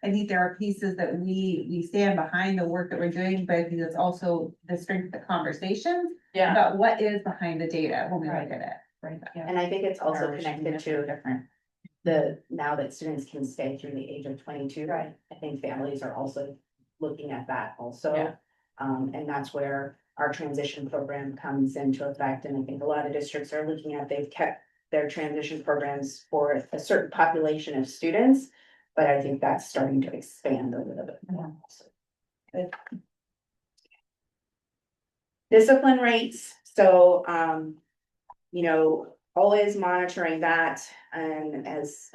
I think there are pieces that we stand behind the work that we're doing, but I think it's also the strength of the conversation about what is behind the data when we look at it. Right. And I think it's also connected to now that students can stay through the age of 22. Right. I think families are also looking at that also. Yeah. And that's where our transition program comes into effect. And I think a lot of districts are looking at, they've kept their transition programs for a certain population of students, but I think that's starting to expand a little bit more. So. Discipline rates. So, always monitoring that, and as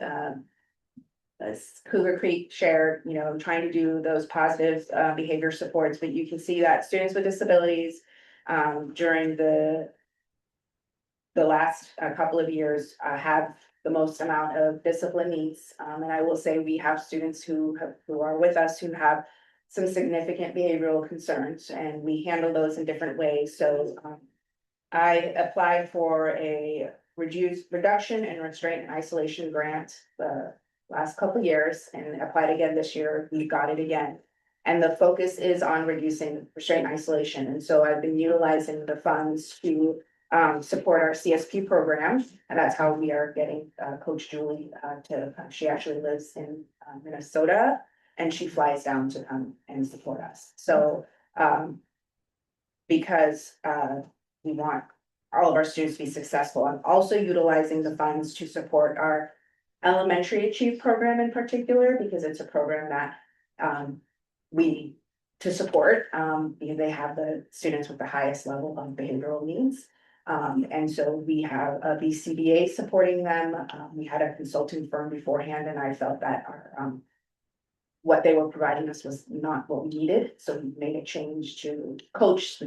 Cougar Creek shared, trying to do those positive behavior supports, but you can see that students with disabilities during the last couple of years have the most amount of discipline needs. And I will say we have students who are with us who have some significant behavioral concerns, and we handle those in different ways. So I applied for a reduction in restraint and isolation grant the last couple of years, and applied again this year. We got it again. And the focus is on reducing restraint and isolation. And so I've been utilizing the funds to support our CSP program. And that's how we are getting Coach Julie she actually lives in Minnesota, and she flies down to come and support us. So because we want all of our students to be successful. I'm also utilizing the funds to support our elementary achieve program in particular, because it's a program that we to support because they have the students with the highest level of behavioral needs. And so we have a BCBA supporting them. We had a consulting firm beforehand, and I felt that our what they were providing us was not what we needed. So we made a change to coach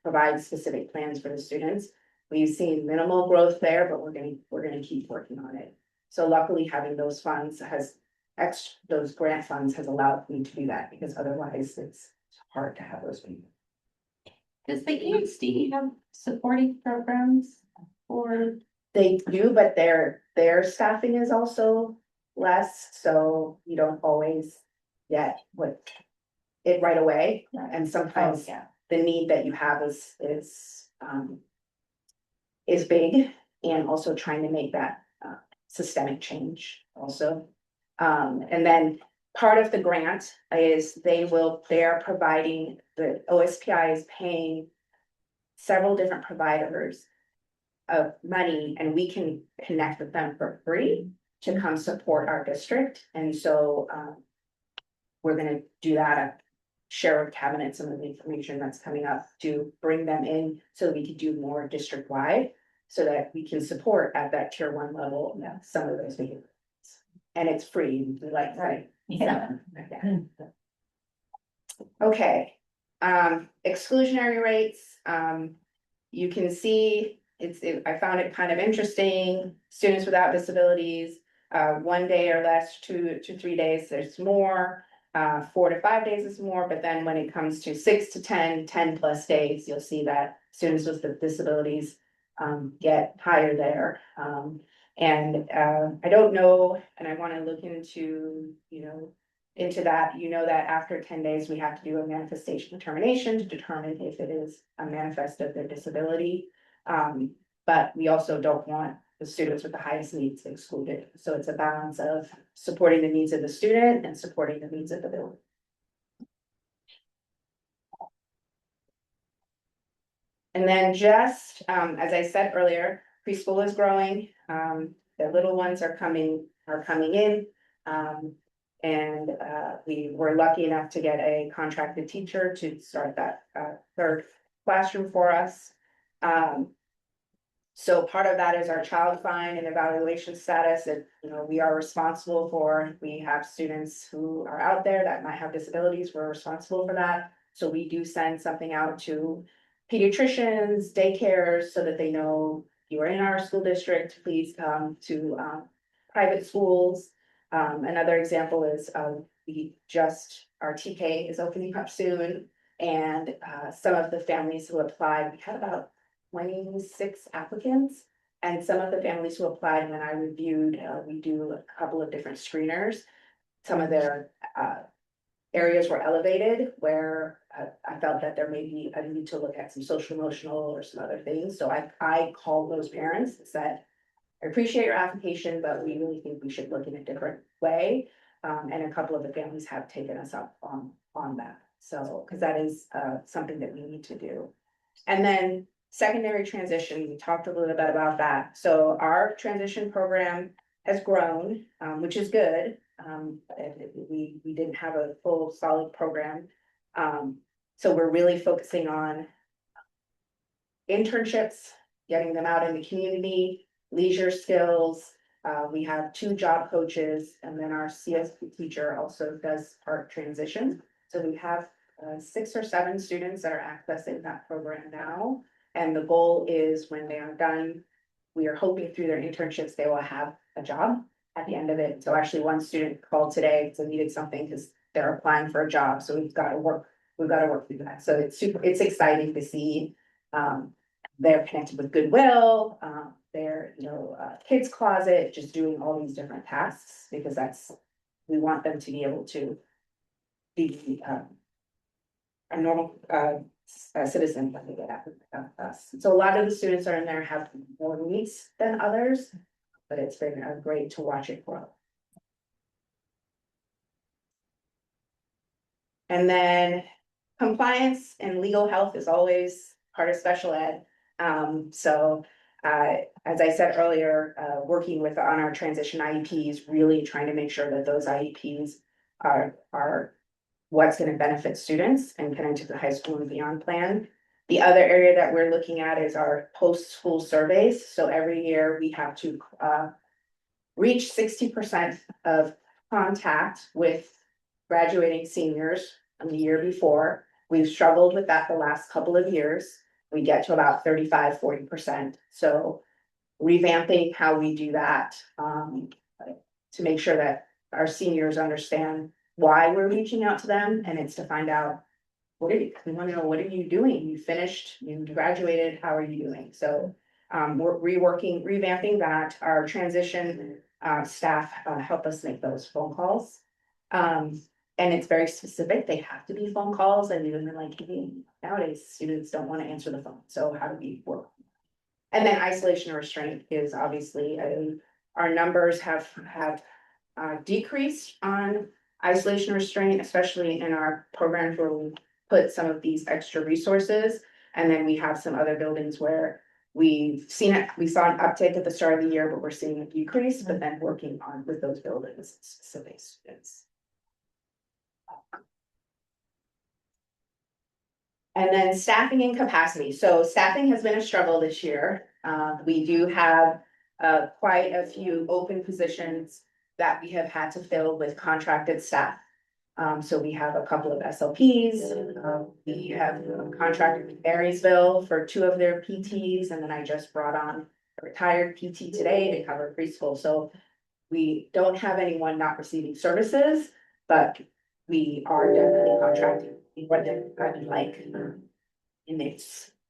provide specific plans for the students. We've seen minimal growth there, but we're gonna keep working on it. So luckily having those funds those grant funds has allowed me to do that, because otherwise it's hard to have those people. Does the EXD have supporting programs for? They do, but their staffing is also less, so you don't always get it right away. And sometimes the need that you have is big, and also trying to make that systemic change also. And then part of the grant is they are providing, the OSPI is paying several different providers of money, and we can connect with them for free to come support our district. And so we're gonna do that, share with cabinet some of the information that's coming up to bring them in so we can do more district wide, so that we can support at that tier 1 level some of those behaviors. And it's free, right? Yeah. Okay, Exclusionary rates, you can see, I found it kind of interesting, students without disabilities. 1 day or less, 2 to 3 days, there's more, 4 to 5 days is more, but then when it comes to 6 to 10 plus days, you'll see that students with disabilities get higher there. I don't know, and I wanna look into, into that, that after 10 days, we have to do a manifestation determination to determine if it is a manifest of their disability. But we also don't want the students with the highest needs excluded. So it's a balance of supporting the needs of the student and supporting the needs of the building. And then just, as I said earlier, preschool is growing, the little ones are coming in. We were lucky enough to get a contracted teacher to start that third classroom for us. So part of that is our child find and evaluation status that, we are responsible for. We have students who are out there that might have disabilities, we're responsible for that. So we do send something out to pediatricians, daycares, so that they know you are in our school district, please come to private schools. Another example is our TK is opening up soon. And some of the families who applied, we had about 26 applicants. And some of the families who applied, when I reviewed, we do a couple of different screeners. Some of their areas were elevated where I felt that there may be a need to look at some social emotional or some other things. So I called those parents and said, I appreciate your application, but we really think we should look in a different way. And a couple of the families have taken us up on that. So, because that is something that we need to do. And then secondary transition, we talked a little bit about that. So our transition program has grown, which is good. We didn't have a full solid program. So we're really focusing on internships, getting them out in the community, leisure skills. We have 2 job coaches, and then our CSP teacher also does part transition. So we have 6 or 7 students that are accessing that program now. And the goal is when they are done, we are hoping through their internships, they will have a job at the end of it. So actually one student called today, so needed something because they're applying for a job. So we've got to work through that. So it's exciting to see they're connected with Goodwill, their kids closet, just doing all these different tasks because we want them to be able to be a normal citizen when they get out of us. So a lot of the students are in there have more needs than others, but it's been great to watch it grow. And then compliance and legal health is always part of special ed. As I said earlier, working on our transition IEPs, really trying to make sure that those IEPs are what's going to benefit students and connect to the high school and beyond plan. The other area that we're looking at is our post-school surveys. So every year we have to reach 60% of contact with graduating seniors from the year before. We've struggled with that the last couple of years. We get to about 35–40%. So revamping how we do that to make sure that our seniors understand why we're reaching out to them, and it's to find out we want to know, what are you doing? You finished, you graduated, how are you doing? So we're revamping that. Our transition staff help us make those phone calls. And it's very specific. They have to be phone calls, and even like nowadays, students don't want to answer the phone. So how do we work? And then isolation restraint is obviously our numbers have decreased on isolation restraint, especially in our programs where we put some of these extra resources. And then we have some other buildings where we saw an uptick at the start of the year, but we're seeing a decrease, but then working on with those buildings, specific students. And then staffing and capacity. So staffing has been a struggle this year. We do have quite a few open positions that we have had to fill with contracted staff. So we have a couple of SLPs, we have contracted with Marysville for 2 of their PTs, and then I just brought on a retired PT today to cover preschool, so. We don't have anyone not receiving services, but we are definitely contracting what I would like. And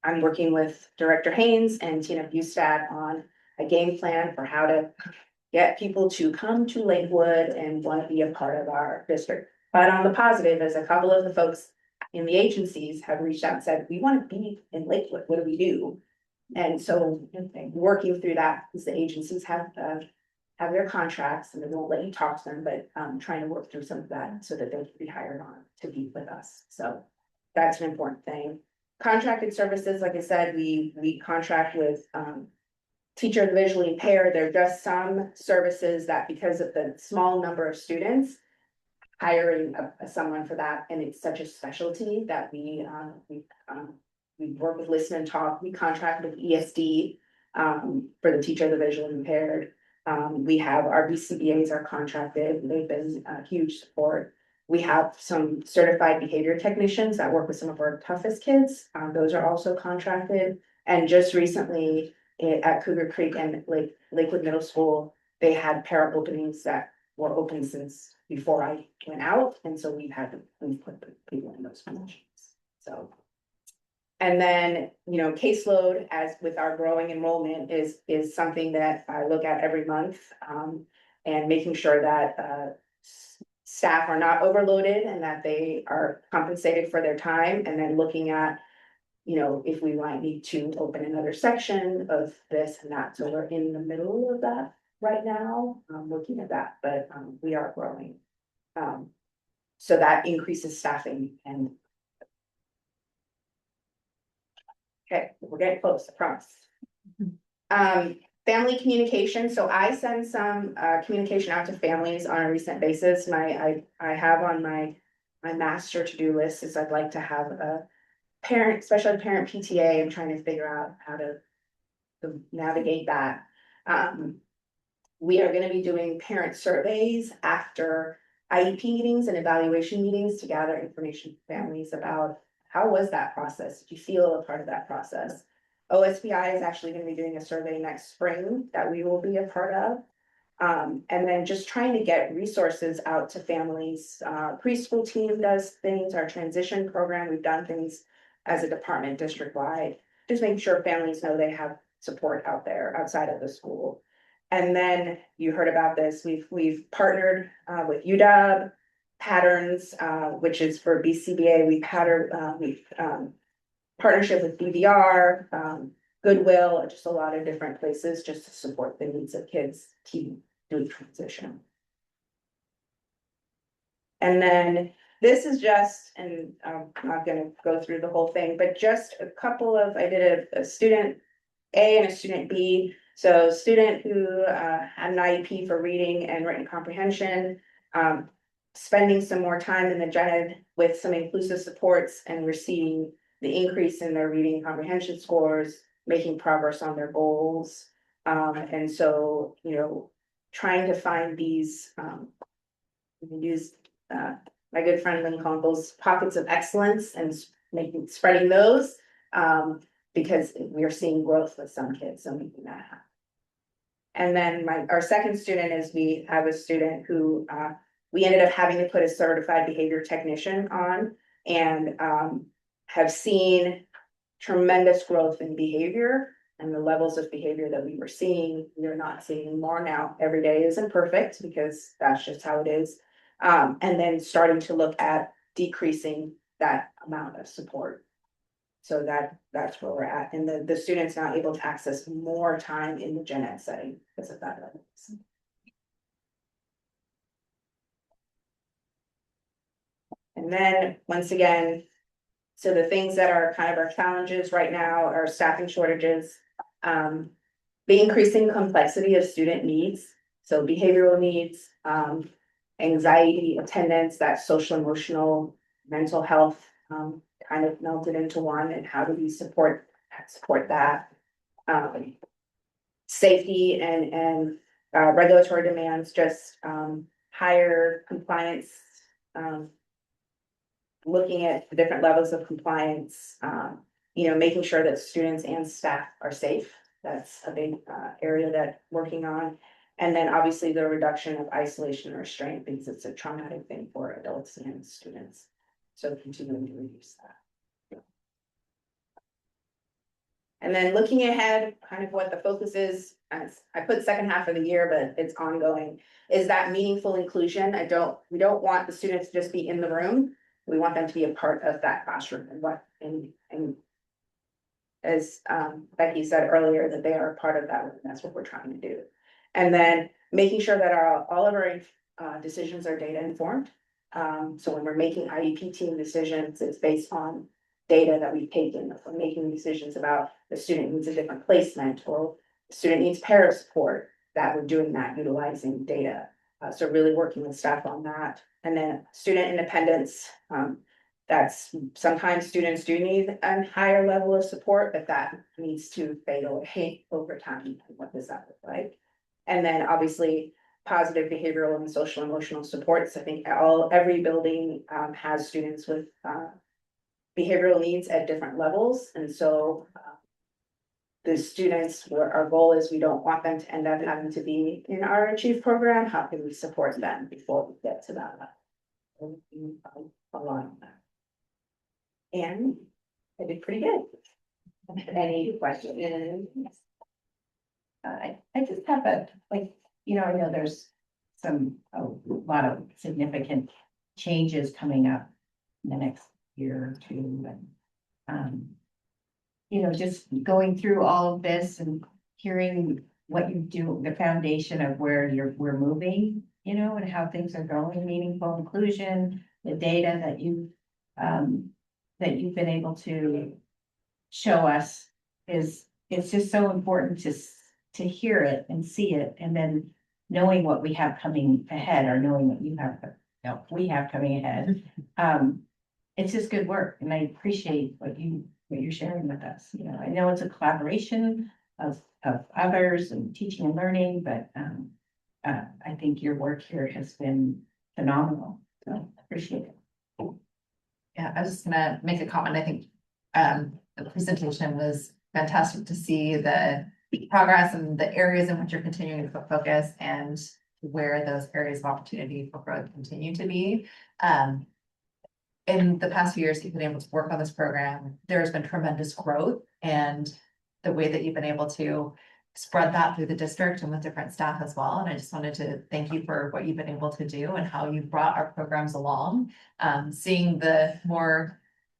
I'm working with Director Haynes and Tina Bustad on a game plan for how to get people to come to Lakewood and want to be a part of our district. But on the positive, as a couple of the folks in the agencies have reached out and said, we want to be in Lakewood, what do we do? And so working through that, because the agencies have their contracts and they won't let you talk to them, but trying to work through some of that so that they can be hired on to be with us. So that's an important thing. Contracted services, like I said, we contract with teachers visually impaired. There are just some services that, because of the small number of students, hiring someone for that, and it's such a specialty that we work with Listen and Talk. We contract with ESD for the teacher of the visually impaired. We have our BCBAs are contracted. They've been a huge support. We have some certified behavior technicians that work with some of our toughest kids. Those are also contracted. And just recently at Cougar Creek and Lakewood Middle School, they had para openings that were open since before I went out. And so we've put people in those positions. So. And then, caseload, as with our growing enrollment, is something that I look at every month. And making sure that staff are not overloaded and that they are compensated for their time, and then looking at, if we might need to open another section of this and that. So we're in the middle of that right now, looking at that, but we are growing. So that increases staffing and. Okay, we're getting close, I promise. Family communication, so I send some communication out to families on a recent basis. I have on my master to-do list is I'd like to have a parent, especially parent PTA. I'm trying to figure out how to navigate that. We are going to be doing parent surveys after IEP meetings and evaluation meetings to gather information from families about how was that process? Did you feel a part of that process? OSBI is actually going to be doing a survey next spring that we will be a part of. And then just trying to get resources out to families. Preschool team does things, our transition program, we've done things as a department district-wide, just making sure families know they have support out there outside of the school. And then you heard about this, we've partnered with UW, Patterns, which is for BCBA. We've partnership with BVR, Goodwill, just a lot of different places just to support the needs of kids to do transition. And then this is just, and I'm not going to go through the whole thing, but just a couple of, I did a student A and a student B. So student who had an IEP for reading and written comprehension, spending some more time in the gen ed with some inclusive supports, and we're seeing the increase in their reading comprehension scores, making progress on their goals. And so, trying to find these, use my good friend Lynn Conkle's pockets of excellence and spreading those, because we are seeing growth with some kids, so making that happen. And then our second student is, we have a student who we ended up having to put a certified behavior technician on, and have seen tremendous growth in behavior, and the levels of behavior that we were seeing, we are not seeing more now. Every day isn't perfect because that's just how it is. And then starting to look at decreasing that amount of support. So that's where we're at. And the student's now able to access more time in the gen ed setting because of that. And then once again, so the things that are kind of our challenges right now are staffing shortages, the increasing complexity of student needs, so behavioral needs, anxiety, attendance, that social, emotional, mental health, kind of melted into one, and how do we support that? Safety and regulatory demands, just higher compliance looking at the different levels of compliance, making sure that students and staff are safe. That's a big area that working on. And then obviously the reduction of isolation and restraint because it's a traumatic thing for adults and students. So continuing to reduce that. And then looking ahead, kind of what the focus is, as I put second half of the year, but it's ongoing, is that meaningful inclusion. We don't want the students to just be in the room. We want them to be a part of that classroom and as Becky said earlier, that they are a part of that. And that's what we're trying to do. And then making sure that all of our decisions are data informed. So when we're making IEP team decisions, it's based on data that we've taken. If we're making decisions about the student needs a different placement or the student needs para support, that we're doing that utilizing data. So really working with staff on that. And then student independence. That's sometimes students do need a higher level of support, but that needs to fade away over time. What does that look like? And then obviously positive behavioral and social emotional supports. I think every building has students with behavioral needs at different levels. And so the students, where our goal is we don't want them to end up having to be in our Achieve program. How can we support them before we get to that level? A lot of that. And I did pretty good. Any questions? I just have I know there's a lot of significant changes coming up in the next year or two, and just going through all of this and hearing what you do, the foundation of where we're moving, and how things are going, meaningful inclusion, the data that you've been able to show us it's just so important to hear it and see it, and then knowing what we have coming ahead, or knowing what we have coming ahead. It's just good work, and I appreciate what you're sharing with us. I know it's a collaboration of others and teaching and learning, but I think your work here has been phenomenal. So I appreciate it. Yeah, I was just gonna make a comment. I think the presentation was fantastic to see the progress and the areas in which you're continuing to put focus and where those areas of opportunity for growth continue to be. In the past few years, you've been able to work on this program. There's been tremendous growth, and the way that you've been able to spread that through the district and with different staff as well. And I just wanted to thank you for what you've been able to do and how you've brought our programs along. Seeing the more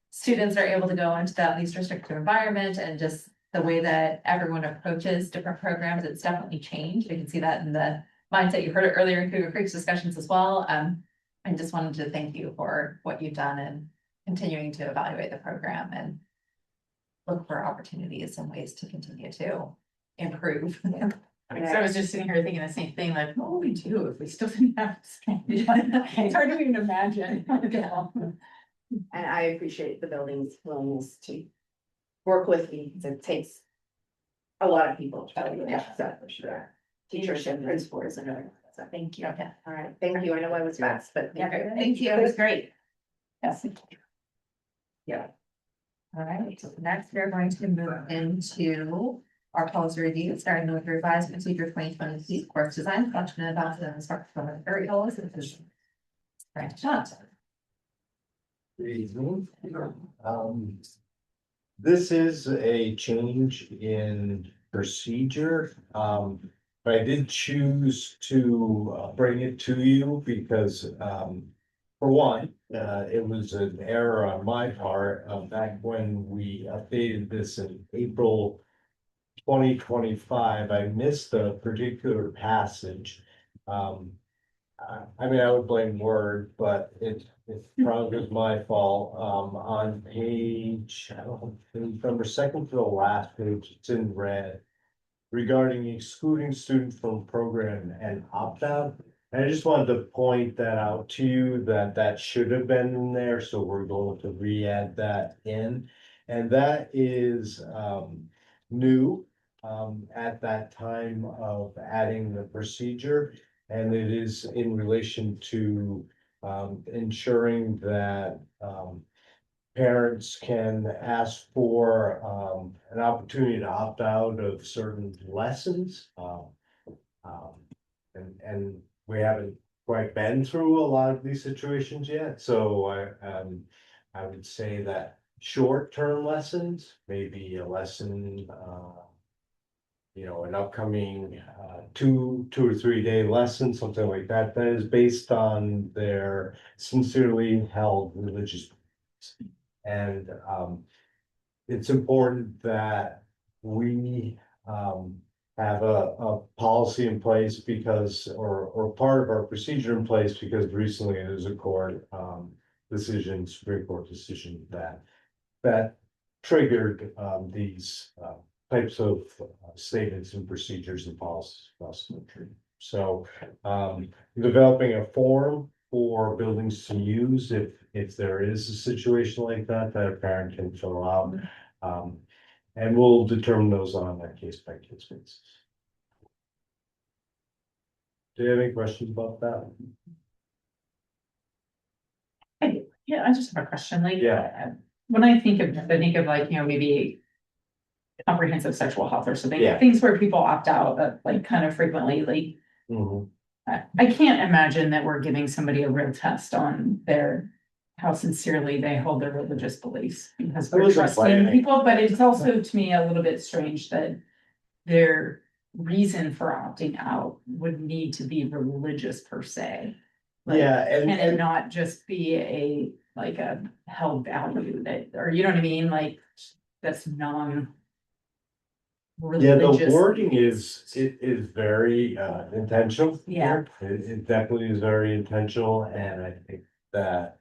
students are able to go into that least restrictive environment, and just the way that everyone approaches different programs, it's definitely changed. You can see that in the mindset. You heard it earlier in Cougar Creek's discussions as well. I just wanted to thank you for what you've done and continuing to evaluate the program and look for opportunities and ways to continue to improve. I was just sitting here thinking the same thing, like, what would we do if we still didn't have this? It's hard to even imagine. And I appreciate the building's willingness to work with me, because it takes a lot of people. So for sure. Teachers and principals and everything. So Thank you. okay, all right, thank you. I know I was fast, but Thank you. It was great. Yes. Yeah. All right, so next we're going to move into our policy review, starting with revised procedure 2020 course design, function and adoption and instructional areas. This is Frank Johnson. This is a change in procedure. But I did choose to bring it to you because, for one, it was an error on my part, back when we updated this in April 2025. I missed a particular passage. I would blame Word, but it probably was my fault. On page, I don't remember, second to the last page, it's in red, regarding excluding students from program and opt-out. And I just wanted to point that out to you, that should have been in there, so we're going to re-add that in. And that is new at that time of adding the procedure. And it is in relation to ensuring that, parents can ask for, an opportunity to opt out of certain lessons. And we haven't quite been through a lot of these situations yet, so I would say that short-term lessons, maybe a lesson, an upcoming, 2 or 3 day lesson, something like that, that is based on their sincerely held religious beliefs. And, it's important that we, have a policy in place because, or part of our procedure in place, because recently there's a court, Supreme Court decision that triggered, these, types of statements and procedures and policies across the country. So, developing a form for buildings to use if there is a situation like that a parent can fill out. And we'll determine those on a case by case basis. Do you have any questions about that? Yeah, I just have a question, like. Yeah. When I think of like, maybe. Comprehensive sexual health or something, Yeah. things where people opt out, like kind of frequently, like. Mhm. I can't imagine that we're giving somebody a real test on how sincerely they hold their religious beliefs, because we're trusting people, but it's also to me a little bit strange that. Their reason for opting out would need to be religious per se. Like, Yeah, can it and not just be a held value that, or you know what I mean, like, that's non. yeah, the Religious. wording is very intentional. Yeah. here. It definitely is very intentional, and I think that.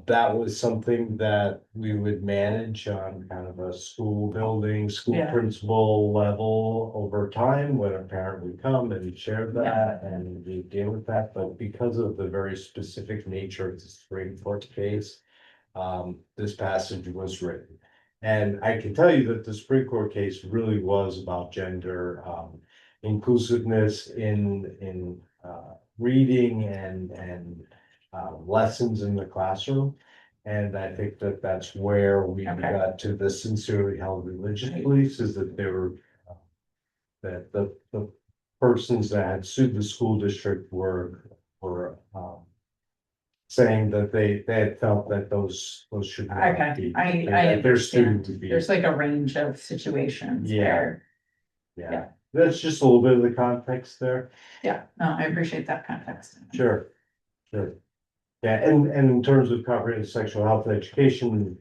That was something that we would manage on kind of a school building, school Yeah. principal level over time, when a parent would come and share that and we deal with that, but because of the very specific nature of the Supreme Court case. This passage was written. And I can tell you that the Supreme Court case really was about gender, inclusiveness in reading and lessons in the classroom. And I think that that's where we got to the sincerely held religious beliefs, is that they were, that the persons that had sued the school district were, saying that they had felt that those should not Okay, be. I that their student understand, would be. there's like a range of situations Yeah. there. Yeah, that's just a little bit of the context there. Yeah, no, I appreciate that context. Sure. Yeah, and in terms of comprehensive sexual health education,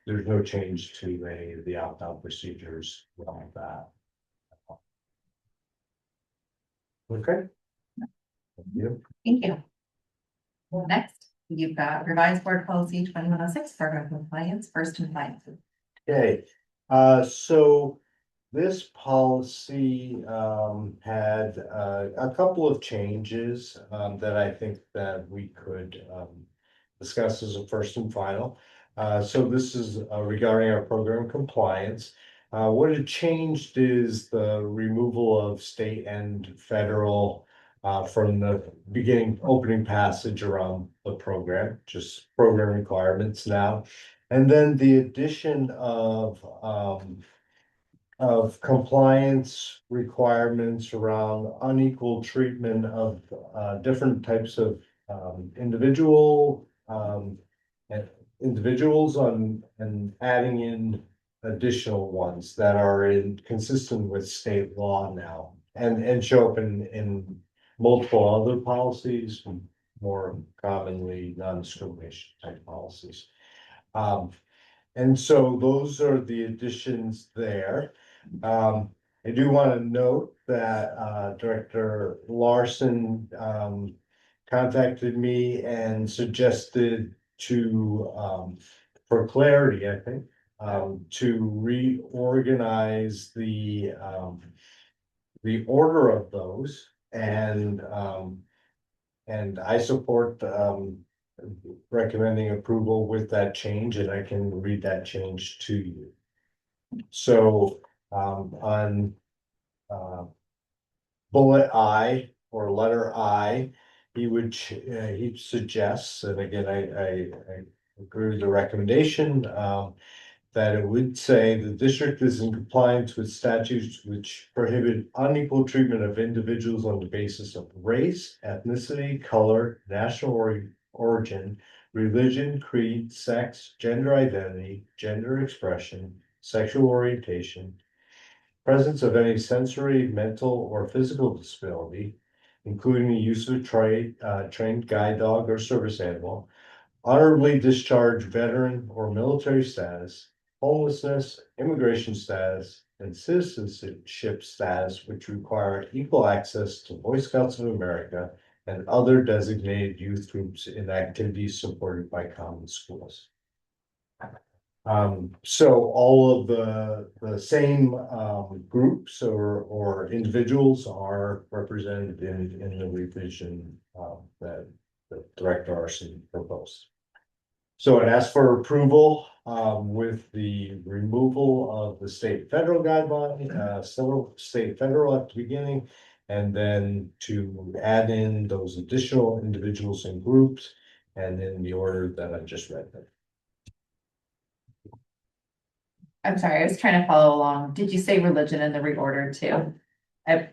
there's no change to any of the opt-out procedures like that. Okay. Thank you. Thank you. Next, you've got revised board policy 2106, program compliance, first compliance. Okay, so this policy had a couple of changes that I think that we could discuss as a first and final. So this is regarding our program compliance. What had changed is the removal of state and federal from the beginning opening passage around the program, just program requirements now. And then the addition of compliance requirements around unequal treatment of different types of individuals and adding in additional ones that are consistent with state law now and show up in multiple other policies, more commonly non-discrimination type policies. And so those are the additions there. I do want to note that Director Larson contacted me and suggested for clarity, I think, to reorganize the order of those, and I support recommending approval with that change, and I can read that change to you. So on bullet I, or letter I, he suggests, and again, I agree with the recommendation, that it would say the district is in compliance with statutes which prohibit unequal treatment of individuals on the basis of race, ethnicity, color, national origin, religion, creed, sex, gender identity, gender expression, sexual orientation, presence of any sensory, mental, or physical disability, including the use of a trained guide dog or service animal, honorably discharged veteran or military status, homelessness, immigration status, and citizenship status, which require equal access to Boy Scouts of America and other designated youth groups in activities supported by common schools. So all of the same groups or individuals are represented in the revision that Director Arson proposed. So it asks for approval with the removal of the state federal guideline, several state federal at the beginning, and then to add in those additional individuals and groups, and in the order that I just read them. I'm sorry, I was trying to follow along. Did you say religion in the reorder too? I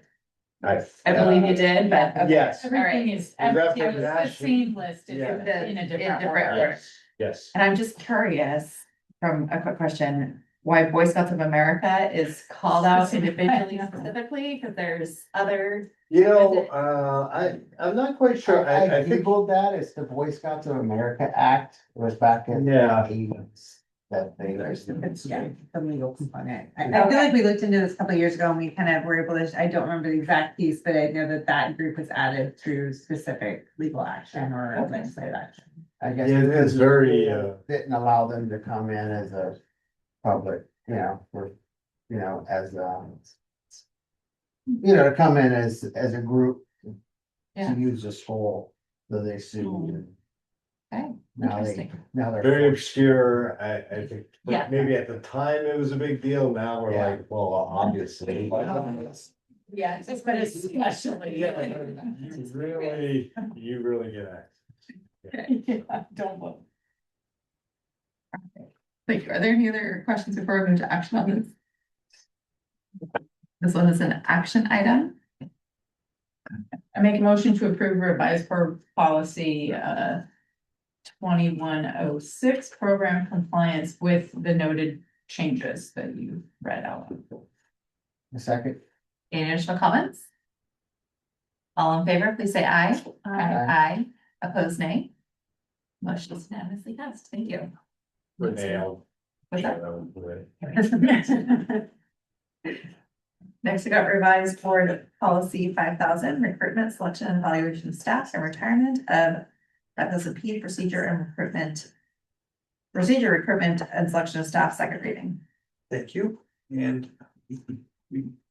believe you did, but. okay. Yes. Everything is empty. It was the same list, it's Yeah. in a different order. Yes. And I'm just curious, from a quick question, why Boy Scouts of America is called out individually specifically, because there's other. I'm not quite sure. I Googled that, it's the Boy Scouts of America Act, it was back in the Yeah. 80s. That they, It's the legal component. I feel like we looked into this a couple of years ago and we kind of were able to, I don't remember the exact piece, but I know that that group was added through specific legal action or legislative action. I guess. Yeah, it's very, Didn't allow them to come in as a public, for, as to come in as a group. Yeah. To use the school, so they sued. Okay, Now interesting. now they're. very obscure. I think Yeah. maybe at the time it was a big deal. Now we're Yeah. like, well, obviously. Yeah, it's but especially. You really get access. Yeah, don't vote. Thank you. Are there any other questions before we move to action on this? This one is an action item. I make a motion to approve revised board policy 2106 program compliance with the noted changes that you read out. A second. Any additional comments? All in favor, please say aye. Aye. Opposed, nay. Motion is unanimously passed. Thank you. Nailed. What's that? That Next, we got revised board policy 5000, recruitment, selection, and evaluation of staff and retirement of 5000 P, procedure and recruitment. Procedure, recruitment, and selection of staff, second reading. Thank you, and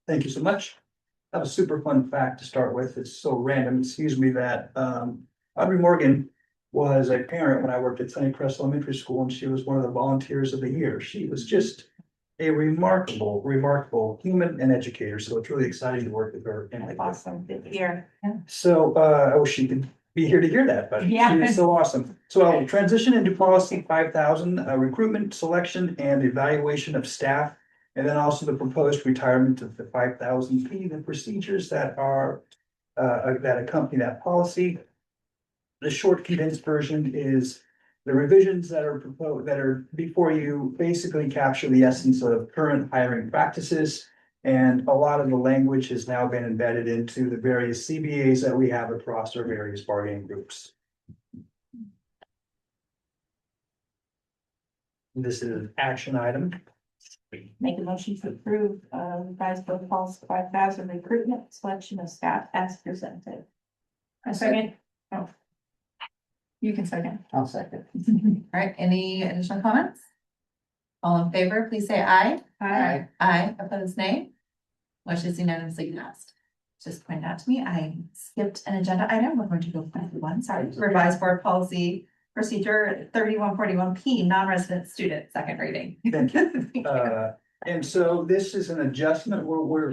thank you so much. I have a super fun fact to start with. It's so random, excuse me, that Audrey Morgan was a parent when I worked at Sunnycrest Elementary School, and she was one of the volunteers of the year. She was just a remarkable human and educator, so it's really exciting to work with her. And Awesome, good to hear. so I wish she could be here to hear that, but she is so awesome. So I'll transition into policy 5000, recruitment, selection, and evaluation of staff. And then also the proposed retirement of the 5000 P, the procedures that are that accompany that policy. The short condensed version is the revisions that are proposed, that are before you, basically capture the essence of current hiring practices. And a lot of the language has now been embedded into the various CBAs that we have across our various bargaining groups. This is an action item. Make a motion to approve, revised board policy 5000 recruitment, selection of staff as presented. A second. Oh. You can second. I'll second. All right, any additional comments? All in favor, please say aye. Aye. Aye, opposed, nay. Motion is unanimously passed. Just point out to me, I skipped an agenda item. We're going to go back to one, sorry. Revised board policy procedure 3141 P, non-resident student, second reading. Thank you. Thank you. And so this is an adjustment where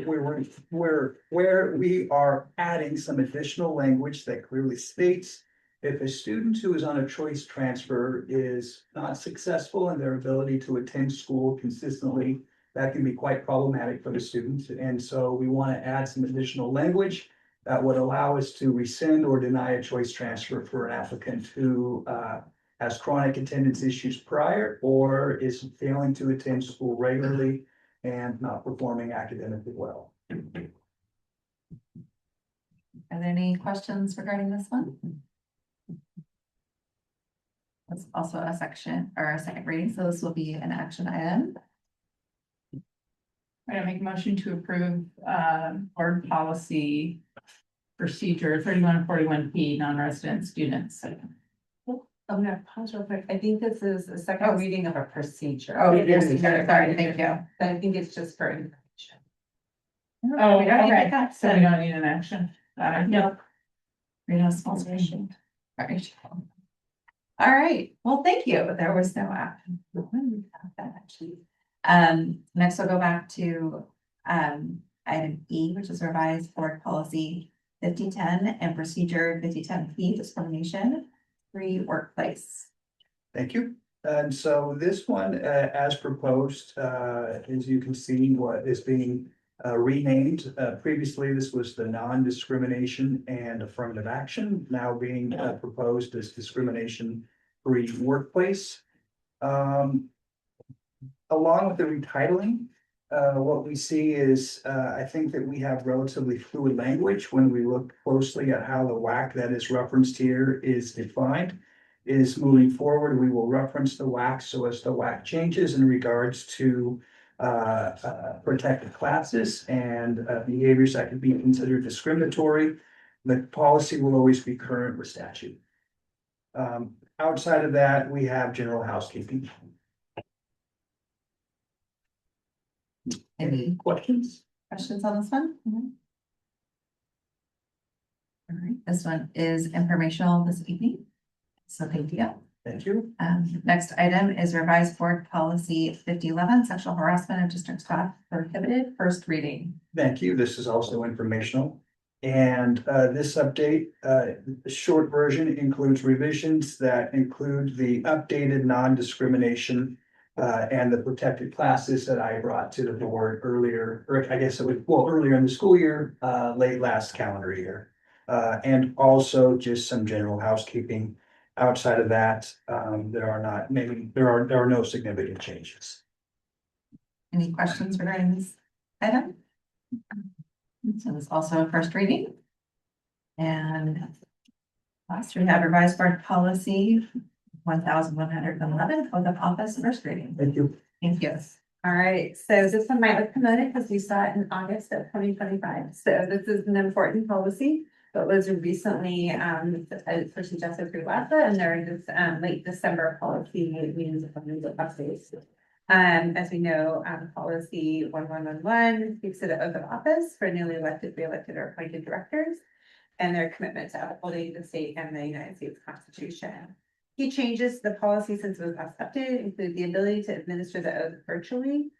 we are adding some additional language that clearly states. If a student who is on a choice transfer is not successful in their ability to attend school consistently, that can be quite problematic for the students. And so we want to add some additional language that would allow us to rescind or deny a choice transfer for an applicant who has chronic attendance issues prior or is failing to attend school regularly and not performing academically well. Are there any questions regarding this one? That's also a section or a second reading, so this will be an action item. I'm gonna make a motion to approve, board policy procedure 3141P, non-resident students. I'm gonna pause real quick. I think this is a second reading of a procedure. Oh, it is. Sorry, thank you. But I think it's just for information. Oh, We don't need to okay, cut, so we don't need an action. No. Read a small session. All right, well, thank you. There was no action. Next we'll go back to item E, which is revised board policy 5010 and procedure 5010P, discrimination free workplace. Thank you. And so this one, as proposed, as you can see, what is being renamed. Previously, this was the non-discrimination and affirmative action, now being proposed as discrimination-free workplace. Along with the retitling, what we see is, I think that we have relatively fluid language when we look closely at how the WAC that is referenced here is defined. Is moving forward, we will reference the WAC, so as the WAC changes in regards to protected classes and behaviors that could be considered discriminatory, the policy will always be current with statute. Outside of that, we have general housekeeping. Any questions? Questions on this one? All right, this one is informational this evening. So thank you. Thank you. Next item is revised board policy 5011, sexual harassment of district staff prohibited, first reading. Thank you. This is also informational. And this update, the short version includes revisions that include the updated non-discrimination and the protected classes that I brought to the board earlier, or I guess it would, well, earlier in the school year, late last calendar year. And also just some general housekeeping. Outside of that, there are no significant changes. Any questions regarding this item? So this is also a first reading. And last we have revised board policy 1111, oath of office, first reading. Thank you. Thank you. All right, so this one might look familiar because we saw it in August of 2025. So this is an important policy that was recently suggested through WASA, and there is late December policy meetings of updates. As we know, policy 1111 speaks to the oath of office for newly elected, re-elected, or appointed directors and their commitment to upholding the state and the United States Constitution. Key changes to the policy since it was last updated include the ability to administer the oath virtually,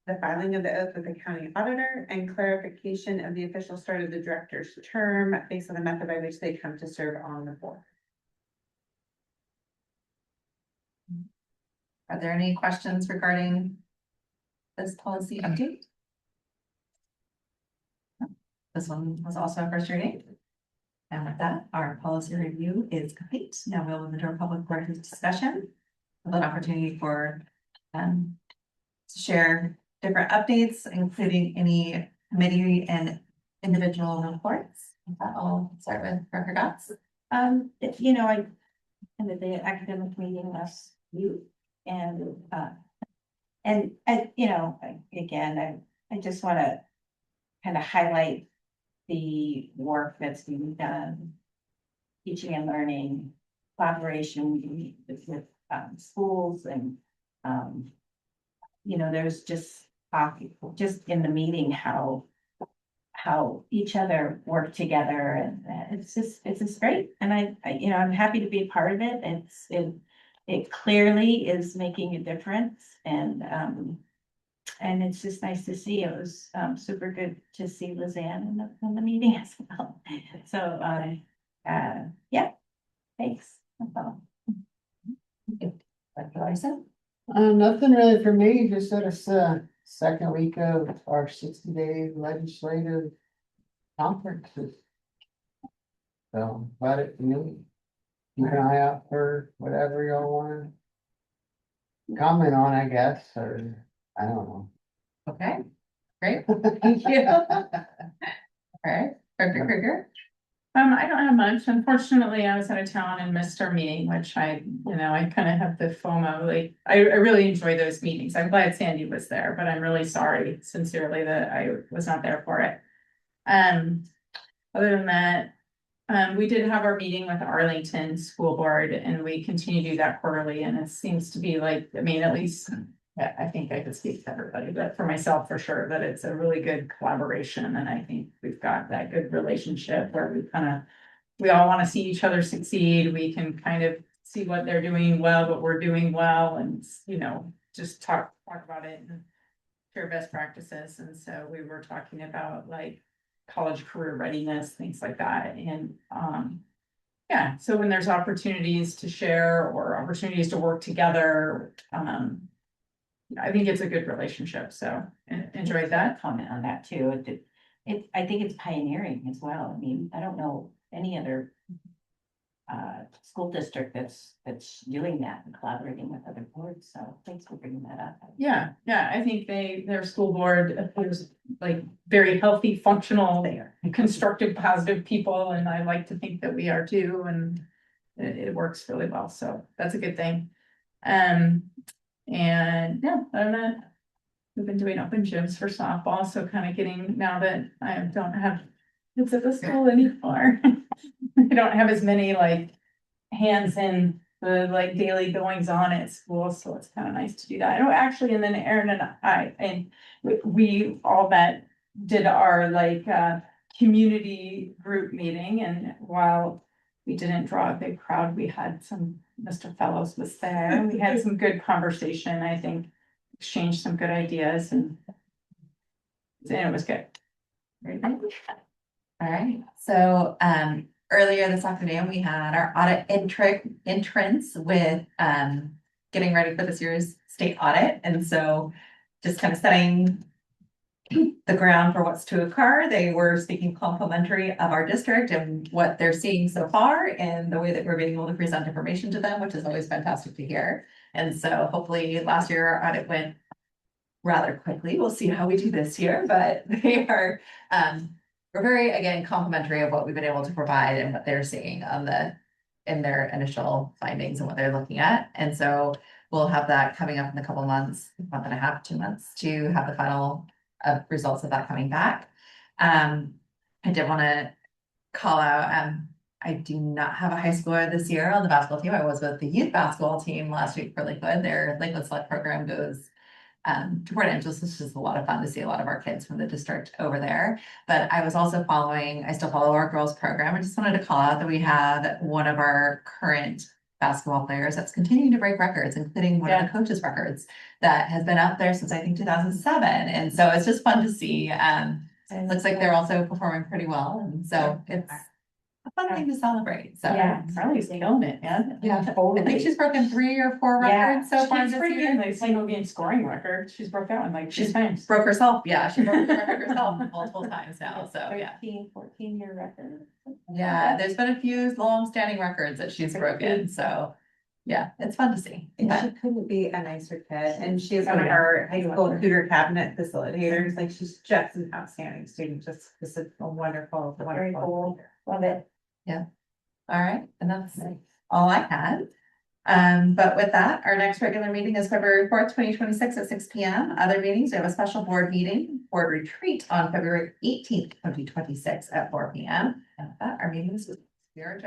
the filing of the oath with the county auditor, and clarification of the official start of the director's term based on the method by which they come to serve on the board. Are there any questions regarding this policy update? This one was also a first reading. And with that, our policy review is complete. Now we'll move into our public portion discussion. An opportunity for to share different updates, including any committee and individual reports. I'll start with Dr. Gotts. You know, I attended the academic meeting last week and you know, again, I just want to kind of highlight the work that's being done, teaching and learning, collaboration with schools and you know, there's just in the meeting how each other work together, and it's just great. And I you know, I'm happy to be a part of it. It clearly is making a difference, and And it's just nice to see. It was super good to see Lizanne in the meeting as well. So yeah, thanks. That's all. Dr. Larson? Nothing really for me, just that it's second week of our 60-day legislative conferences. So, about it for me. Keep an eye out for whatever y'all want to comment on, I guess, or I don't know. Okay, great, thank you. All right, Dr. Krieger? I don't have much. Unfortunately, I was out of town and missed our meeting, which I kind of have the FOMO, like, I really enjoy those meetings. I'm glad Sandy was there, but I'm really sorry sincerely that I was not there for it. Other than that, we did have our meeting with Arlington School Board and we continue to do that quarterly and it seems to be like, I mean, at least I think I could speak to everybody, but for myself, for sure, that it's a really good collaboration and I think we've got that good relationship where we all want to see each other succeed. We can kind of see what they're doing well, what we're doing well, and just talk about it and share best practices. And so we were talking about like college career readiness, things like that. And yeah, so when there's opportunities to share or opportunities to work together, I think it's a good relationship, so enjoyed that. Comment on that too. I think it's pioneering as well. I mean, I don't know any other school district that's doing that and collaborating with other boards. So thanks for bringing that up. Yeah, I think their school board is like very healthy, functional, constructive, positive people, and I like to think that we are too, and it works really well. So that's a good thing. And yeah, other than that, we've been doing open gyms for softball, so kind of getting, now that I don't have kids at the school anymore. I don't have as many like hands in the like daily goings on at school, so it's kind of nice to do that. Oh, actually, and then Erin and I, and we all met, did our like community group meeting, and while we didn't draw a big crowd, we had Mr. Fellows was there, we had some good conversation, I think, exchanged some good ideas, and it was good. Very good. All right, so earlier this afternoon, we had our audit entrance with getting ready for this year's state audit. And so just kind of setting the ground for what's to occur. They were speaking complimentary of our district and what they're seeing so far and the way that we're being able to present information to them, which is always fantastic to hear. And so hopefully last year our audit went rather quickly. We'll see how we do this year, but they are we're very, again, complimentary of what we've been able to provide and what they're seeing in their initial findings and what they're looking at. And so we'll have that coming up in a couple months, month and a half, 2 months, to have the final results of that coming back. I did want to call out, I do not have a high schooler this year on the basketball team. I was with the youth basketball team last week for Lakewood. Their Lakewood Select program goes to Port Angeles, which is a lot of fun to see a lot of our kids from the district over there. But I was also I still follow our girls program. I just wanted to call out that we have one of our current basketball players that's continuing to break records, including one of the coaches' records that has been out there since I think 2007. And so it's just fun to see. It looks like they're also performing pretty well. And so it's a fun thing to celebrate. So yeah, Charlie's killing it, man. Yeah, I think she's broken 3 or 4 records so far She's this breaking year. the single game scoring record. She's broke that one like 2 times. Broke herself. Yeah, she broke the record herself multiple times now. So yeah. 14-year record. Yeah, there's been a few long-standing records that she's broken. So yeah, it's fun to see. And Yeah. she couldn't be a nicer kid, and she's Oh, one of yeah. our high school tutor cabinet facilitators, like she's just an outstanding student, just a wonderful, Very wonderful. cool. Love it. Yeah. All right. And that's all I had. But with that, our next regular meeting is February 4th, 2026 at 6 p.m. Other meetings, we have a special board board retreat on February 18th, 2026 at 4 p.m. And with that, our meeting is adjourned.